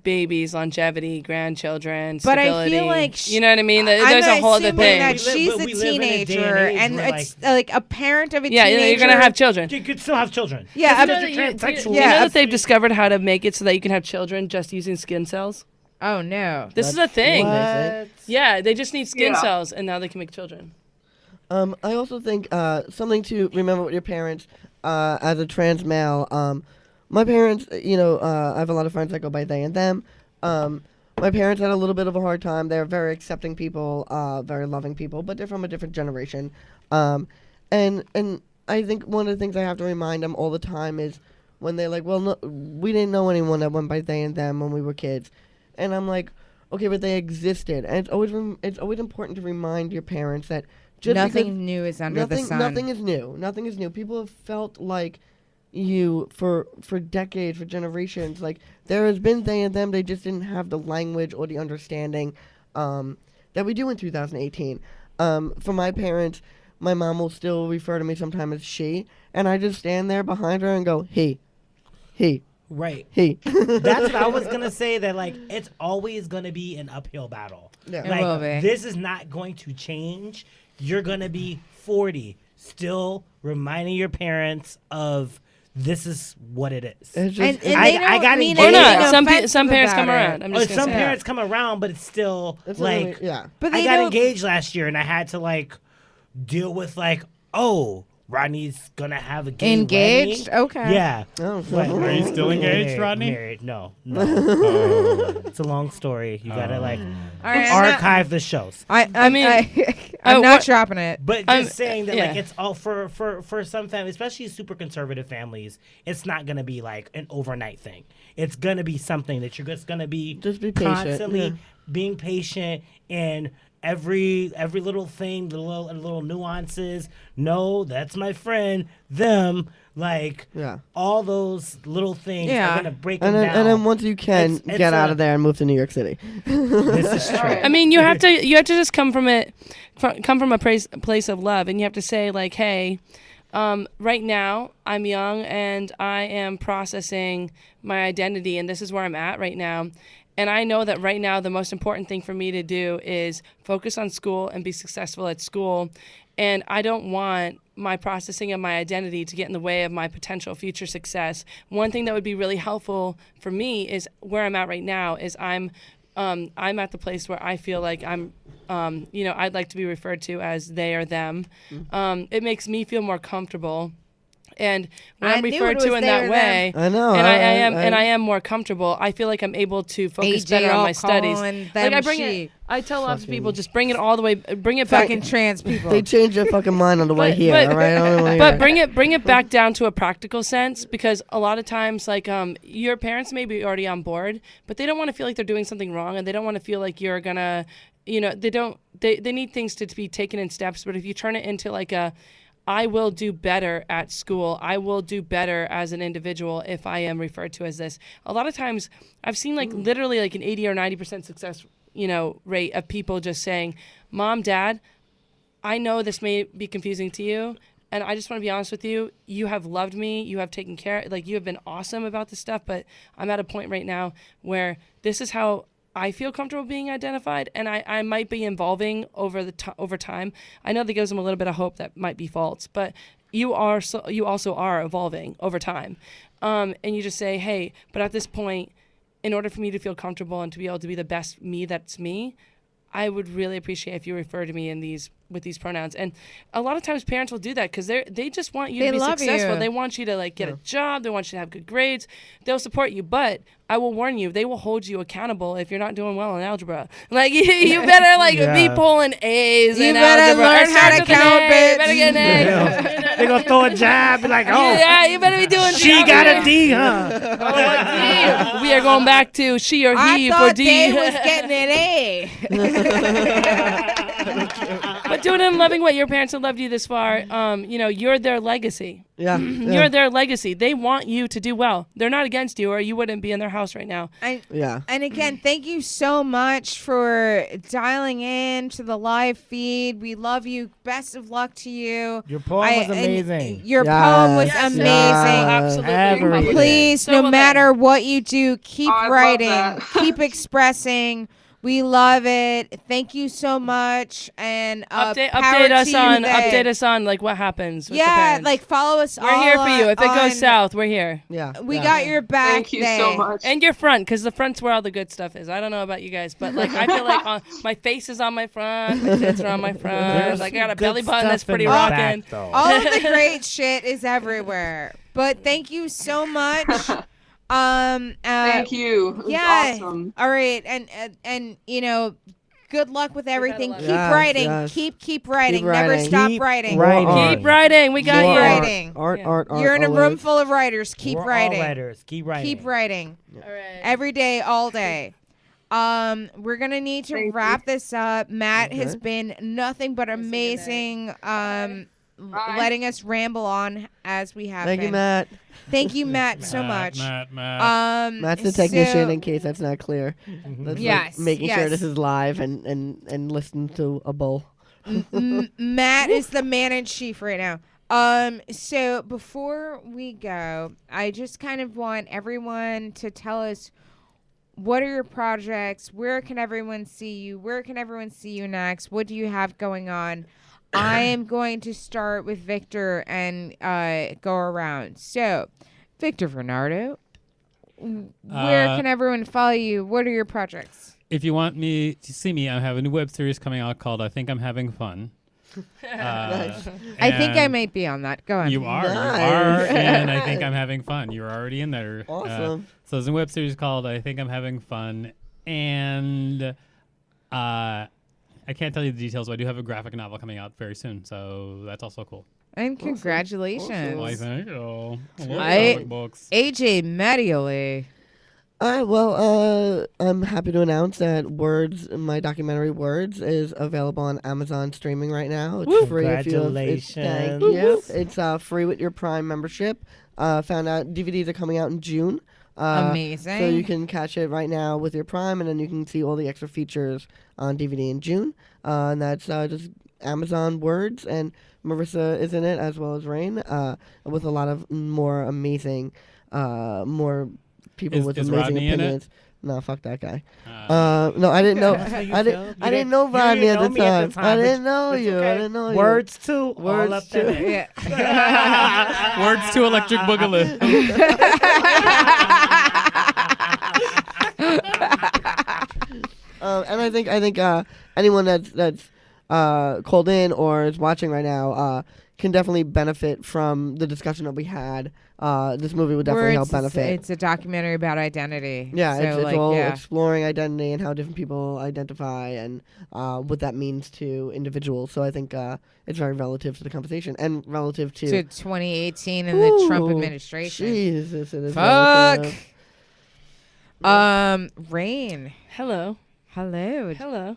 babies, longevity, grandchildren, stability. But I feel like you know what I mean? There's a whole other thing. That she's a teenager, and it's like a parent of a teenager. Yeah, you're gonna have children. You could still have children. Yeah, you know that they've discovered how to make it so that you can have children just using skin cells. Oh no, this is a thing. What? Yeah, they just need skin cells, and now they can make children. I also think something to remember with your parents as a trans male. My parents, you know, I have a lot of friends that go by they and them. My parents had a little bit of a hard time. They're very accepting people, very loving people, but they're from a different generation. And I think one of the things I have to remind them all the time is when they're like, well, no, we didn't know anyone that went by they and them when we were kids. And I'm like, okay, but they existed. And it's always important to remind your parents that just nothing new is under the sun. Nothing is new. Nothing is new. People have felt like you for decades, for generations. Like there has been they and them. They just didn't have the language or the understanding that we do in 2018. For my parents, my mom will still refer to me sometimes as she, and I just stand there behind her and go, he. Right. He. That's what I was gonna say. That like it's always gonna be an uphill battle. Yeah. It Like will be. this is not going to change. You're gonna be 40, still reminding your parents of this is what it is. It's And, just, and I- they don't I got mean engaged. Or anything not. Some offensive parents come about around. it. I'm Oh, just gonna some say. parents come around, but it's still it's like yeah. But I they got don't. engaged last year, and I had to like deal with like, oh, Rodney's gonna have a gay Engaged? wedding. Okay. Yeah. Oh, But- Are you still engaged, Rodney? Married? No. It's a long story. You gotta like All right, I'm not- archive the shows. I mean, I'm not what- dropping it. But I'm- just saying that, like, yeah. it's all for some families, especially super conservative families. It's not gonna be like an overnight thing. It's gonna be something that you're just gonna be Just be patient, constantly yeah. being patient and every little thing, the little nuances. No, that's my friend. Them, like, Yeah. all those little things Yeah. are gonna break And them then, down. and then once you can It's get out a- of there and move to New York City. This is true. I mean, you have to just come from a place of love, and you have to say like, hey, right now I'm young and I am processing my identity, and this is where I'm at right now. And I know that right now the most important thing for me to do is focus on school and be successful at school. And I don't want my processing of my identity to get in the way of my potential future success. One thing that would be really helpful for me is where I'm at right now is I'm at the place where I feel like I'm, I'd like to be referred to as they or them. It makes me feel more comfortable. And when I I'm knew it referred was to in they that or them. way, I know. and I am more comfortable. I feel like I'm able to focus AJ better on all my studies. calling Like them I bring she. it. I tell lots of Fucking- people just bring it all the way. Bring it back. Fucking trans people. They change their fucking mind on the way But- here, but- all right? I don't wanna But hear it. bring it back down to a practical sense, because a lot of times, like your parents may be already on board, but they don't want to feel like they're doing something wrong, and they don't want to feel like you're gonna, they need things to be taken in steps. But if you turn it into like I will do better at school, I will do better as an individual if I am referred to as this. A lot of times I've seen like literally like an 80 or 90% success, rate of people just saying, Mom, Dad, I know this may be confusing to you, and I just want to be honest with you. You have loved me. You have taken care. Like, you have been awesome about this stuff, but I'm at a point right now where this is how I feel comfortable being identified, and I might be evolving over time. I know that gives them a little bit of hope that might be false, but you also are evolving over time. And you just say, hey, but at this point, in order for me to feel comfortable and to be able to be the best me that's me, I would really appreciate if you refer to me with these pronouns. And a lot of times parents will do that because they just want you They to be love successful. you. They want you to like get a job. They want you to have good grades. They'll support you, but I will warn you, they will hold you accountable if you're not doing well in algebra. Like you better like be pulling A's. You in better algebra. learn It how starts to with an count, A. bitch. You better get an A. They're gonna throw a jab, be like, oh, Yeah, you better be doing. she got a D, huh? Oh, D. We are going back to she or I he thought for D. Dave was getting an A. But doing it and loving what your parents have loved you this far, you're their legacy. Yeah. You're their legacy. They want you to do well. They're not against you, or you wouldn't be in their house right now. Yeah. And again, thank you so much for dialing in to the live feed. We love you. Best of luck to you. Your poem was and amazing. Your poem was Yes. amazing. Absolutely. Everything. Please, So no well matter what you do, keep I love writing, that. keep expressing. We love it. Thank you so much. And Update power us to you on today. update us on like what happens. With the Yeah, parents. like follow us. we're here for you. If it on- goes south, we're here. Yeah. we yeah. got your back. Thank you so day. much. And your front, because the front's where all the good stuff is. I don't know about you guys, but like I feel like my face is on my front, my tits are on my front. There's Like I got a good belly button that's stuff in pretty the rocking. back, though. All of the great shit is everywhere. But thank you so much. Thank you. It was Yeah. awesome. All right, and good luck with everything. lot of Keep Yes, writing. yes. Keep writing. Keep Never writing. stop Keep writing. writing. More Keep writing. We got More you. art. Writing. Art, Yeah. art, art. You're in a always. room full of writers. Keep We're writing. all writers. Keep writing. Keep writing. All right. Every day, all day. We're gonna need to Thank you. wrap this up. Matt has Okay. been nothing but amazing. Letting us ramble on as we have Thank been. you, Matt. Thank you, Matt, so much. Matt. Matt's the technician, so- in case that's not clear. That's Yes, making sure yes. this is live and listen to a bull. Matt is the man in chief right now. So before we go, I just kind of want everyone to tell us what are your projects, where can everyone see you, where can everyone see you next, what do you have going on? I am going to start with Victor and go around. So, Victor Bernardo, where can everyone follow you? What are your projects? If you want me to see me, I have a new web series coming out called I Think I'm Having Fun. Nice. I think I might be on that. Go on. You are. Nice. You are. And I think I'm having fun. You're already in there. Awesome. So there's a web series called I Think I'm Having Fun. And I can't tell you the details, but I do have a graphic novel coming out very soon. So that's also cool. And congratulations. Why, thank you. I love I- comic books. AJ Medioli. Well, I'm happy to announce that my documentary Words, is available on Amazon streaming right now. It's free if you have, thank you. It's free with your Prime membership. Found out DVDs are coming out in June. Amazing. So you can catch it right now with your Prime, and then you can see all the extra features on DVD in June. And that's just Amazon Words, and Marissa is in it as well as Rain, with a lot of more amazing, more people with is amazing Rodney in it? opinions. No, fuck that guy. No, I didn't know. I didn't know Rodney at the time. I didn't know you. I didn't know you. Words too. Words all up too. there. Words to Electric Boogaloo. And I think anyone that's called in or is watching right now can definitely benefit from the discussion that we had. This movie would definitely help benefit. It's a documentary about identity. Yeah, So, it's all exploring identity and how different people identify and what that means to individuals. So I think it's very relative to the conversation and relative to 2018 and the Trump Ooh, administration. Jesus, it is Fuck. relative. Rain. Hello. Hello. Hello.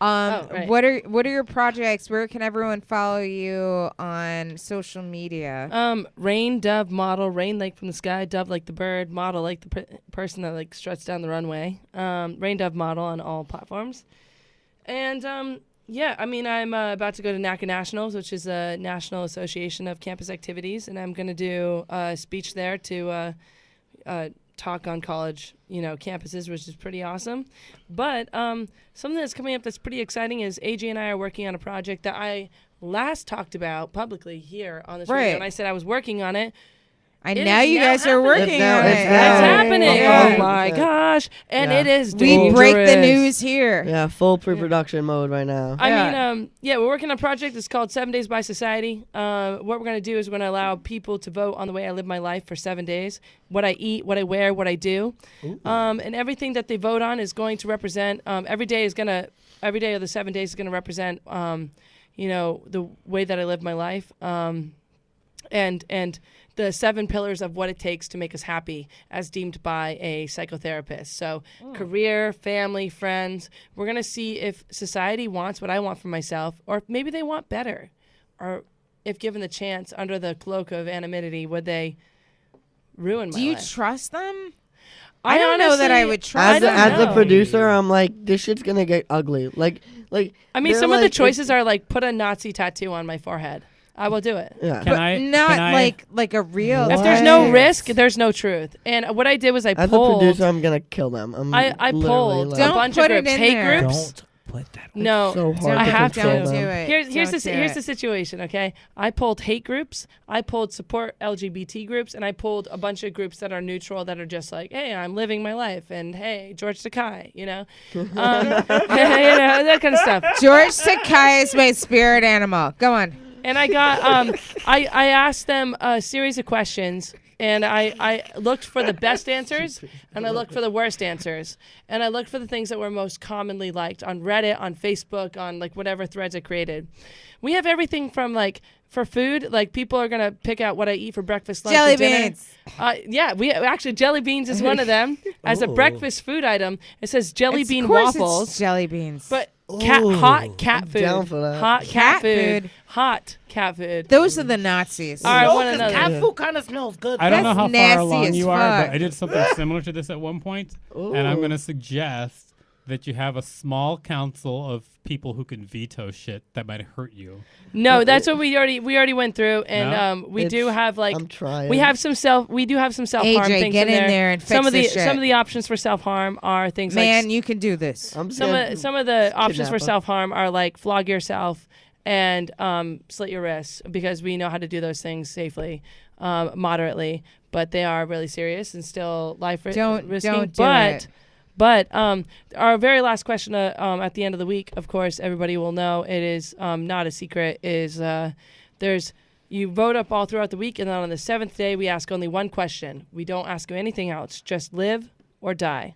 Right. What are your projects? Where can everyone follow you on social media? Rain, dove, model. Rain like from the sky, dove like the bird, model like the person that like struts down the runway. Rain, dove, model on all platforms. And yeah, I mean, I'm about to go to NACA Nationals, which is a National Association of Campus Activities, and I'm going to do a speech there to talk on college, campuses, which is pretty awesome. But something that's coming up that's pretty exciting is AJ and I are working on a project that I last talked about publicly here on this radio, and I said I was working on it. And now you guys are working on it. It's happening. Yeah. Oh my gosh. And it is We dangerous. break the news here. Yeah, full pre-production mode right now. I mean, we're working on a project that's called 7 Days by Society. What we're going to do is we're going to allow people to vote on the way I live my life for 7 days, what I eat, what I wear, what I do. And everything that they vote on is going to represent, every day of the 7 days is going to represent, the way that I live my life. And the 7 pillars of what it takes to make us happy as deemed by a psychotherapist. So career, family, friends. We're going to see if society wants what I want for myself, or maybe they want better. Or if given the chance under the cloak of anonymity, would they ruin my life? Do you trust them? I don't know that I would trust them. As a producer, I'm like, this shit's going to get ugly. Like. I mean, some of the choices are like, put a Nazi tattoo on my forehead. I will do it. Yeah. Like a real. If there's no risk, there's no truth. And what I did was I As pulled. a producer, I'm gonna kill them. I pulled like, a bunch of groups, hate there. groups. Don't put that. No, so hard I to have control to. do them. it. Here's Don't do the situation. Okay, I pulled hate groups. I pulled support LGBT groups, and I pulled a bunch of groups that are neutral, that are just like, hey, I'm living my life, and hey, George Takei, that kind of stuff. George Takei is my spirit animal. Go on. And I got I asked them a series of questions, and I looked for the best answers, and I looked for the worst answers, and I looked for the things that were most commonly liked on Reddit, on Facebook, on like whatever threads I created. We have everything from like for food, like people are gonna pick out what I eat for breakfast, lunch, Jelly and dinner. beans. Yeah, we actually jelly beans is one of them as a breakfast food item. It says jelly bean Of course waffles, it's jelly beans. but hot cat food, down for that. hot Cat cat food, food. hot cat food. Those are the Nazis. All right, No, one 'cause another. cat food kind of smells good. I don't know That's how nasty far along as you are, fuck. but I did something similar to this at one point, and I'm going to suggest that you have a small council of people who can veto shit that might hurt you. No, that's what we already went through, and No? we do have like I'm trying. we do have some self harm AJ, things get in in there. there and some fix of the this shit. some of the options for self harm are things Man, like you can do this. I'm some of the options for kidnapper. self harm are like flog yourself and slit your wrists, because we know how to do those things safely, moderately, but they are really serious and still life risking. Don't do it. But our very last question at the end of the week, of course, everybody will know it is not a secret, is you vote up all throughout the week, and then on the 7th day, we ask only one question. We don't ask you anything else. Just live or die.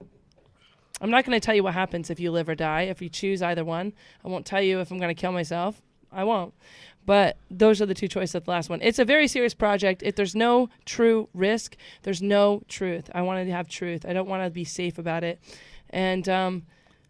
I'm not going to tell you what happens if you live or die. If you choose either one, I won't tell you if I'm going to kill myself. I won't. But those are the two choices of the last one. It's a very serious project. If there's no true risk, there's no truth. I want to have truth. I don't want to be safe about it. And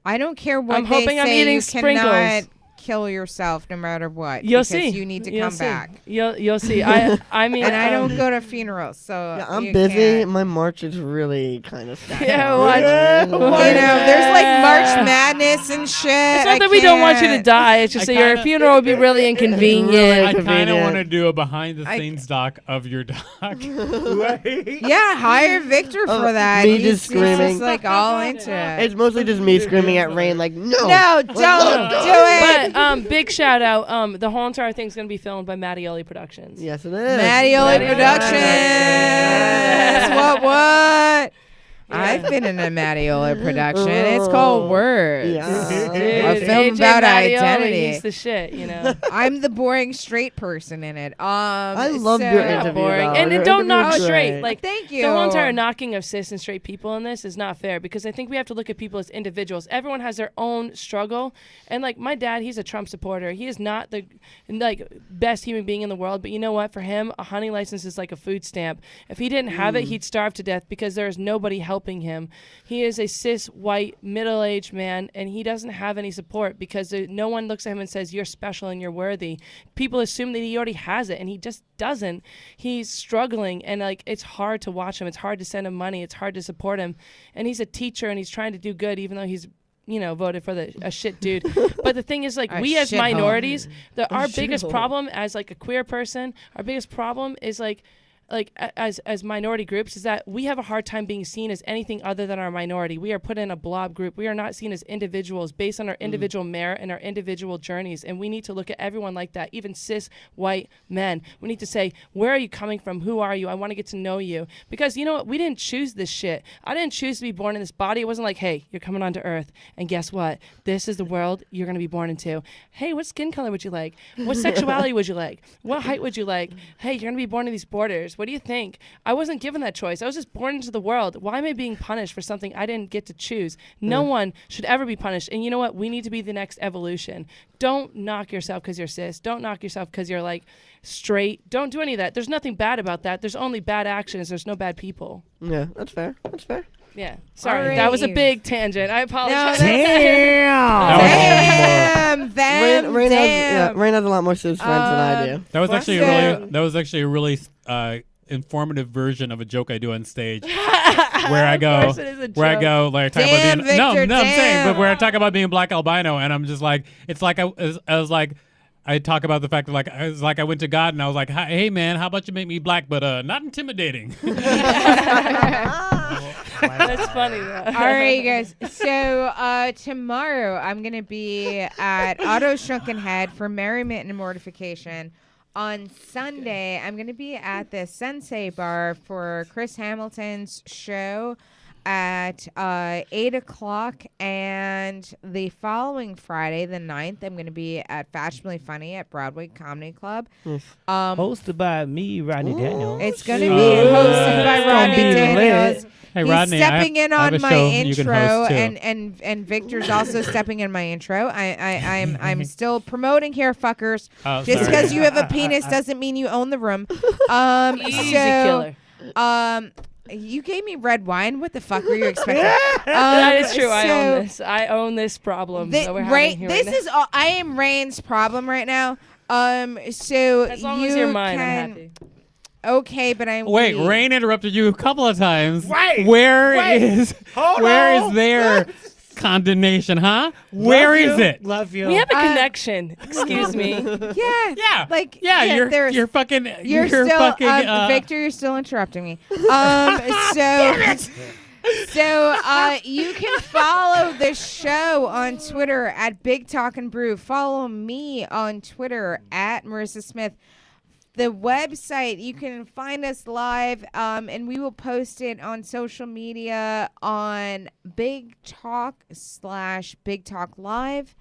I don't care what I'm they hoping I'm say, eating you sprinkles. cannot kill yourself no matter what. You'll because see. You need to You'll come see. back. You'll see. I mean, And I don't go to funerals, so Yeah, I'm you busy. can't. My March is really kind of sad. Yeah, watch. You know, there's like March Madness and shit. It's not that we don't want you to die. It's just I that your kinda- funeral would be really inconvenient. I kind of convenient. want to do a behind the scenes doc of your doc. Yeah, hire Victor for that. me He's just screaming. just like all into it. It's mostly just me screaming at Rain like, no. No, don't do it. But big shout out. The whole entire thing's gonna be filmed by Mattioli Productions. Yes, it is. Mattioli Mattioli Productions. What? I've been in a Mattioli production. It's called Words. Yeah. A Dude, film AJ about Mattioli, identity. He's the shit, you know. I'm the boring straight person in it. I loved your so- interview. Boring. though. And Your don't interview knock was straight. great. Like Thank you. the whole entire knocking of cis and straight people in this is not fair, because I think we have to look at people as individuals. Everyone has their own struggle, and like my dad, he's a Trump supporter. He is not the best human being in the world, but you know what? For him, a hunting license is like a food stamp. If he didn't have it, he'd starve to death because there is nobody helping him. He is a cis white middle-aged man, and he doesn't have any support because no one looks at him and says you're special and you're worthy. People assume that he already has it, and he just doesn't. He's struggling, and like it's hard to watch him. It's hard to send him money. It's hard to support him. And he's a teacher, and he's trying to do good, even though he's voted for a shit dude. But the thing is, like, A we as shithole. minorities, our biggest shithole. problem as like a queer person, our biggest problem is like as minority groups is that we have a hard time being seen as anything other than our minority. We are put in a blob group. We are not seen as individuals based on our individual merit and our individual journeys. And we need to look at everyone like that, even cis white men. We need to say, where are you coming from? Who are you? I want to get to know you. Because you know what? We didn't choose this shit. I didn't choose to be born in this body. It wasn't like, hey, you're coming onto Earth, and guess what? This is the world you're going to be born into. Hey, what skin color would you like? What sexuality would you like? What height would you like? Hey, you're going to be born in these borders. What do you think? I wasn't given that choice. I was just born into the world. Why am I being punished for something I didn't get to choose? No one should ever be punished. And you know what? We need to be the next evolution. Don't knock yourself because you're cis. Don't knock yourself because you're like straight. Don't do any of that. There's nothing bad about that. There's only bad actions. There's no bad people. Yeah, that's fair. That's fair. Yeah. Sorry. All That was a right. big tangent. I apologize. Damn. Rain has a lot more cis friends than I do. That was actually So- a really informative version of a joke I do on stage, where I go, course it is a where I joke. go, like talk Damn, about being Victor, I'm saying, but damn. where I talk about being black albino, and I'm just like, it's like I was like. I talk about the fact that like I went to God and I was like, hey man, how about you make me black but not intimidating? That's funny though. All right, you guys. So tomorrow I'm gonna be at Otto's Shrunken Head for Merriment and Mortification. On Sunday, I'm gonna be at the Sensei Bar for Chris Hamilton's show at 8 o'clock, and the following Friday, the 9th, I'm going to be at Fashionably Funny at Broadway Comedy Club. Hosted by me, Rodney Daniels. It's going to be hosted by It's gonna Rodney be lit. Daniels. Hey He's Rodney, stepping in I have on a my show you can intro, host, too. and Victor's also stepping in my intro. I'm still promoting here, fuckers. Oh, Just sorry. because you have a penis doesn't mean you own the room. Easy killer. You gave me red wine. What the fuck were you expecting? That is true. I so own this. I own this problem that we're having here this right now. is all. I am Rain's problem right now. So As long you as you're mine, I'm can, happy. Okay, but I'm Wait, weak. Rain interrupted you a couple of times. Wait, Where wait. is Hold where on. is there condemnation, huh? Where is it? Love you. We have a connection. Excuse me. Yeah. Yeah. Like You're fucking. You're still fucking. Victor. You're still interrupting me. So you can follow the show on Twitter at Big Talk and Brew. Follow me on Twitter at Marissa Smith. The website, you can find us live, and we will post it on social media on Big Talk/Big Talk Live.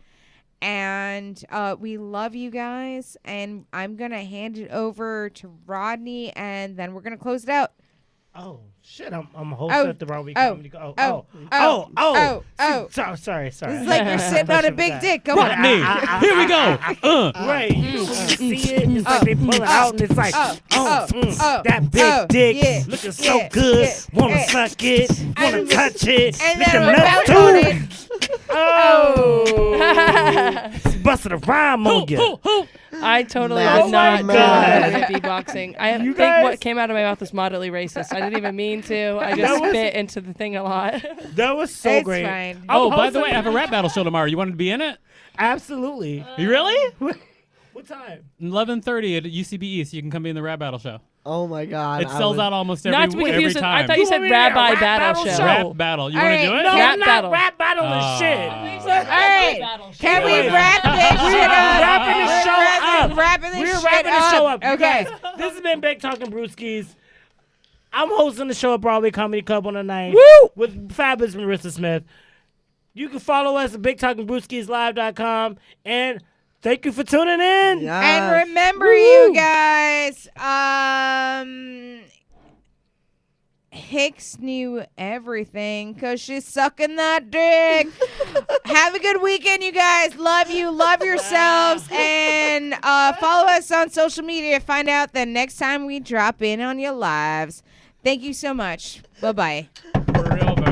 And we love you guys. And I'm going to hand it over to Rodney, and then we're going to close it out. Oh shit! I'm a host at the Broadway Comedy. Sorry. This is like you're sitting on a big dick. Come on. Me. Here we go. Right. You see it? It's like they pull it out, and it's like, that big dick looking so good. Wanna suck it? Wanna touch it? And Lick then them nuts too. It's busted a rhyme on you. I totally Oh did not my know God. that beatboxing. I You think guys- what came out of my mouth was moderately racist. I didn't even mean to. I just spit into the thing a lot. That was so It's great. fine. Oh, I'm by the way, I hosting- have a rap battle show tomorrow. You wanted to be in it? Absolutely. You really? What time? 11:30 at UCB East. You can come be in the rap battle show. Oh my God. It sells out almost every Not to be every confused with, time. I thought you said want me to be a rabbi rap battle battle show. Rap battle. You All want right. to do it? No, Rap I'm not battle. rap battling shit. All right. Can we wrap this shit up? Wrapping the We're show up. Wrapping this We're shit wrapping the show up. You Okay. guys, this has been Big Talking Brewskis. I'm hosting the show at Broadway Comedy Club on the 9th with fabulous Marissa Smith. You can follow us at BigTalkingBrewskisLive.com. And thank you for tuning in. And remember, you guys, Hicks knew everything because she's sucking that dick. Have a good weekend, you guys. Love you. Love yourselves. And follow us on social media to find out the next time we drop in on your lives. Thank you so much. Bye-bye. For real, bro.